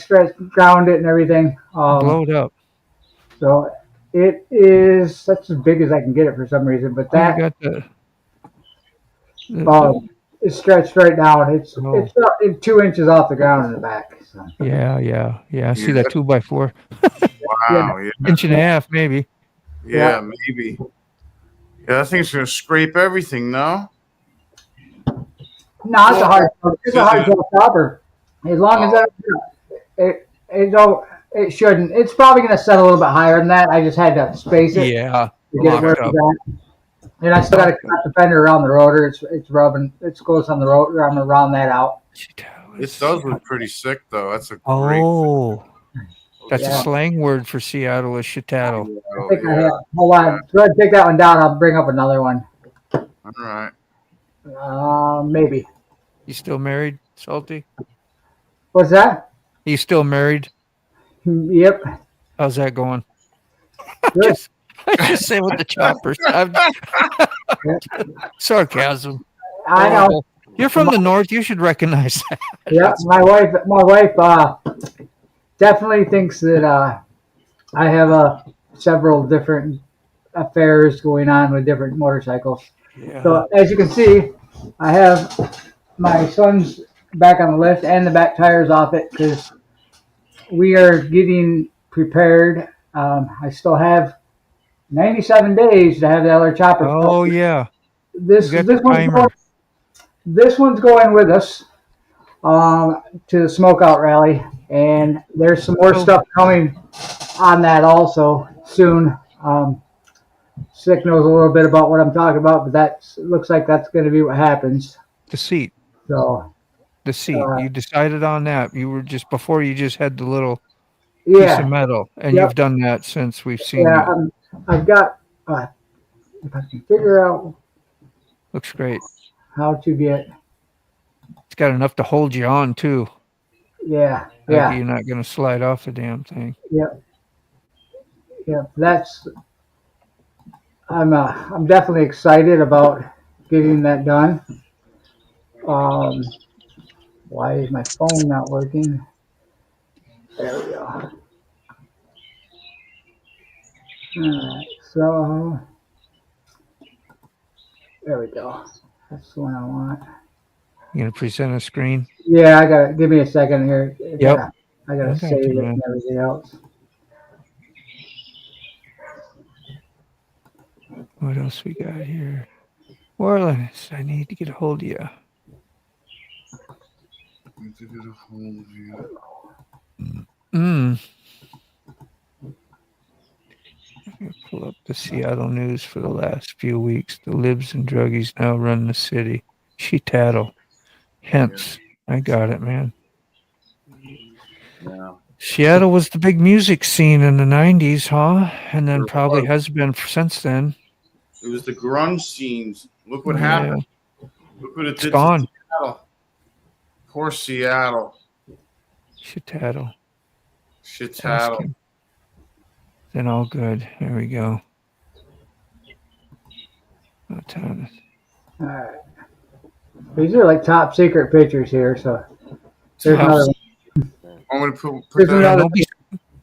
ground it and everything. Blow it up. So it is that's as big as I can get it for some reason, but that You got the it's stretched right down. It's about 2 inches off the ground in the back. So. Yeah. I see that 2x4. Wow. Yeah. Inch and a half, maybe. Yeah, maybe. Yeah, that thing's gonna scrape everything, no? No, it's a hard chopper. As long as it shouldn't. It's probably gonna set a little bit higher than that. I just had to space it. Yeah. To get it where it's at. And I still got to cut the fender around the rotor. It's rubbing. It's close on the rotor. I'm gonna round that out. It does look pretty sick, though. That's a great. Oh. That's Yeah. a slang word for Seattle is shitaddle. I think I have. Hold on. Go ahead and take that one down. I'll bring up another one. All right. Maybe. You still married, Salty? What's that? You still married? Yep. How's that going? Good. I just say with the choppers. Sarcasm. I know. You're from the north. You should recognize that. Yeah, my wife definitely thinks that I have several different affairs going on with different motorcycles. Yeah. So as you can see, I have my son's back on the lift and the back tires off it because we are getting prepared. I still have 97 days to have the other chopper. Oh yeah. This one's going with us to the smokeout rally, and there's some more stuff coming on that also soon. Sick knows a little bit about what I'm talking about, but that looks like that's going to be what happens. The seat. So the seat. You decided on that. You were just before. You just had the little yeah, piece of metal, and yep. you've done that since we've seen Yeah, you. I've got. If I can figure out Looks great. how to get. It's got enough to hold you on too. Yeah, Like yeah. You're not going to slide off the damn thing. Yep. Yep. That's. I'm definitely excited about getting that done. Why is my phone not working? There we go. Alright, so there we go. That's the one I want. You going to present a screen? Yeah, I got it. Give me a second here. Yep. I gotta Okay, save it man. and everything else. What else we got here? Orleans, I need to get a hold of you. Pull up the Seattle news for the last few weeks. The libs and druggies now run the city. She tattle. Hence, I got it, man. Yeah. Seattle was the big music scene in the 90s, huh? And then probably has been since then. It was the grunge scenes. Look what Yeah. happened. Look what it It's did gone. to Seattle. Poor Seattle. Shitaddle. Shitaddle. Then all good. There we go. What time is it? Alright. These are like top secret pictures here, so there's Top another one. I'm gonna put There's that another-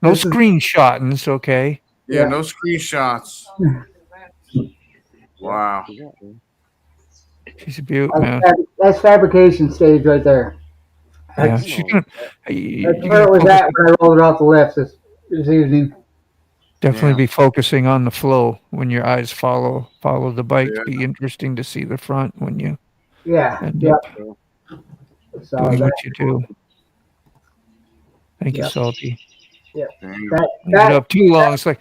No This is- screenshotings, okay? Yeah, no screenshots. Wow. She's a beaut, man. That's fabrication stage right there. Yeah, That's, she's gonna. that's where it was at when I rolled it off the lift this evening. Definitely be focusing on the flow when your eyes follow the bike. Be interesting to see the front when you Yeah. end Yep. up So doing that, what you do. Thank you, Yep. Salty. Yep. Leave That, it up too long. It's like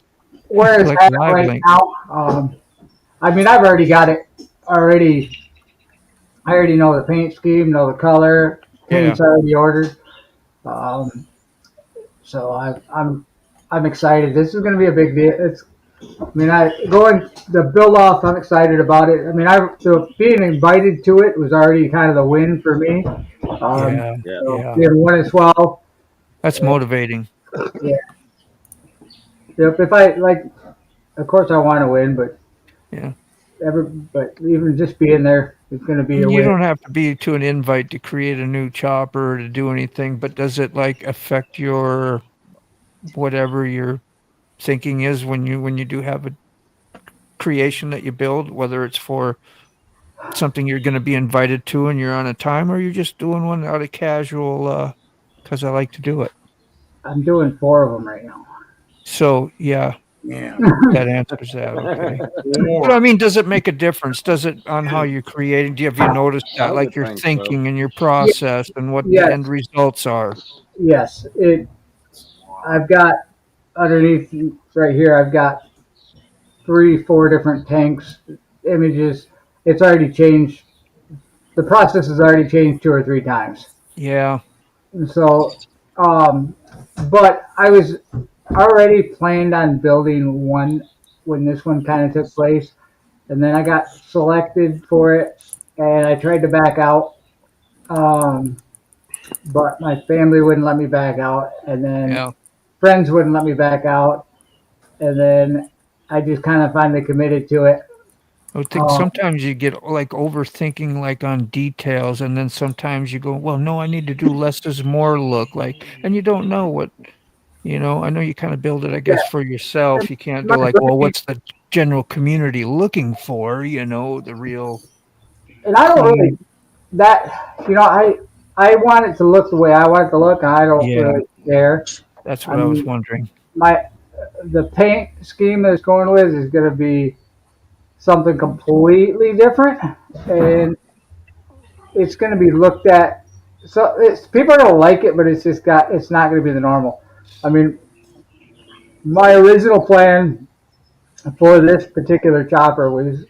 where it's like at live right link. now. I mean, I've already got it already. I already know the paint scheme, know the color. Paint's already ordered. So I'm excited. This is going to be a big deal. The build off. I'm excited about it. I mean, so being invited to it was already kind of the win for me. Yeah. Being 1 and 12. That's motivating. Yeah. Yep. If I like, of course I want to win, but yeah. But even just being there is going to be a win. You don't have to be to an invite to create a new chopper or to do anything, but does it like affect your whatever your thinking is when you do have a creation that you build, whether it's for something you're going to be invited to and you're on a time, or you're just doing one out of casual because I like to do it? I'm doing 4 of them right now. So yeah, that answers that. Okay. But I mean, does it make a difference? Does it on how you're creating? Have you noticed that, I like would your think so. thinking and your process and what Yes. the end results are? Yes, I've got underneath right here. I've got 3-4 different tanks, images. It's already changed. The process has already changed 2 or 3 times. Yeah. And so, but I was already planned on building one when this one kind of took place, and then I got selected for it, and I tried to back out, but my family wouldn't let me back out, and then friends wouldn't let me back out, and then I just kind of finally committed to it. I think sometimes you get like overthinking like on details, and then sometimes you go, well, no, I need to do less is more look like, and you don't know what, I know you kind of build it, I guess, for yourself. You can't go like, well, what's the general community looking for, the real. And I don't really, I want it to look the way I want it to look. I don't really care. That's what I was wondering. The paint scheme that's going with is going to be something completely different, and it's going to be looked at. So people are going to like it, but it's not going to be the normal. I mean, my original plan for this particular chopper was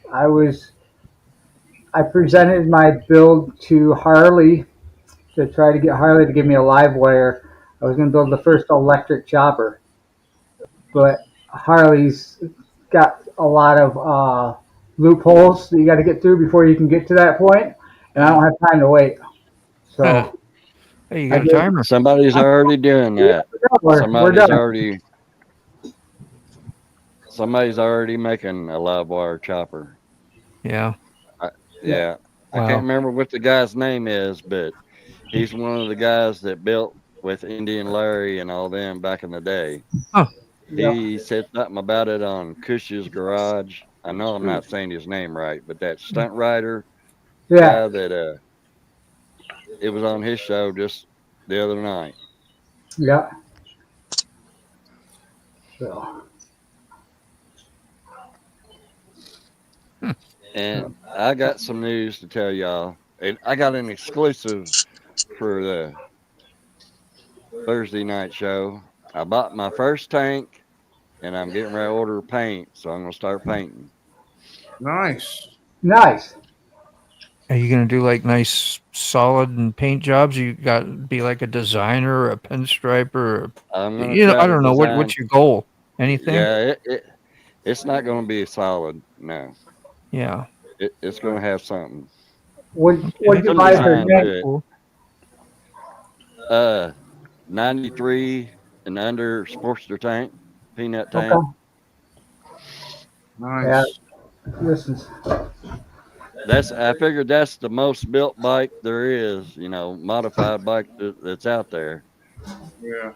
I presented my build to Harley to try to get Harley to give me a live wire. I was going to build the first electric chopper, but Harley's got a lot of loopholes that you got to get through before you can get to that point, and I don't have time to wait. So, hey, you got a timer. Somebody's already doing that. Somebody's already making a live wire chopper. Yeah. Yeah. I can't remember what the guy's name is, but he's one of the guys that built with Indian Larry and all them back in the day. Huh. He said something about it on Cush's Garage. I know I'm not saying his name right, but that stunt rider guy that it was on his show just the other night. Yeah. So. And I got some news to tell y'all. And I got an exclusive for the Thursday night show. I bought my first tank, and I'm getting ready to order paint, so I'm going to start painting. Nice. Are you going to do like nice solid and paint jobs? You got to be like a designer or a pinstriper or, I don't know. What's your goal? Anything? Yeah, it's not going to be solid. No. Yeah. It's going to have something. What you buy for tank? 93 and under Sportster tank, peanut tank. Okay. Nice. Yeah. I figured that's the most built bike there is, modified bike that's out there. Yeah.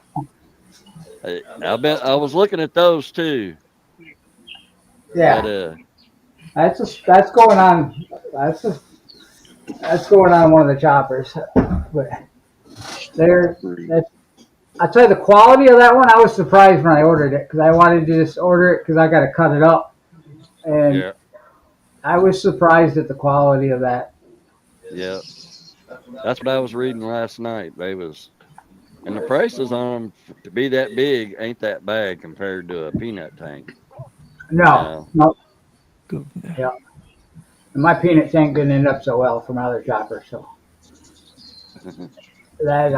I was looking at those too. Yeah. But, that's going on. That's going on one of the choppers. But I'll tell you the quality of that one. I was surprised when I ordered it because I wanted to just order it because I got to cut it up, and I was surprised at the quality of that. Yeah, that's what I was reading last night. And the prices on them to be that big ain't that bad compared to a peanut tank. No. Yeah. And my peanut tank didn't end up so well for my other chopper, so that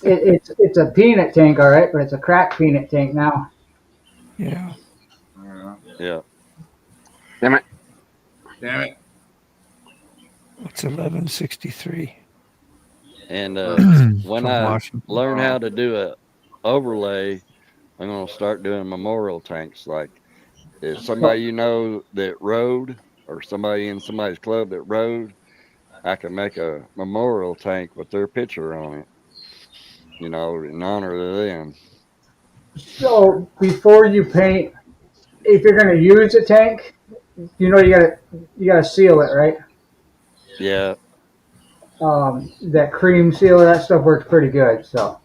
it's a peanut tank, all right, but it's a cracked peanut tank now. Yeah. Yeah. Damn it. It's 1163. And when I learn how to do a overlay, I'm going to start doing memorial tanks. Like if somebody that rode, or somebody in somebody's club that rode, I can make a memorial tank with their picture on it, in honor of them. So before you paint, if you're going to use a tank, you gotta seal it, right? Yeah. That cream sealer, that stuff works pretty good. So.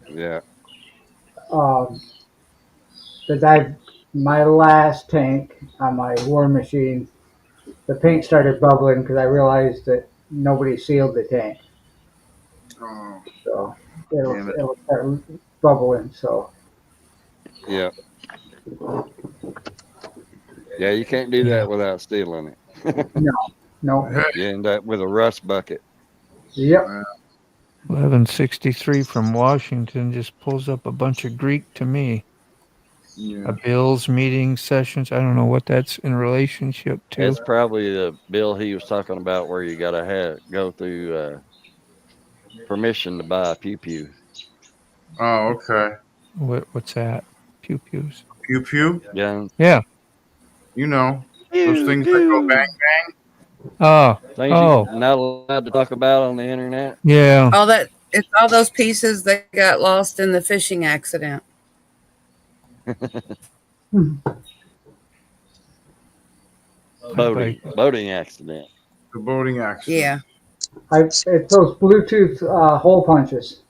Yeah. But my last tank on my War Machine, the paint started bubbling because I realized that nobody sealed the tank. Oh. So it'll start bubbling. So. Yeah. Yeah, you can't do that without sealing it. No. You end up with a rust bucket. Yep. 1163 from Washington just pulls up a bunch of Greek to me. Yeah. Bills, meeting, sessions. I don't know what that's in relationship to. It's probably the bill he was talking about where you got to go through permission to buy a pew. Oh, okay. What's that? Pew pews. Pew pew. Yeah. Yeah. You know those things that go bang bang. Things you're not allowed to talk about on the internet. Yeah. It's all those pieces that got lost in the fishing accident. Boating accident. The boating accident. Yeah. It's those Bluetooth hole punches.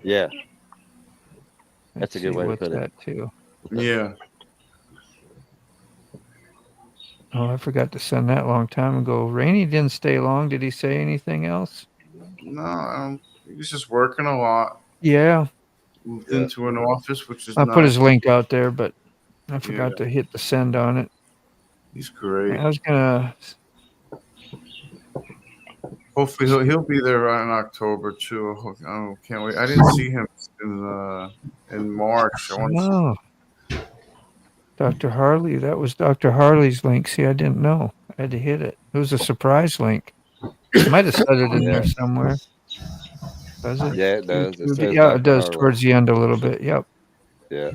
Yeah. That's a good way to What's put that it. too? Yeah. Oh, I forgot to send that a long time ago. Rainey didn't stay long. Did he say anything else? No, he was just working a lot. Yeah. Moved into an office, which is I nice. put his link out there, but I forgot to hit the send on it. He's great. I was gonna. Hopefully he'll be there in October too. I can't wait. I didn't see him in March. I want to Oh, Dr. Harley. That was Dr. Harley's link. See, I didn't know. I had to hit it. It was a surprise link. Might have said it in there somewhere. Does it? Yeah, it does. It says Yeah, Dr. it does Harley. towards the end a little bit. Yep. Yeah.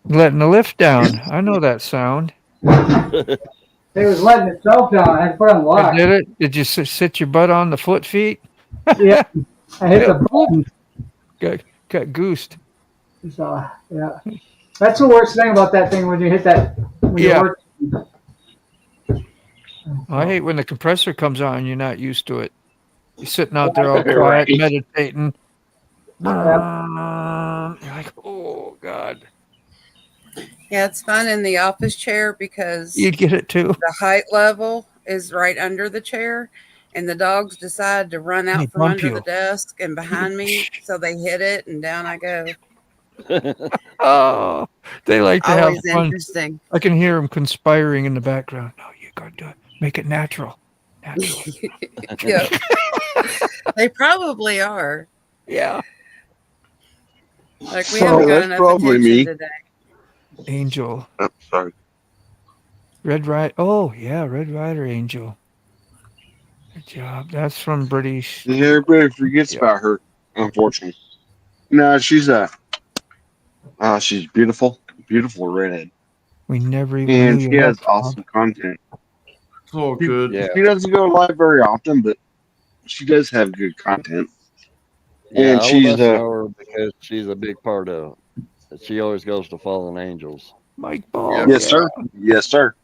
Letting the lift down. I know that sound. It was letting itself down. I had to put it on lock. Did it? Did you sit your butt on the foot feet? Yeah. I hit the button. Got goosed. So, yeah. That's the worst thing about that thing when you hit that. When you work. I hate when the compressor comes on. You're not used to it. You're sitting out there all quiet, Right. meditating. You're like, oh God. Yeah, it's fun in the office chair because You'd get it too. the height level is right under the chair, and the dogs decide to run They out from bump under you. the desk and behind me, so they hit it, and down I go. Oh, they like to Always have fun. interesting. I can hear them conspiring in the background. No, you gotta do it. Make it natural. Yeah. They probably are. Yeah. Like we So haven't got that's enough probably attention me. today. Angel. Oh, sorry. Red Rider. Oh, yeah, Red Rider Angel. Good job. That's from British. Yeah, everybody forgets about her, unfortunately. No, she's beautiful, beautiful redhead, We never even and knew she you has had awesome content. It's all She, good. Yeah. she doesn't go live very often, but she does have good content. Yeah, And all she's of us know her because she's a big part of it. She always goes to Fallen Angels. Mike Ball. yes, sir. Yes, sir.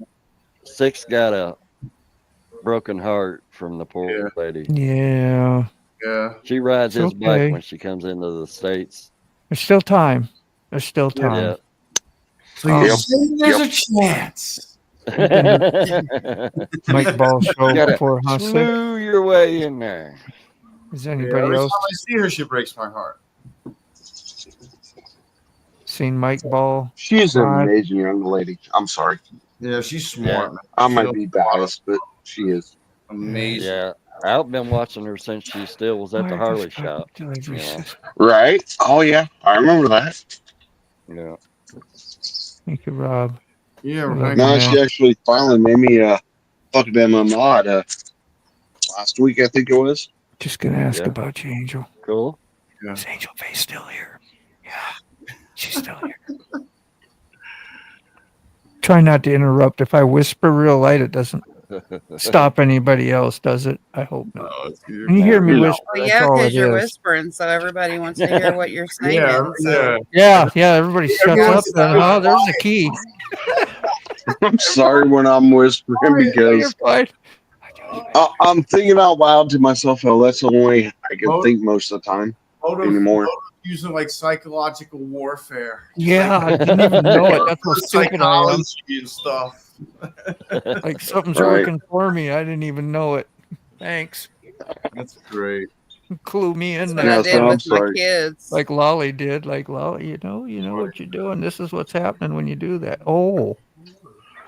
Six got a broken heart from the poor lady. Yeah. Yeah. She rides It's his okay. bike when she comes into the States. There's still time. There's still time. Yeah. So you say there's a chance. Mike Ball show You gotta before Hustler. slew your way in there. Is Yeah, anybody every else time I see her, she breaks my heart. seen Mike Ball? She's an live? amazing young lady. I'm sorry. Yeah, she's smart, man. I She might knows be biased, but she is. amazing. Yeah. I've been watching her since she still was at the Harley shop. You know? Right? Oh, yeah. I remember that. Yeah. Thank you, Rob. Yeah, Love right. you, No, man. she actually finally made me fuck them a mod last week, I think it was. Just gonna ask Yeah. about you, Angel. Cool. Yeah. Is Angel Face still here? Yeah, she's still here. Try not to interrupt. If I whisper real light, it doesn't stop anybody else, does it? I hope not. When you hear me No. whisper, Well, that's yeah, all because it you're is. whispering, so everybody wants to hear what you're saying. Yeah, so. Yeah, everybody shuts Everyone's up then. Oh, there's the key. I'm sorry when I'm whispering You're because fine. I'm thinking out loud to myself. Oh, that's the only I can Mo- think most of the time anymore. Using like psychological warfare. Yeah, I didn't even know it. That's how stupid I am. Psychology and stuff. Like something's Right. working for me. I didn't even know it. Thanks. That's great. Clue me in That's what there. I Yeah, did so I'm with my sorry. kids. Like Lolly did. Like Lolly, you know what you're doing. This is what's happening when you do that. Oh,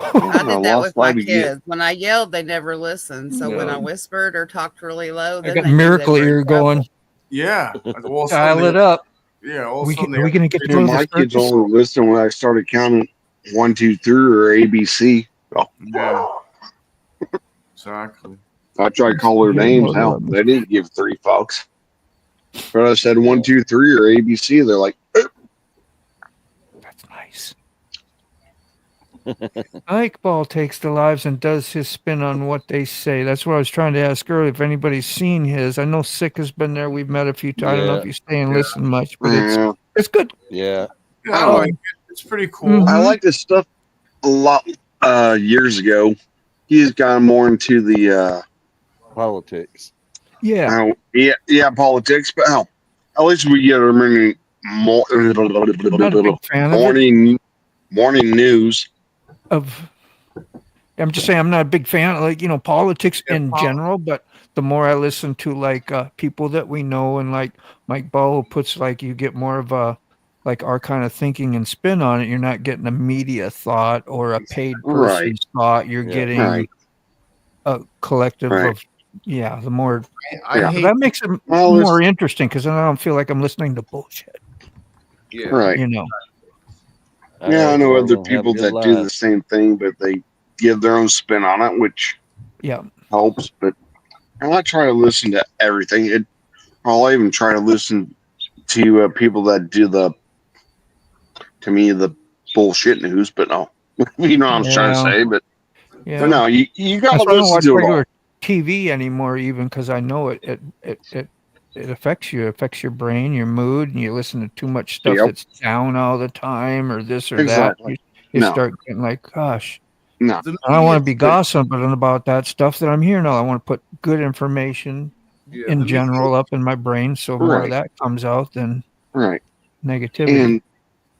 I did that with my light again. kids. When I yelled, they never listened. So when I No. whispered or talked really low, I then got they knew they miracle were in ear trouble. going. Yeah. All of a Dial sudden it up. Yeah. All of a We sudden are we gonna get to You know, go to my the kids circus? only listened when I started counting 1, 2, 3 or ABC. Oh, Yeah. Exactly. I tried to call their names. Hell, they didn't give 3 fucks. But I said 1, 2, 3 or ABC. They're like, That's nice. Ike Ball takes the lives and does his spin on what they say. That's what I was trying to ask earlier. If anybody's seen his, I know Sick has been there. We've met a few times. I don't know if you stay and listen much, but it's good. Yeah. Yeah, I like it. It's pretty cool. Mm-hmm. I like this stuff a lot years ago. He's gone more into the politics. Yeah. Yeah, politics. But hell, at least we get a morning Not a big fan of morning news. I'm just saying I'm not a big fan of, like, politics in general, but the more I listen to like people that we know, and like Mike Ball puts, like, you get more of a, like, our kind of thinking and spin on it. You're not getting a media thought or a paid person's thought. You're getting a collective of the more that makes it more interesting, because then I don't feel like I'm listening to bullshit. Yeah. Right. I I know other have people good that do the lives. same thing, but they give their own spin on it, which helps. But I'm not trying to listen to everything. I'll even try to listen to people that do the bullshit news. But no, you know what I'm trying to say. But no, you got to That's why I don't listen watch to it all. regular TV anymore, even, because I know it affects you. It affects your brain, your mood, and you listen to too much stuff that's down all the time, or this or Exactly. that. You No. start getting like, gosh, No. I don't want to be gossiping about that stuff that I'm hearing. No, I want to put good information in general up in my brain, so more of that comes out than negativity. And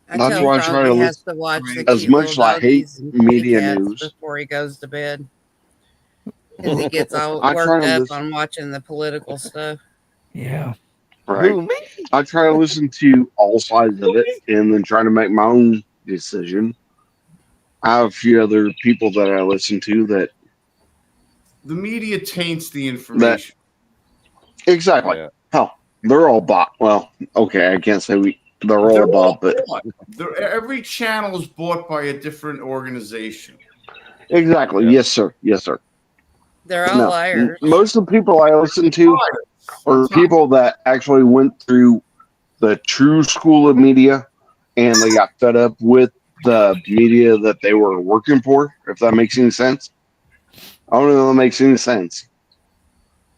I that's tell why I try Frog to he has listen. to watch the As cute much little as I hate doggies and media kitty cats news, before he goes to bed. Because he gets all I try worked to up listen. on watching the political stuff. Yeah. Right. I try to listen to all sides of it and then try to make my own decision. I have a few other people that I listen to that The media taints the information. exactly. Hell, they're all bought. Well, okay, I can't say they're all bought, but Every channel is bought by a different organization. exactly. Yes, sir. Yes, sir. They're all liars. Most of the people I listen to are people that actually went through the true school of media and they got fed up with the media that they were working for, if that makes any sense. I don't know if that makes any sense.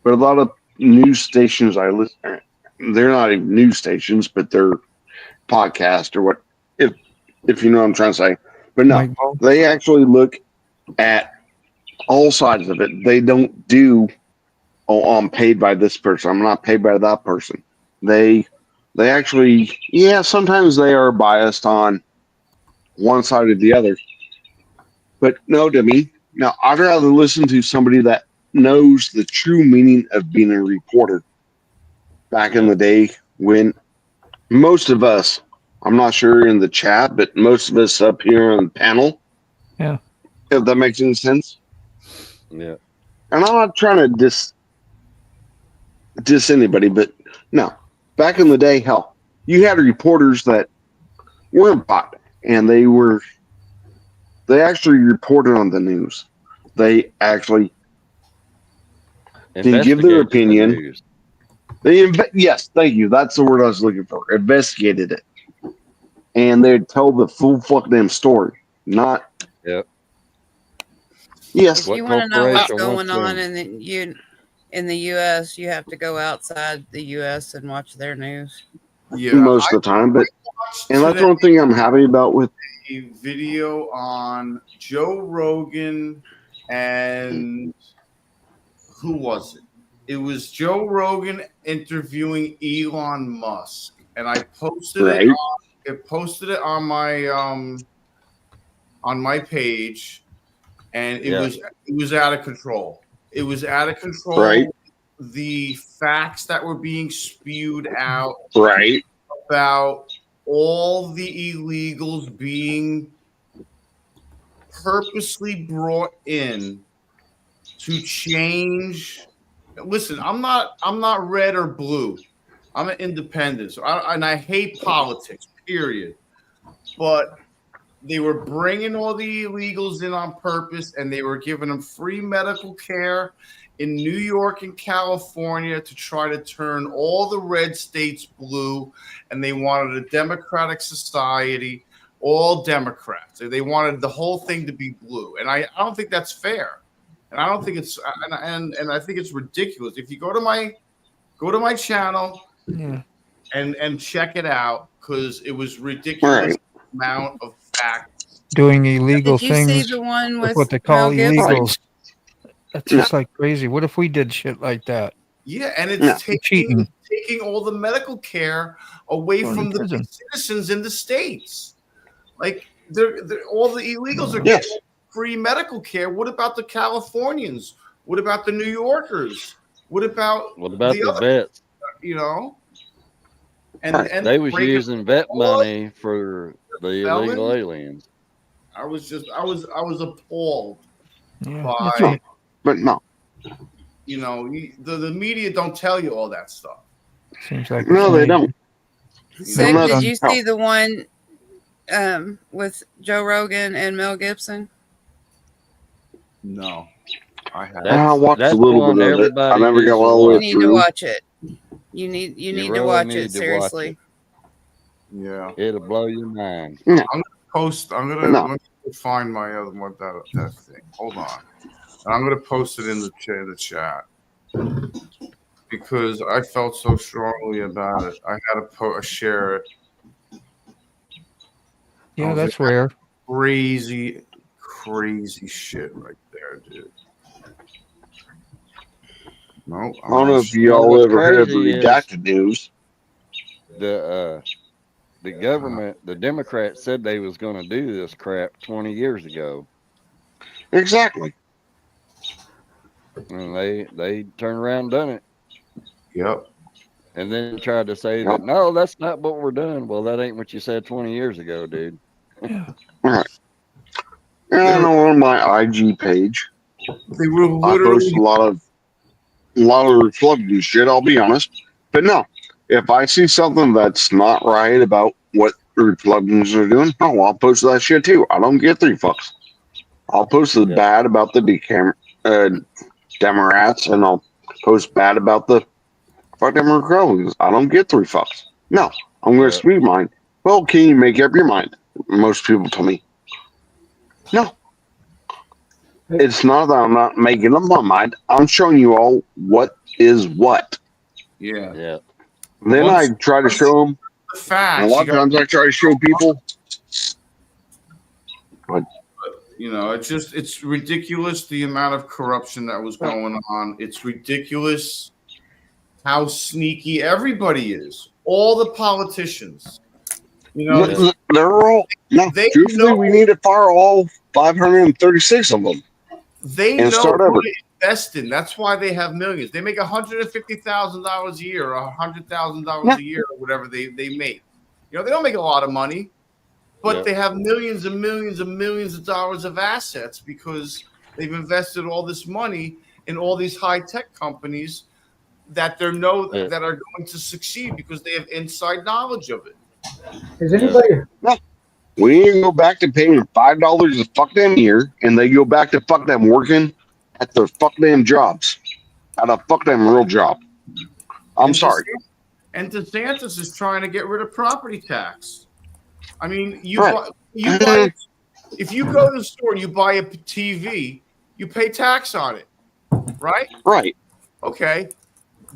But a lot of news stations I listen, they're not even news stations, but they're podcast or what, if you know what I'm trying to say. But no, they actually look at all sides of it. They don't do, oh, I'm paid by this person, I'm not paid by that person. They actually, sometimes they are biased on one side or the other. But no, to me, now I'd rather listen to somebody that knows the true meaning of being a reporter. Back in the day when most of us, I'm not sure in the chat, but most of us up here on the panel, if that makes any sense. Yeah. And I'm not trying to diss anybody, but no. Back in the day, hell, you had reporters that weren't bought, and they actually reported on the news. They actually didn't give their opinion. Yes, thank you. That's the word I was looking for. Investigated it, and they'd tell the full fucking story. Not. Yep. Yes. If you want to know what's going on in the U.S., you have to go outside the U.S. and watch their news. Yeah, most of the time, but that's one thing I'm happy about with a video on Joe Rogan and who was it? It was Joe Rogan interviewing Elon Musk, and I posted it. Posted it on my page, and it was out of control. It was out of control. Right. The facts that were being spewed out. Right. About all the illegals being purposely brought in to change. Listen, I'm not red or blue. I'm an independent, and I hate politics. Period. But they were bringing all the illegals in on purpose, and they were giving them free medical care in New York and California to try to turn all the red states blue, and they wanted a democratic society, all Democrats. They wanted the whole thing to be blue, and I don't think that's fair, and I don't think it's and I think it's ridiculous. If you go to my channel, and check it out, because it was ridiculous amount of facts. Doing illegal Did you things see the one with with what they call Mel Gibson? illegals. That's just like crazy. What if we did shit like that? Yeah, and it's cheating. taking all the medical care away Going to from the prison. citizens in the states. Like they're all the illegals are getting free medical care. What about the Californians? What about the New Yorkers? What about the other vets? You know, and they was breaking using vet laws. money for the illegal felons. aliens. I was appalled Yeah, by, but no, you know, the media don't tell you all that stuff. Seems like no, they don't. Sig, did you see the one with Joe Rogan and Mel Gibson? No, I haven't. I watched a little bit of it. I never got all the You way need to through. watch it. You need to really watch need it to watch seriously. Yeah, it'll blow your mind. I'm gonna post. I'm gonna No. let me find my other one that thing. Hold on, I'm gonna post it in the chat because I felt so strongly about it. I had to share it. Yeah, Oh, that's rare. Crazy shit right there, dude. No, I don't know if y'all what's ever heard the crazy is- redacted news. The government, the Democrats said they was going to do this crap 20 years ago, Exactly. and they turned around and done it, Yep. and then tried to say that no, that's not what we're doing. Well, that ain't what you said 20 years ago, dude. All right. And I know on my IG page, They were I post literally a lot of Republican shit. I'll be honest, but no, if I see something that's not right about what the Republicans are doing, oh, I'll post that shit too. I don't get three fucks. I'll post the bad about the Democrats, and I'll post bad about the fucking Republicans. I don't get three fucks. No, I'm going to speak mine. Well, can you make up your mind? Most people tell me, no. It's not that I'm not making up my mind. I'm showing you all what is what. Yeah. Yeah. Then I try to show them. the facts. A lot of times I try to show people. But You know, it's ridiculous the amount of corruption that was going on. It's ridiculous how sneaky everybody is. All the politicians. You know, they're all. No, truthfully, we need to fire all 536 of them. they and know start who over. to invest in. That's why they have millions. They make $150,000 a year, or $100,000 a year, or whatever they make. You know, they don't make a lot of money, but they have millions and millions and millions of dollars of assets because they've invested all this money in all these high tech companies that that are going to succeed because they have inside knowledge of it. Is anybody? No. We need to go back to paying $5 a fuck damn year, and they go back to fuck them working at their fuck damn jobs, at a fuck damn real job. I'm sorry. And DeSantis is trying to get rid of property tax. I mean, Right. if you go to the store and you buy a TV, you pay tax on it, right? Right. Okay.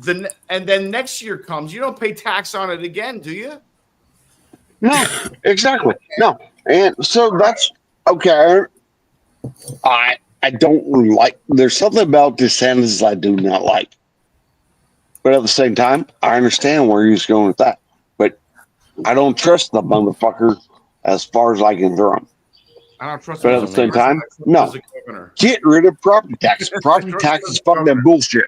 And then next year comes, you don't pay tax on it again, do you? No, exactly. No. And so that's okay. I don't like, there's something about DeSantis I do not like. But at the same time, I understand where he's going with that. But I don't trust the motherfucker as far as I can throw him. I don't trust But him at the same as a time, person, no. as a governor. Get rid of property tax. Property tax is fuck them bullshit.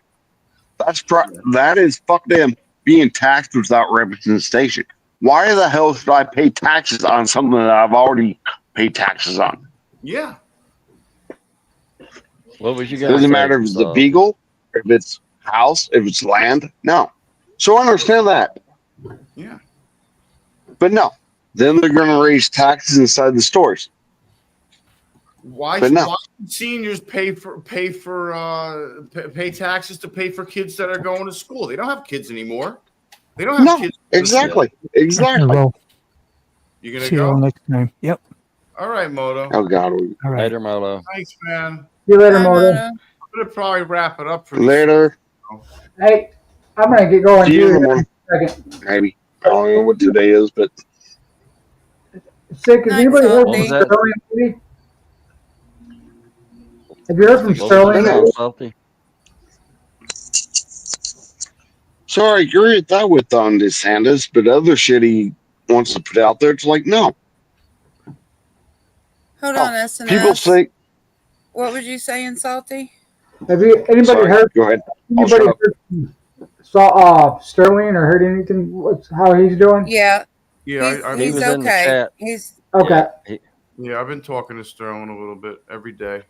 That is fuck them being taxed without representation. Why the hell should I pay taxes on something that I've already paid taxes on? Yeah. What was you It gonna doesn't say, matter if it's the Saul? beagle, if it's house, if it's land. No. So I understand that. Yeah. But no. Then they're going to raise taxes inside the stores. Why But no. should seniors pay taxes to pay for kids that are going to school? They don't have kids anymore. They don't have No. kids. Exactly. Exactly. Well, You gonna see you all go? next time. Yep. All right, Moto. Oh God. All right. Later, Molo. Thanks, man. See you later, Bye, Moto. Moto. I'm gonna probably wrap it up for Later. Hey, I'm gonna get going See you in the too. morning. Second. Maybe. I don't know what today is, but Sick. Has Night, anybody heard from Salty. that? Sterling lately? Have you heard from What was Sterling that, lately? Salty? so I agree with that with DeSantis, but other shit he wants to put out there, it's like, no. Hold Oh, on, SNS. people say, What was you saying, Salty? Have you anybody sorry, heard? go ahead. I'll Anybody shut up. heard saw Sterling or heard anything? How he's doing? Yeah, Yeah, He he's was in the okay. chat. He's Okay, I've been talking to Sterling a little bit every day.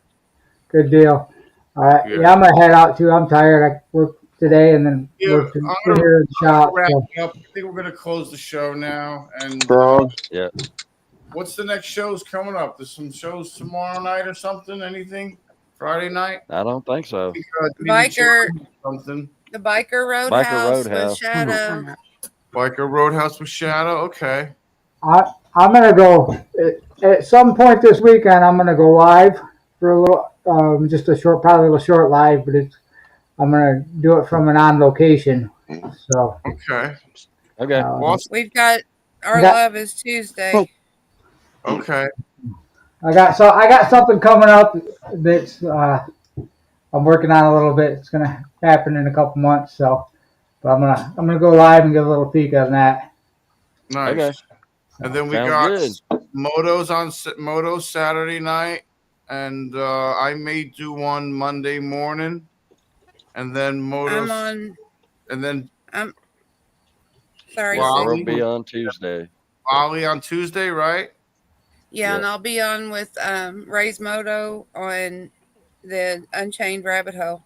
good deal. All right, Yeah. yeah, I'm gonna head out too. I'm tired. I worked today and then Yeah, worked I'm here gonna in the shop. wrap So. it up. I think we're gonna close the show now. And Bro, Yeah. what's the next shows coming up? There's some shows tomorrow night or something. Anything? Friday night? I don't think so. Maybe Biker. something. the Biker Roadhouse with Roadhouse. Shadow. Biker Roadhouse with Shadow. Okay. I'm gonna go at some point this weekend. I'm gonna go live for a little, just a short, probably a little short live, but I'm gonna do it from an on location. So Okay. Okay. Awesome. We've got Our Yeah. Love is Tuesday. Okay. I got something coming up that's I'm working on a little bit. It's gonna happen in a couple months. So, but I'm gonna go live and give a little peek on that. Nice. Okay. And then we Sounds got Moto's Saturday night, and I may do one Monday morning, and then Moto's, I'm on. and then I'm sorry. Wow. We'll be on Tuesday. Ollie on Tuesday, right? Yeah, and Yeah. I'll be on with Ray's Moto on the Unchained Rabbit Hole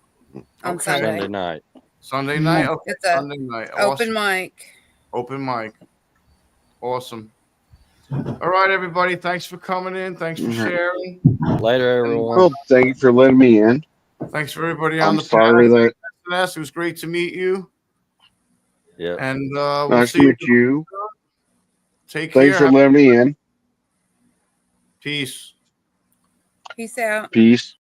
on Okay. Sunday. Sunday night. Sunday night. Okay. It's a Sunday night. open Awesome. mic. Open mic. Awesome. All right, everybody. Thanks for coming in. Thanks for sharing. Later, everyone. well, thank you for letting me in. Thanks for everybody on I'm the sorry panel. that. It was great to meet you. Yeah. And we'll Nice see to meet you. Take Thanks care. for letting me in. Peace. Peace out. Peace.